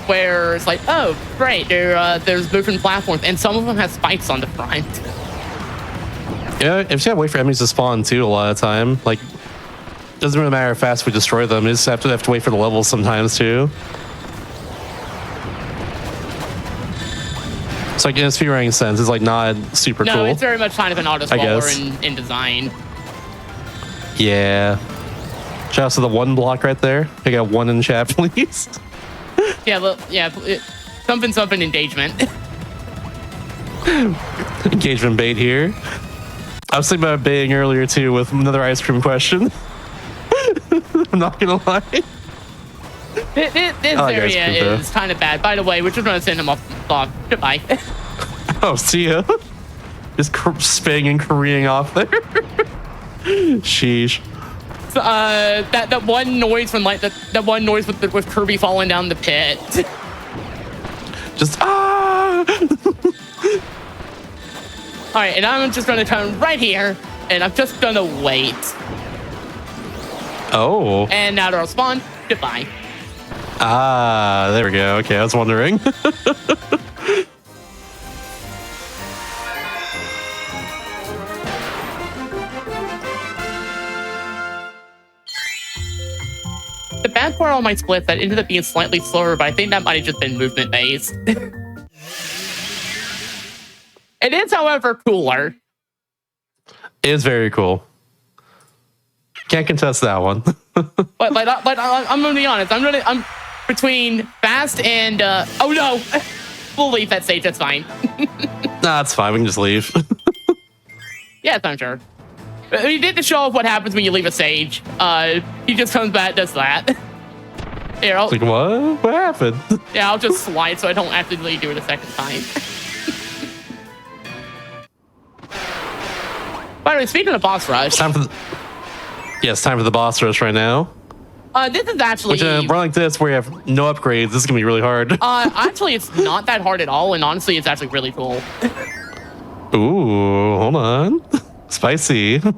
where it's like, oh, great, there's moving platforms, and some of them have spikes on the front. Yeah, if you gotta wait for enemies to spawn too, a lot of time. Like, doesn't really matter how fast we destroy them. You just have to wait for the levels sometimes too. So like in a speedrunning sense, it's like not super cool. No, it's very much kind of an auto-scroller in design. Yeah. Shout out to the 1 block right there. I got 1 in chat, please. Yeah, well, yeah, something engagement. Engagement bait here. I was thinking about baiting earlier too with another ice cream question. I'm not gonna lie. This area is kind of bad. By the way, we're just gonna send him off. Goodbye. Oh, see ya. Just spinning and careening off there. Sheesh. So, that one noise when like that one noise with Kirby falling down the pit. Just ah. All right, and I'm just gonna turn right here, and I'm just gonna wait. Oh. And now they'll spawn. Goodbye. Ah, there we go. Okay, I was wondering. The bad part on my splits that ended up being slightly slower, but I think that might have just been movement based. It is, however, cooler. It is very cool. Can't contest that one. but I'm gonna be honest. I'm between fast and oh no, we'll leave that stage. That's fine. Nah, it's fine. We can just leave. Yes, I'm sure. We did the show off what happens when you leave a stage. He just comes back, does that. Here, Like what? What happened? Yeah, I'll just slide so I don't accidentally do it a second time. By the way, speaking of boss rush, Time for it's time for the boss rush right now. this is actually Which run like this where you have no upgrades. This is gonna be really hard. actually, it's not that hard at all, and honestly, it's actually really cool. Ooh, hold on. Spicy. So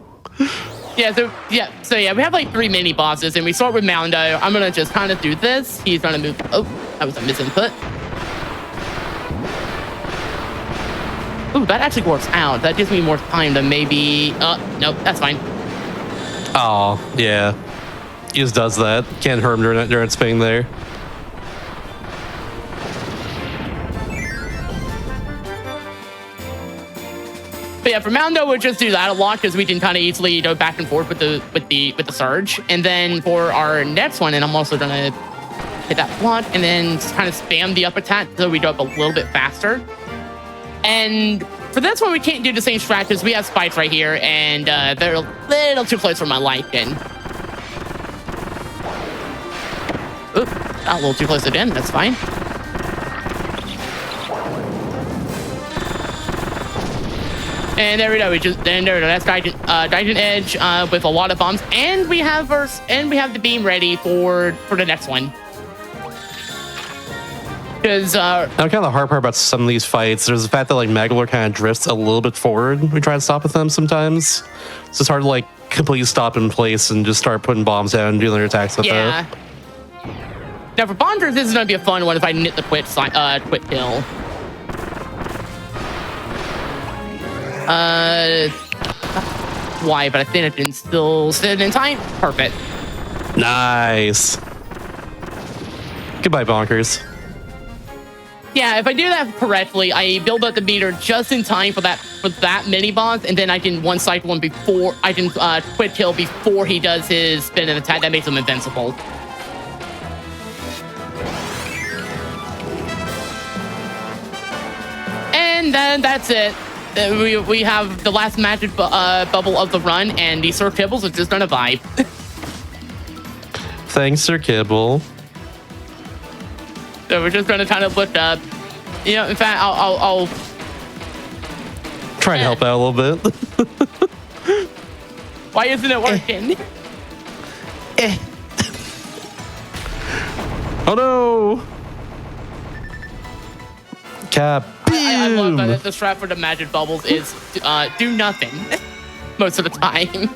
we have like 3 mini bosses, and we start with Moundo. I'm gonna just kind of do this. He's gonna move. Oh, that was a misinput. Ooh, that actually works out. That gives me more time to maybe. Nope, that's fine. Oh, yeah. He just does that. Can't hurt him during spinning there. But yeah, for Moundo, we'll just do that a lot because we can kind of easily go back and forth with the surge. And then for our next one, and I'm also gonna hit that block and then kind of spam the up attack so we go up a little bit faster. And for this one, we can't do the same strat because we have spikes right here, and they're a little too close for my liking. Oop, a little too close again. That's fine. And there we go. That's Gaijin Edge with a lot of bombs, and we have the beam ready for the next one. Because now, kind of the hard part about some of these fights, there's the fact that like Magolor kind of drifts a little bit forward. We try to stop with them sometimes, so it's hard to like completely stop in place and just start putting bombs down and doing their attacks with that. Now for Bonders, this is gonna be a fun one if I knit the quit kill. Why? But I think I can still sit in time. Perfect. Nice. Goodbye, Bonkers. Yeah, if I do that correctly, I build up the meter just in time for that mini boss, and then I can one cycle him before I can quick kill before he does his spin and attack. That makes him invincible. And then that's it. We have the last magic bubble of the run, and these Sir Kibbles are just gonna vibe. Thanks, Sir Kibble. So we're just gonna kind of look up. You know, in fact, I'll try to help out a little bit. Why isn't it working? Oh no! Cap. I love that the strat for the magic bubbles is do nothing most of the time.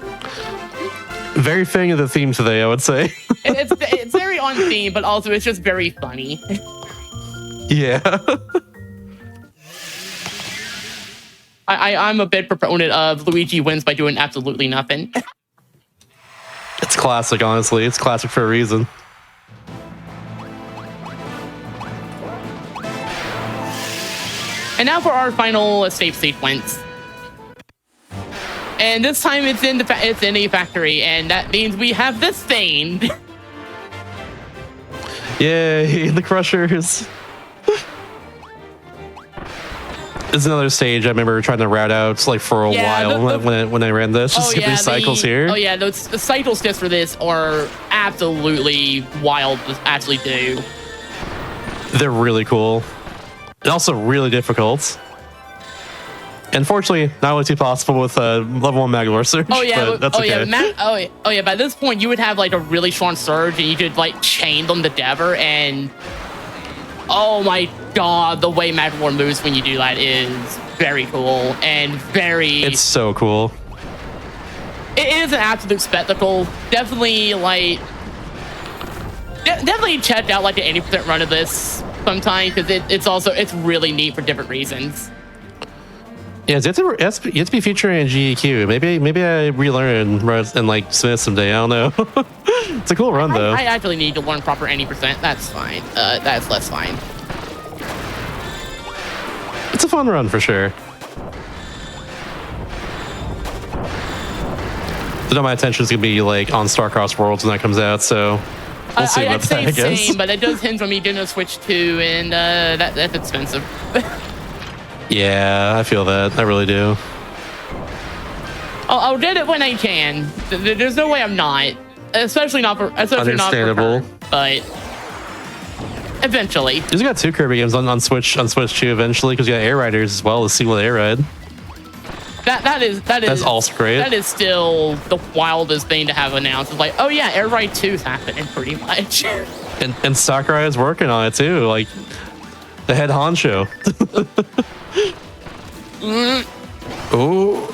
Very fitting of the theme today, I would say. It's very on theme, but also it's just very funny. Yeah. I'm a big proponent of Luigi wins by doing absolutely nothing. It's classic, honestly. It's classic for a reason. And now for our final escape sequence. And this time it's in a factory, and that means we have this thing. Yay, the Crushers. It's another stage I remember trying to route out like for a while when I ran this. Just get these cycles here. Oh yeah, the cycles just for this are absolutely wild to actually do. They're really cool. And also really difficult. Unfortunately, not always possible with level 1 Magolor Surge. Oh yeah, but that's okay. oh yeah. By this point, you would have like a really strong surge, and you could like chain them together. And oh my god, the way Magolor moves when you do that is very cool and very. It's so cool. It is an absolute spectacle. Definitely like. Definitely check out like an 80% run of this sometime, because it's really neat for different reasons. Yeah, you have to be featuring in GDQ. Maybe I relearn and like Smith someday. I don't know. It's a cool run though. I actually need to learn proper 80%. That's fine. That's less fine. It's a fun run for sure. So my attention is gonna be like on Starcross Worlds when that comes out. So we'll see about that. I guess. Same, but it does hinge on me doing a Switch 2, and that's expensive. Yeah, I feel that. I really do. I'll get it when I can. There's no way I'm not. Especially not for Understandable. But eventually. You just got 2 Kirby games on Switch 2 eventually, because you got Air Riders as well, the sequel Air Ride. That's also great. That is still the wildest thing to have announced. It's like, oh yeah, Air Ride 2's happening pretty much. and Sakurai is working on it too, like the head honcho. Oh,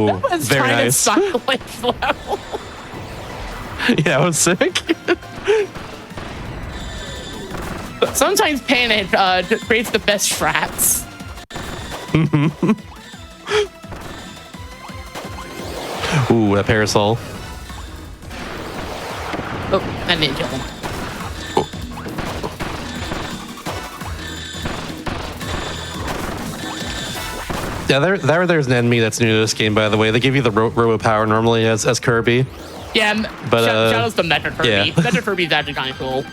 that was very kind nice. Of level. Yeah, it was sick. Sometimes panic creates the best strats. Ooh, that parasol. Oh, I didn't kill him. Yeah, there's an enemy that's new to this game, by the way. They give you the robo power normally as Kirby. Yeah, but shout outs to Metroid Kirby. Yeah. Metroid Kirby is actually kind of cool.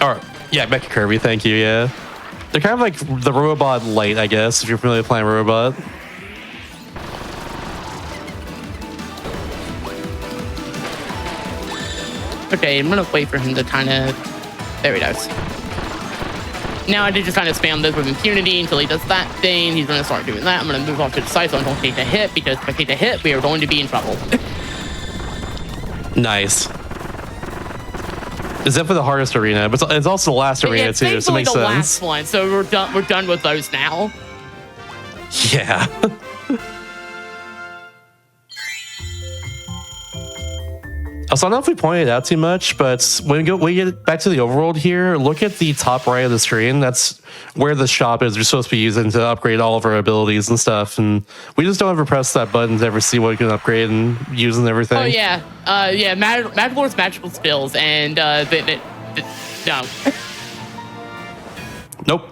Or yeah, Mecha Kirby. Thank you. Yeah, they're kind of like the Robot Light, I guess, if you're familiar with playing Robot. Okay, I'm gonna wait for him to kind of. There he goes. Now I did just kind of spam this with impunity until he does that thing. He's gonna start doing that. I'm gonna move off to the side so I don't take a hit, because if I take a hit, we are going to be in trouble. Nice. Is that for the hardest arena? But it's also the last arena too, so it makes the sense. Last one, so we're done with those now. Yeah. Also, I don't know if we pointed it out too much, but when we get back to the overworld here, look at the top right of the screen. That's where the shop is. We're supposed to be using to upgrade all of our abilities and stuff. And we just don't ever press that button to ever see what we can upgrade and use and everything. Oh, yeah. Magolor's magical skills, and no. Nope.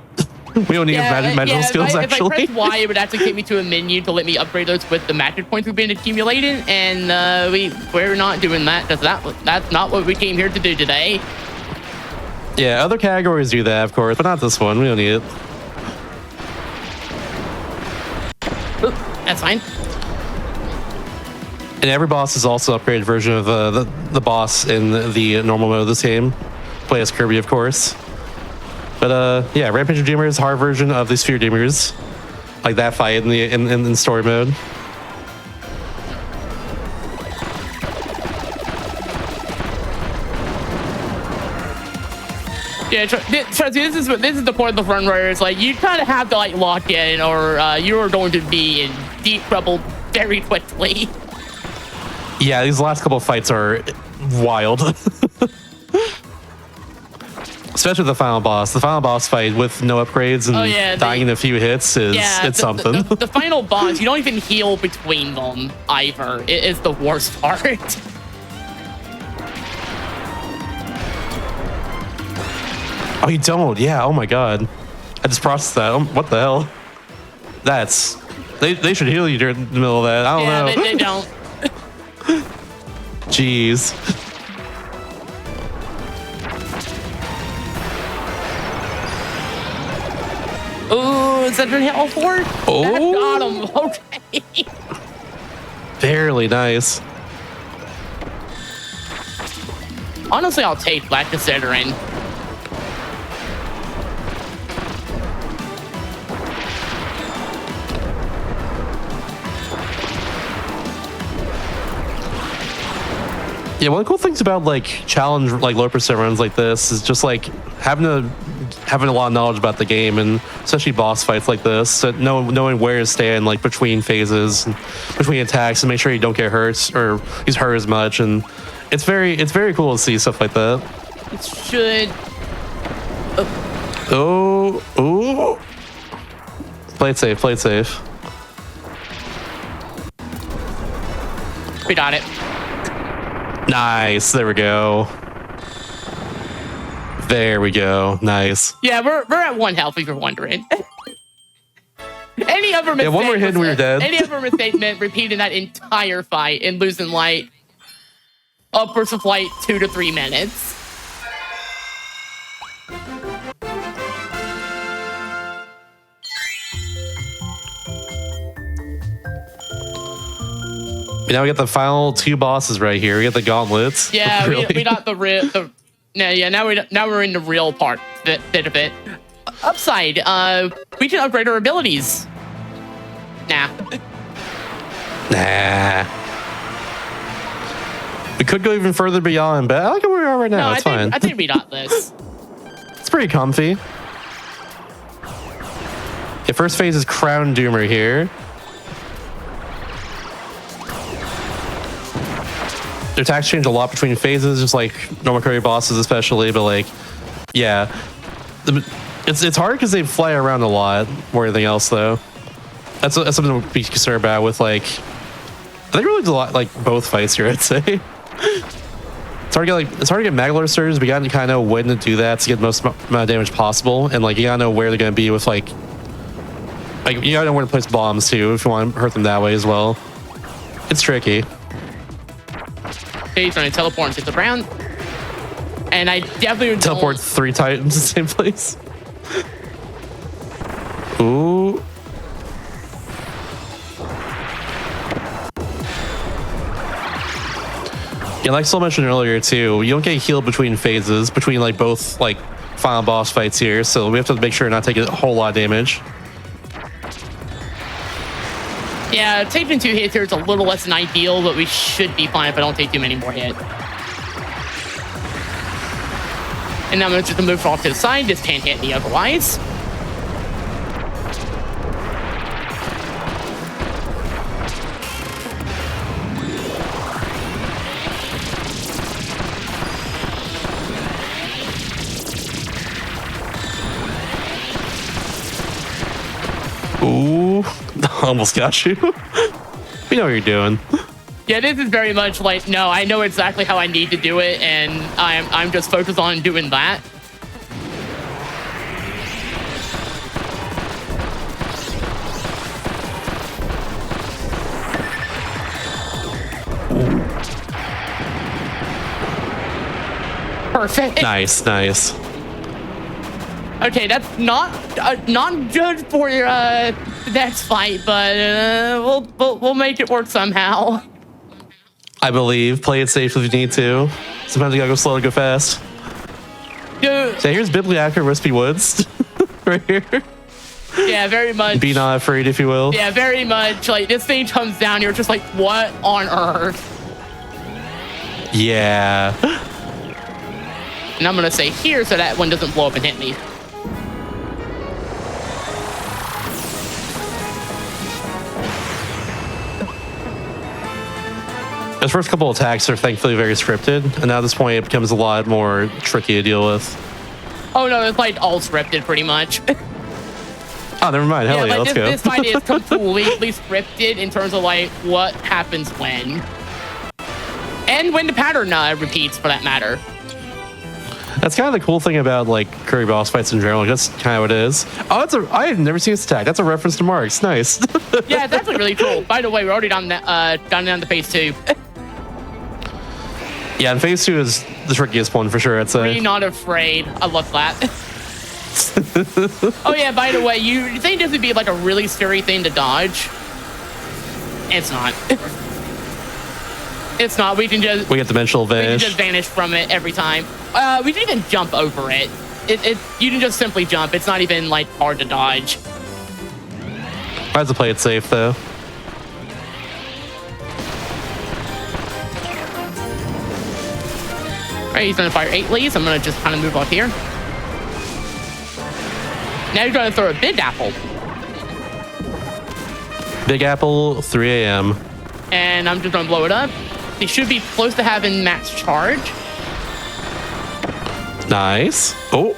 We don't need magical skills, if I actually. press Y, it would actually take me to a menu to let me upgrade those with the magic points we've been accumulating, and we're not doing that because that's not what we came here to do today. Yeah, other categories do that, of course, but not this one. We don't need it. Oop, that's fine. And every boss is also an upgraded version of the boss in the normal mode of this game. Play as Kirby, of course. But yeah, Rampage of Demers, hard version of the Sphere Demers, like that fight in story mode. Yeah, trust me, this is the point of the run where it's like you kind of have to like lock in, or you are going to be in deep trouble very quickly. Yeah, these last couple of fights are wild. Especially the final boss. The final boss fight with no upgrades and dying in a few hits it's something. The final boss, you don't even heal between them either. It is the worst part. Oh, you don't? Yeah. Oh my god. I just processed that. What the hell? They should heal you during the middle of that. I don't know. They don't. Jeez. Ooh, is that your health for? Oh. That got him. Okay. Fairly nice. Honestly, I'll take that considering. Yeah, one of the cool things about like challenge, like low percent runs like this is just like having a lot of knowledge about the game, and especially boss fights like this, so knowing where to stand like between phases, and between attacks, and make sure you don't get hurt or he's hurt as much. And it's very cool to see stuff like that. It should. Oh. Play it safe. Play it safe. We got it. Nice. There we go. There we go. Nice. Yeah, we're at 1 health if you're wondering. Any other mistake? Yeah, one more hit and we were dead. Any other mistake meant repeating that entire fight and losing like upwards of like 2 to 3 minutes. Now we got the final 2 bosses right here. We got the gauntlets. Yeah, Really? we got the real. Now we're in the real part bit of it. Upside, we can upgrade our abilities. Nah. We could go even further beyond, but I like where we are right now. No, It's fine. I think we got this. It's pretty comfy. The first phase is Crown Doomer here. Their attacks change a lot between phases, just like normal Kirby bosses especially, but like, yeah. It's hard because they fly around a lot more than anything else, though. That's something to be concerned about with, like, I think really a lot, like, both fights here, I'd say. It's hard to get Maglar surges, but you gotta kind of know when to do that to get the most amount of damage possible, and like you gotta know where they're gonna be with like you gotta know where to place bombs too if you want to hurt them that way as well. It's tricky. He's trying to teleport into the ground, and I definitely Teleport 3 times in the same place. Ooh. Yeah, like Soul mentioned earlier too, you don't get healed between phases, between like both like final boss fights here, so we have to make sure not to take a whole lot of damage. Yeah, taking 2 hits here is a little less than ideal, but we should be fine if I don't take too many more hits. And now I'm just gonna move off to the side. This can't hit me otherwise. Ooh, almost got you. We know what you're doing. Yeah, this is very much like, no, I know exactly how I need to do it, and I'm just focused on doing that. Perfect. Nice, nice. Okay, that's not good for your next fight, but we'll make it work somehow. I believe. Play it safe if you need to. Sometimes you gotta go slow to go fast. Dude. So here's Bibliac or Wispy Woods. Right here. Yeah, very much. Be not afraid, if you will. Yeah, very much. Like, this thing comes down, you're just like, what on earth? Yeah. And I'm gonna say here so that one doesn't blow up and hit me. Those first couple attacks are thankfully very scripted, and now at this point it becomes a lot more tricky to deal with. Oh no, it's like all scripted pretty much. Oh, never mind. Hell yeah, like let's go. This fight is completely scripted in terms of like what happens when. And when the pattern repeats, for that matter. That's kind of the cool thing about like Kirby boss fights in general. Like, that's kind of what it is. Oh, I have never seen this attack. That's a reference to Marks. Nice. Yeah, it's actually really cool. By the way, we're already down to phase 2. Yeah, and phase 2 is the trickiest one for sure. I'd say. Really not afraid. I love that. Oh yeah, by the way, you think this would be like a really scary thing to dodge? It's not. It's not. We get dimensional vanish. We can just vanish from it every time. We can even jump over it. You can just simply jump. It's not even like hard to dodge. I have to play it safe though. Alright, he's gonna fire 8 leads. I'm gonna just kind of move off here. Now you're gonna throw a big apple. Big apple, 3 a.m. And I'm just gonna blow it up. They should be close to having max charge. Nice. Oh.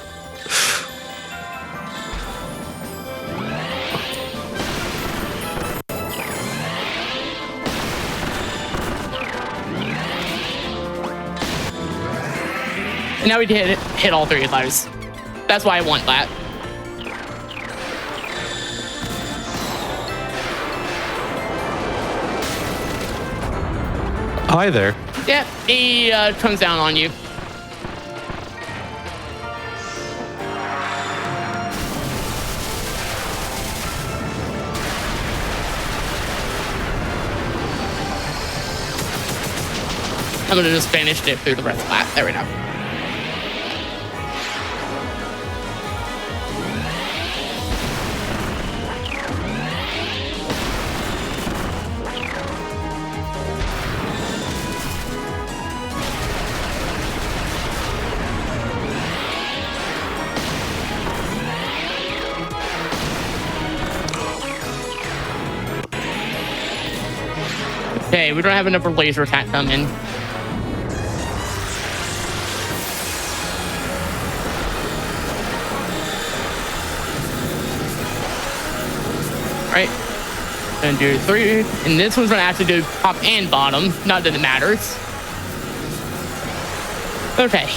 And now we can hit all 3 of those. That's why I want that. Hi there. Yeah, he comes down on you. I'm gonna just vanish it through the red splat. There we go. Okay, we don't have enough laser attack coming. Right. Gonna do 3, and this one's gonna have to do top and bottom. Not that it matters. Okay.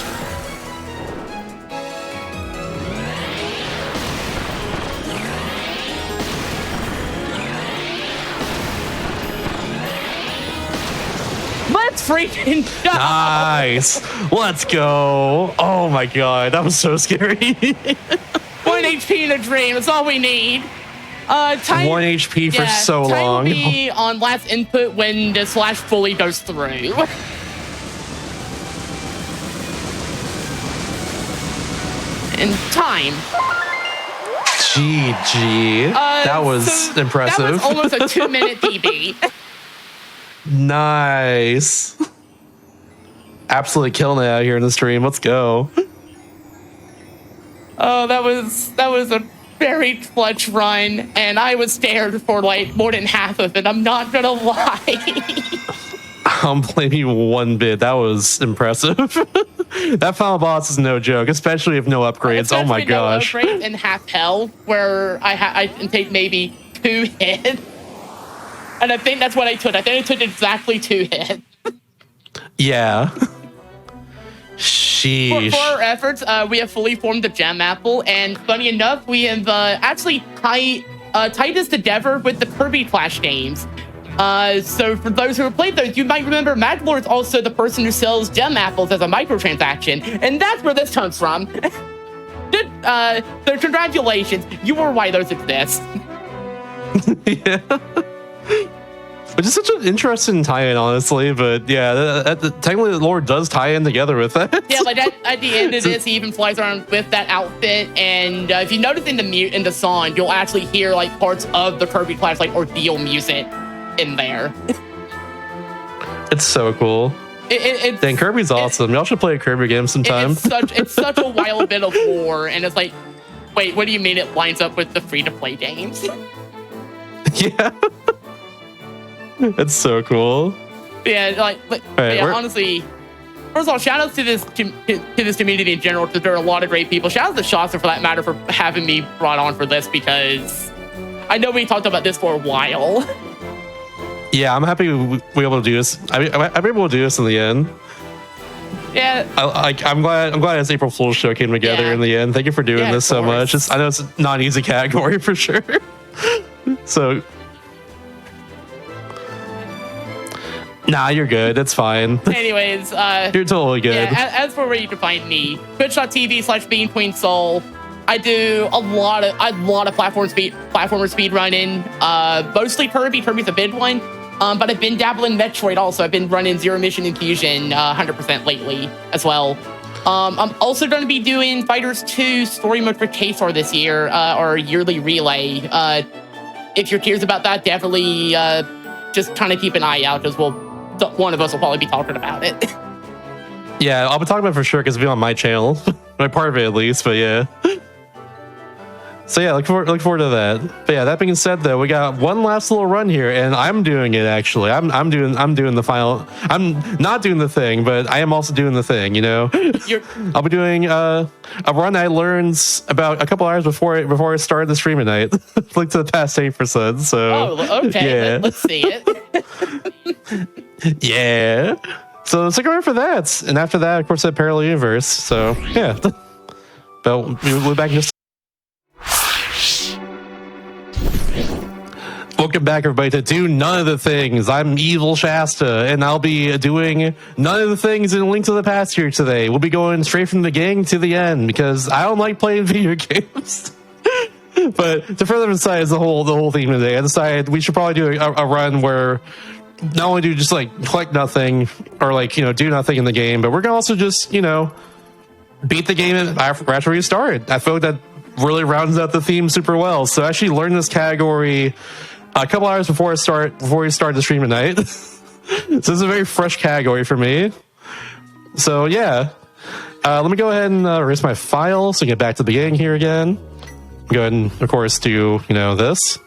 Let's freaking go! Nice. Let's go. Oh my god, that was so scary. 1 HP in a dream. That's all we need. Time, 1 HP for so time long. will be on last input when the slash fully goes through. And time. GG. That was impressive. That was almost a 2-minute PB. Nice. Absolutely killing it out here in the stream. Let's go. Oh, that was a very clutch run, and I was scared for like more than half of it. I'm not gonna lie. I don't blame you one bit. That was impressive. That final boss is no joke, especially if no upgrades. Oh my gosh. No upgrades in half health, where I can take maybe 2 hits. And I think that's what I took. I think I took exactly 2 hits. Yeah. Sheesh. For our efforts, we have fully formed the gem apple, and funny enough, we have actually tied this together with the Kirby Clash games. So for those who have played those, you might remember Mad Lord is also the person who sells gem apples as a microtransaction, and that's where this comes from. So congratulations, you were why those exist. Yeah. Which is such an interesting tie-in, honestly, but yeah, technically the lore does tie in together with that. Yeah, like at the end of this, he even flies around with that outfit, and if you notice in the song, you'll actually hear like parts of the Kirby Clash like ordeal music in there. It's so cool. Dang, Kirby's awesome. Y'all should play a Kirby game sometime. It's such a wild bit of lore, and it's like, wait, what do you mean it lines up with the free-to-play games? Yeah. It's so cool. Yeah, like, right, yeah, honestly, first of all, shout outs to this community in general, because there are a lot of great people. Shout out to Shasta, for that matter, for having me brought on for this, because I know we talked about this for a while. Yeah, I'm happy we were able to do this. I'm able to do this in the end. Yeah, I'm glad this April Fool's show came together in the end. Thank you for doing this so much. I know it's not an easy category for sure. So, nah, you're good. It's fine. Anyways, you're totally good. Yeah, as for where you can find me, twitch.tv/BeingQueenSoul. I do a lot of platformer speed running. Mostly Kirby. Kirby's a big one. But I've been dabbling in Metroid also. I've been running Zero Mission and Fusion 100% lately as well. I'm also going to be doing Fighters 2 story mode for KSOR this year, or yearly relay. If you're curious about that, definitely just kind of keep an eye out, because one of us will probably be talking about it. Yeah, I'll be talking about it for sure, because it'll be on my channel. My part of it at least, but yeah. So yeah, look forward to that. But yeah, that being said, though, we got one last little run here, and I'm doing it actually. I'm doing the final. I'm not doing the thing, but I am also doing the thing. You know, I'll be doing a run I learned about a couple hours before I started the stream tonight. Like to the past 8%. So okay, yeah. Let's see it. Yeah. So stick around for that, and after that, of course, that Parallel Universe. So yeah. But we'll be back in just. Welcome back, everybody, to Do None of the Things. I'm Evil Shasta, and I'll be doing none of the things in Link to the Past here today. We'll be going straight from the beginning to the end, because I don't like playing video games. But to further emphasize the whole theme today, I decided we should probably do a run where not only do just like collect nothing or like, you know, do nothing in the game, but we're gonna also just, you know, beat the game after we start. I feel like that really rounds out the theme super well. So I actually learned this category a couple hours before we start the stream tonight. So this is a very fresh category for me. So yeah, let me go ahead and erase my file so we get back to the beginning here again. Go ahead and, of course, do, you know, this.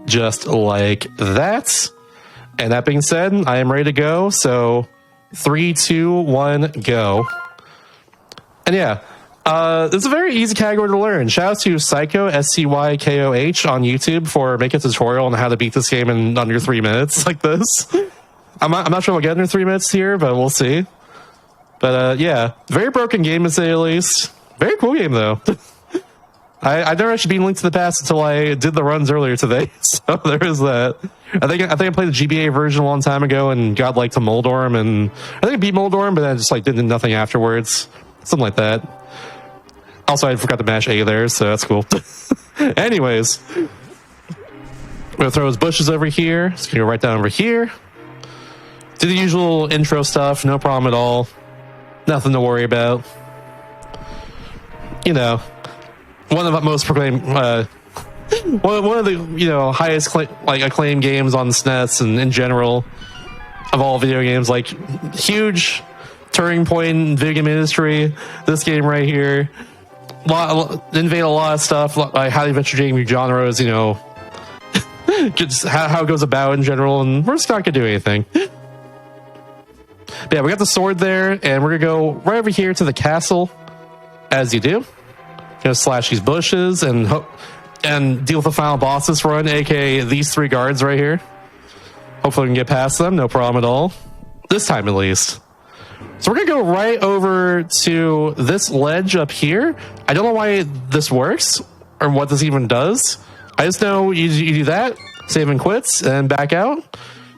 Just like that. And that being said, I am ready to go. So 3, 2, 1, go. And yeah, it's a very easy category to learn. Shout out to Psycho, SCYKOH on YouTube for making a tutorial on how to beat this game in under 3 minutes like this. I'm not sure we'll get under 3 minutes here, but we'll see. But yeah, very broken game to say the least. Very cool game though. I never actually beat Link to the Past until I did the runs earlier today, so there is that. I think I played the GBA version a long time ago and got like to Moldorm, and I think I beat Moldorm, but then just like did nothing afterwards, something like that. Also, I forgot to mash A there, so that's cool. Anyways, I'm gonna throw his bushes over here. Just gonna go right down over here. Do the usual intro stuff, no problem at all. Nothing to worry about. You know, one of the most proclaimed, one of the, you know, highest acclaimed games on SNES and in general of all video games. Like, huge turning point in video game industry. This game right here, invade a lot of stuff, like how the adventure game genres, you know, just how it goes about in general. And we're just not gonna do anything. But yeah, we got the sword there, and we're gonna go right over here to the castle, as you do. Gonna slash these bushes and deal with the final boss this run, aka these 3 guards right here. Hopefully we can get past them, no problem at all. This time at least. So we're gonna go right over to this ledge up here. I don't know why this works or what this even does. I just know you do that, save and quits, and back out.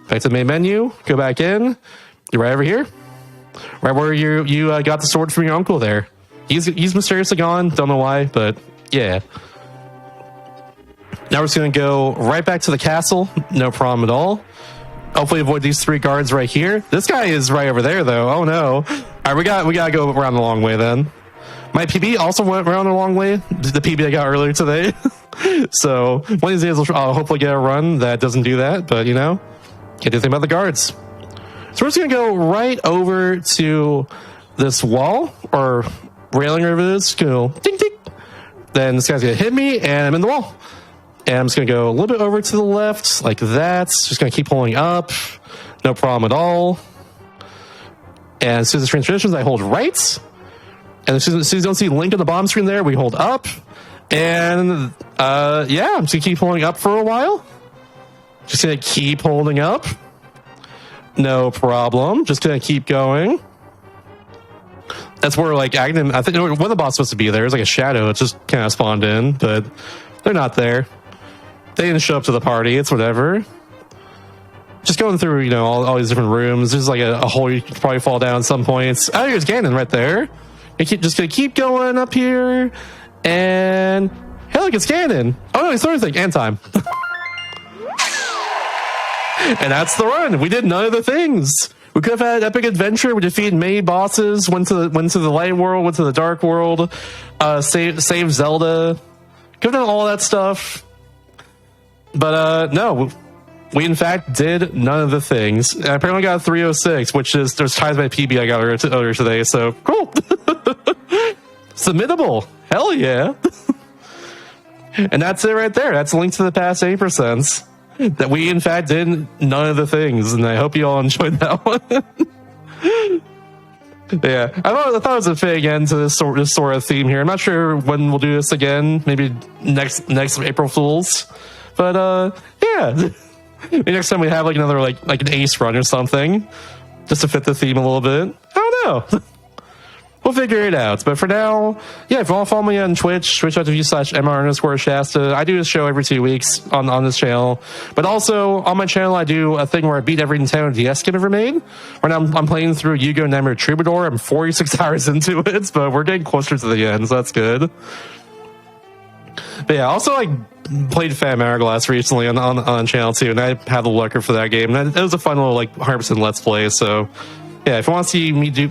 Back to the main menu, go back in. You're right over here. Right where you got the sword from your uncle there. He's mysteriously gone, don't know why, but yeah. Now we're just gonna go right back to the castle, no problem at all. Hopefully avoid these 3 guards right here. This guy is right over there though, oh no. All right, we gotta go around the long way then. My PB also went around the long way, the PB I got earlier today. So one of these days I'll hopefully get a run that doesn't do that, but you know, can't do anything about the guards. So we're just gonna go right over to this wall, or railing over this, go ding ding. Then this guy's gonna hit me, and I'm in the wall. And I'm just gonna go a little bit over to the left, like that. Just gonna keep pulling up, no problem at all. And as soon as it transitions, I hold right. And as soon as you don't see Link on the bottom screen there, we hold up. And yeah, I'm just gonna keep holding up for a while. Just gonna keep holding up. No problem. Just gonna keep going. That's where like Agnem, I think when the boss supposed to be there, it's like a shadow. It just kind of spawned in, but they're not there. They didn't show up to the party. It's whatever. Just going through, you know, all these different rooms. There's like a hole you could probably fall down at some points. Oh, here's Ganon right there. Just gonna keep going up here, and hey, look, it's Ganon. Oh no, he's throwing thing and time. And that's the run. We did none of the things. We could have had an epic adventure. We defeated many bosses. Went to the light world. Went to the dark world. Saved Zelda. Could have done all that stuff. But no, we in fact did none of the things. And I apparently got a 306, which is there's ties by PB I got earlier today. So cool. Submittable. Hell yeah. And that's it right there. That's a link to the past 8%. That we in fact did none of the things, and I hope you all enjoyed that one. Yeah, I thought it was a fitting end to this sort of theme here. I'm not sure when we'll do this again. Maybe next April Fools, but yeah, maybe next time we have like another like an ace run or something, just to fit the theme a little bit. I don't know. We'll figure it out. But for now, yeah, if you want to follow me on Twitch, twitch.tv/mr_Shasta. I do this show every 2 weeks on this channel. But also, on my channel, I do a thing where I beat every Nintendo DS game ever made. Right now, I'm playing through Yu-Gi-Oh! Nightmare Troubadour. I'm 46 hours into it, but we're getting closer to the end, so that's good. But yeah, also, I played Phantom Hourglass recently on channel, too, and I have the lurker for that game. And it was a fun little, like, 100% Let's Play, so... Yeah, if you want to see me do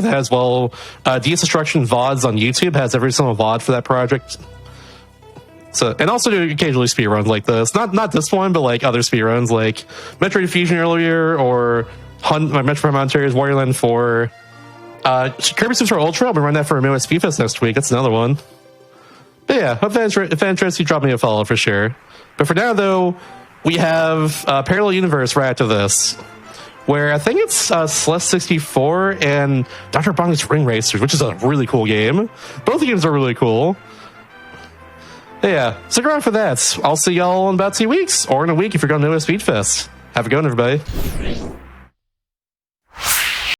that as well, DS Destruction VODs on YouTube has every single VOD for that project. So, and also do occasionally speedruns like this. Not this one, but like other speedruns like Metroid Fusion earlier, or my Metroid Monterey's Wario Land 4. Kirby Super Ultra, I'll be running that for Midwest Speedfest next week. That's another one. But yeah, if that interests you, drop me a follow for sure. But for now, though, we have Parallel Universe right after this, where I think it's Celeste 64 and Dr. Bongo's Ring Racers, which is a really cool game. Both the games are really cool. Yeah, stick around for that. I'll see y'all in about 2 weeks, or in a week if you're going to Speedfest. Have a good one, everybody.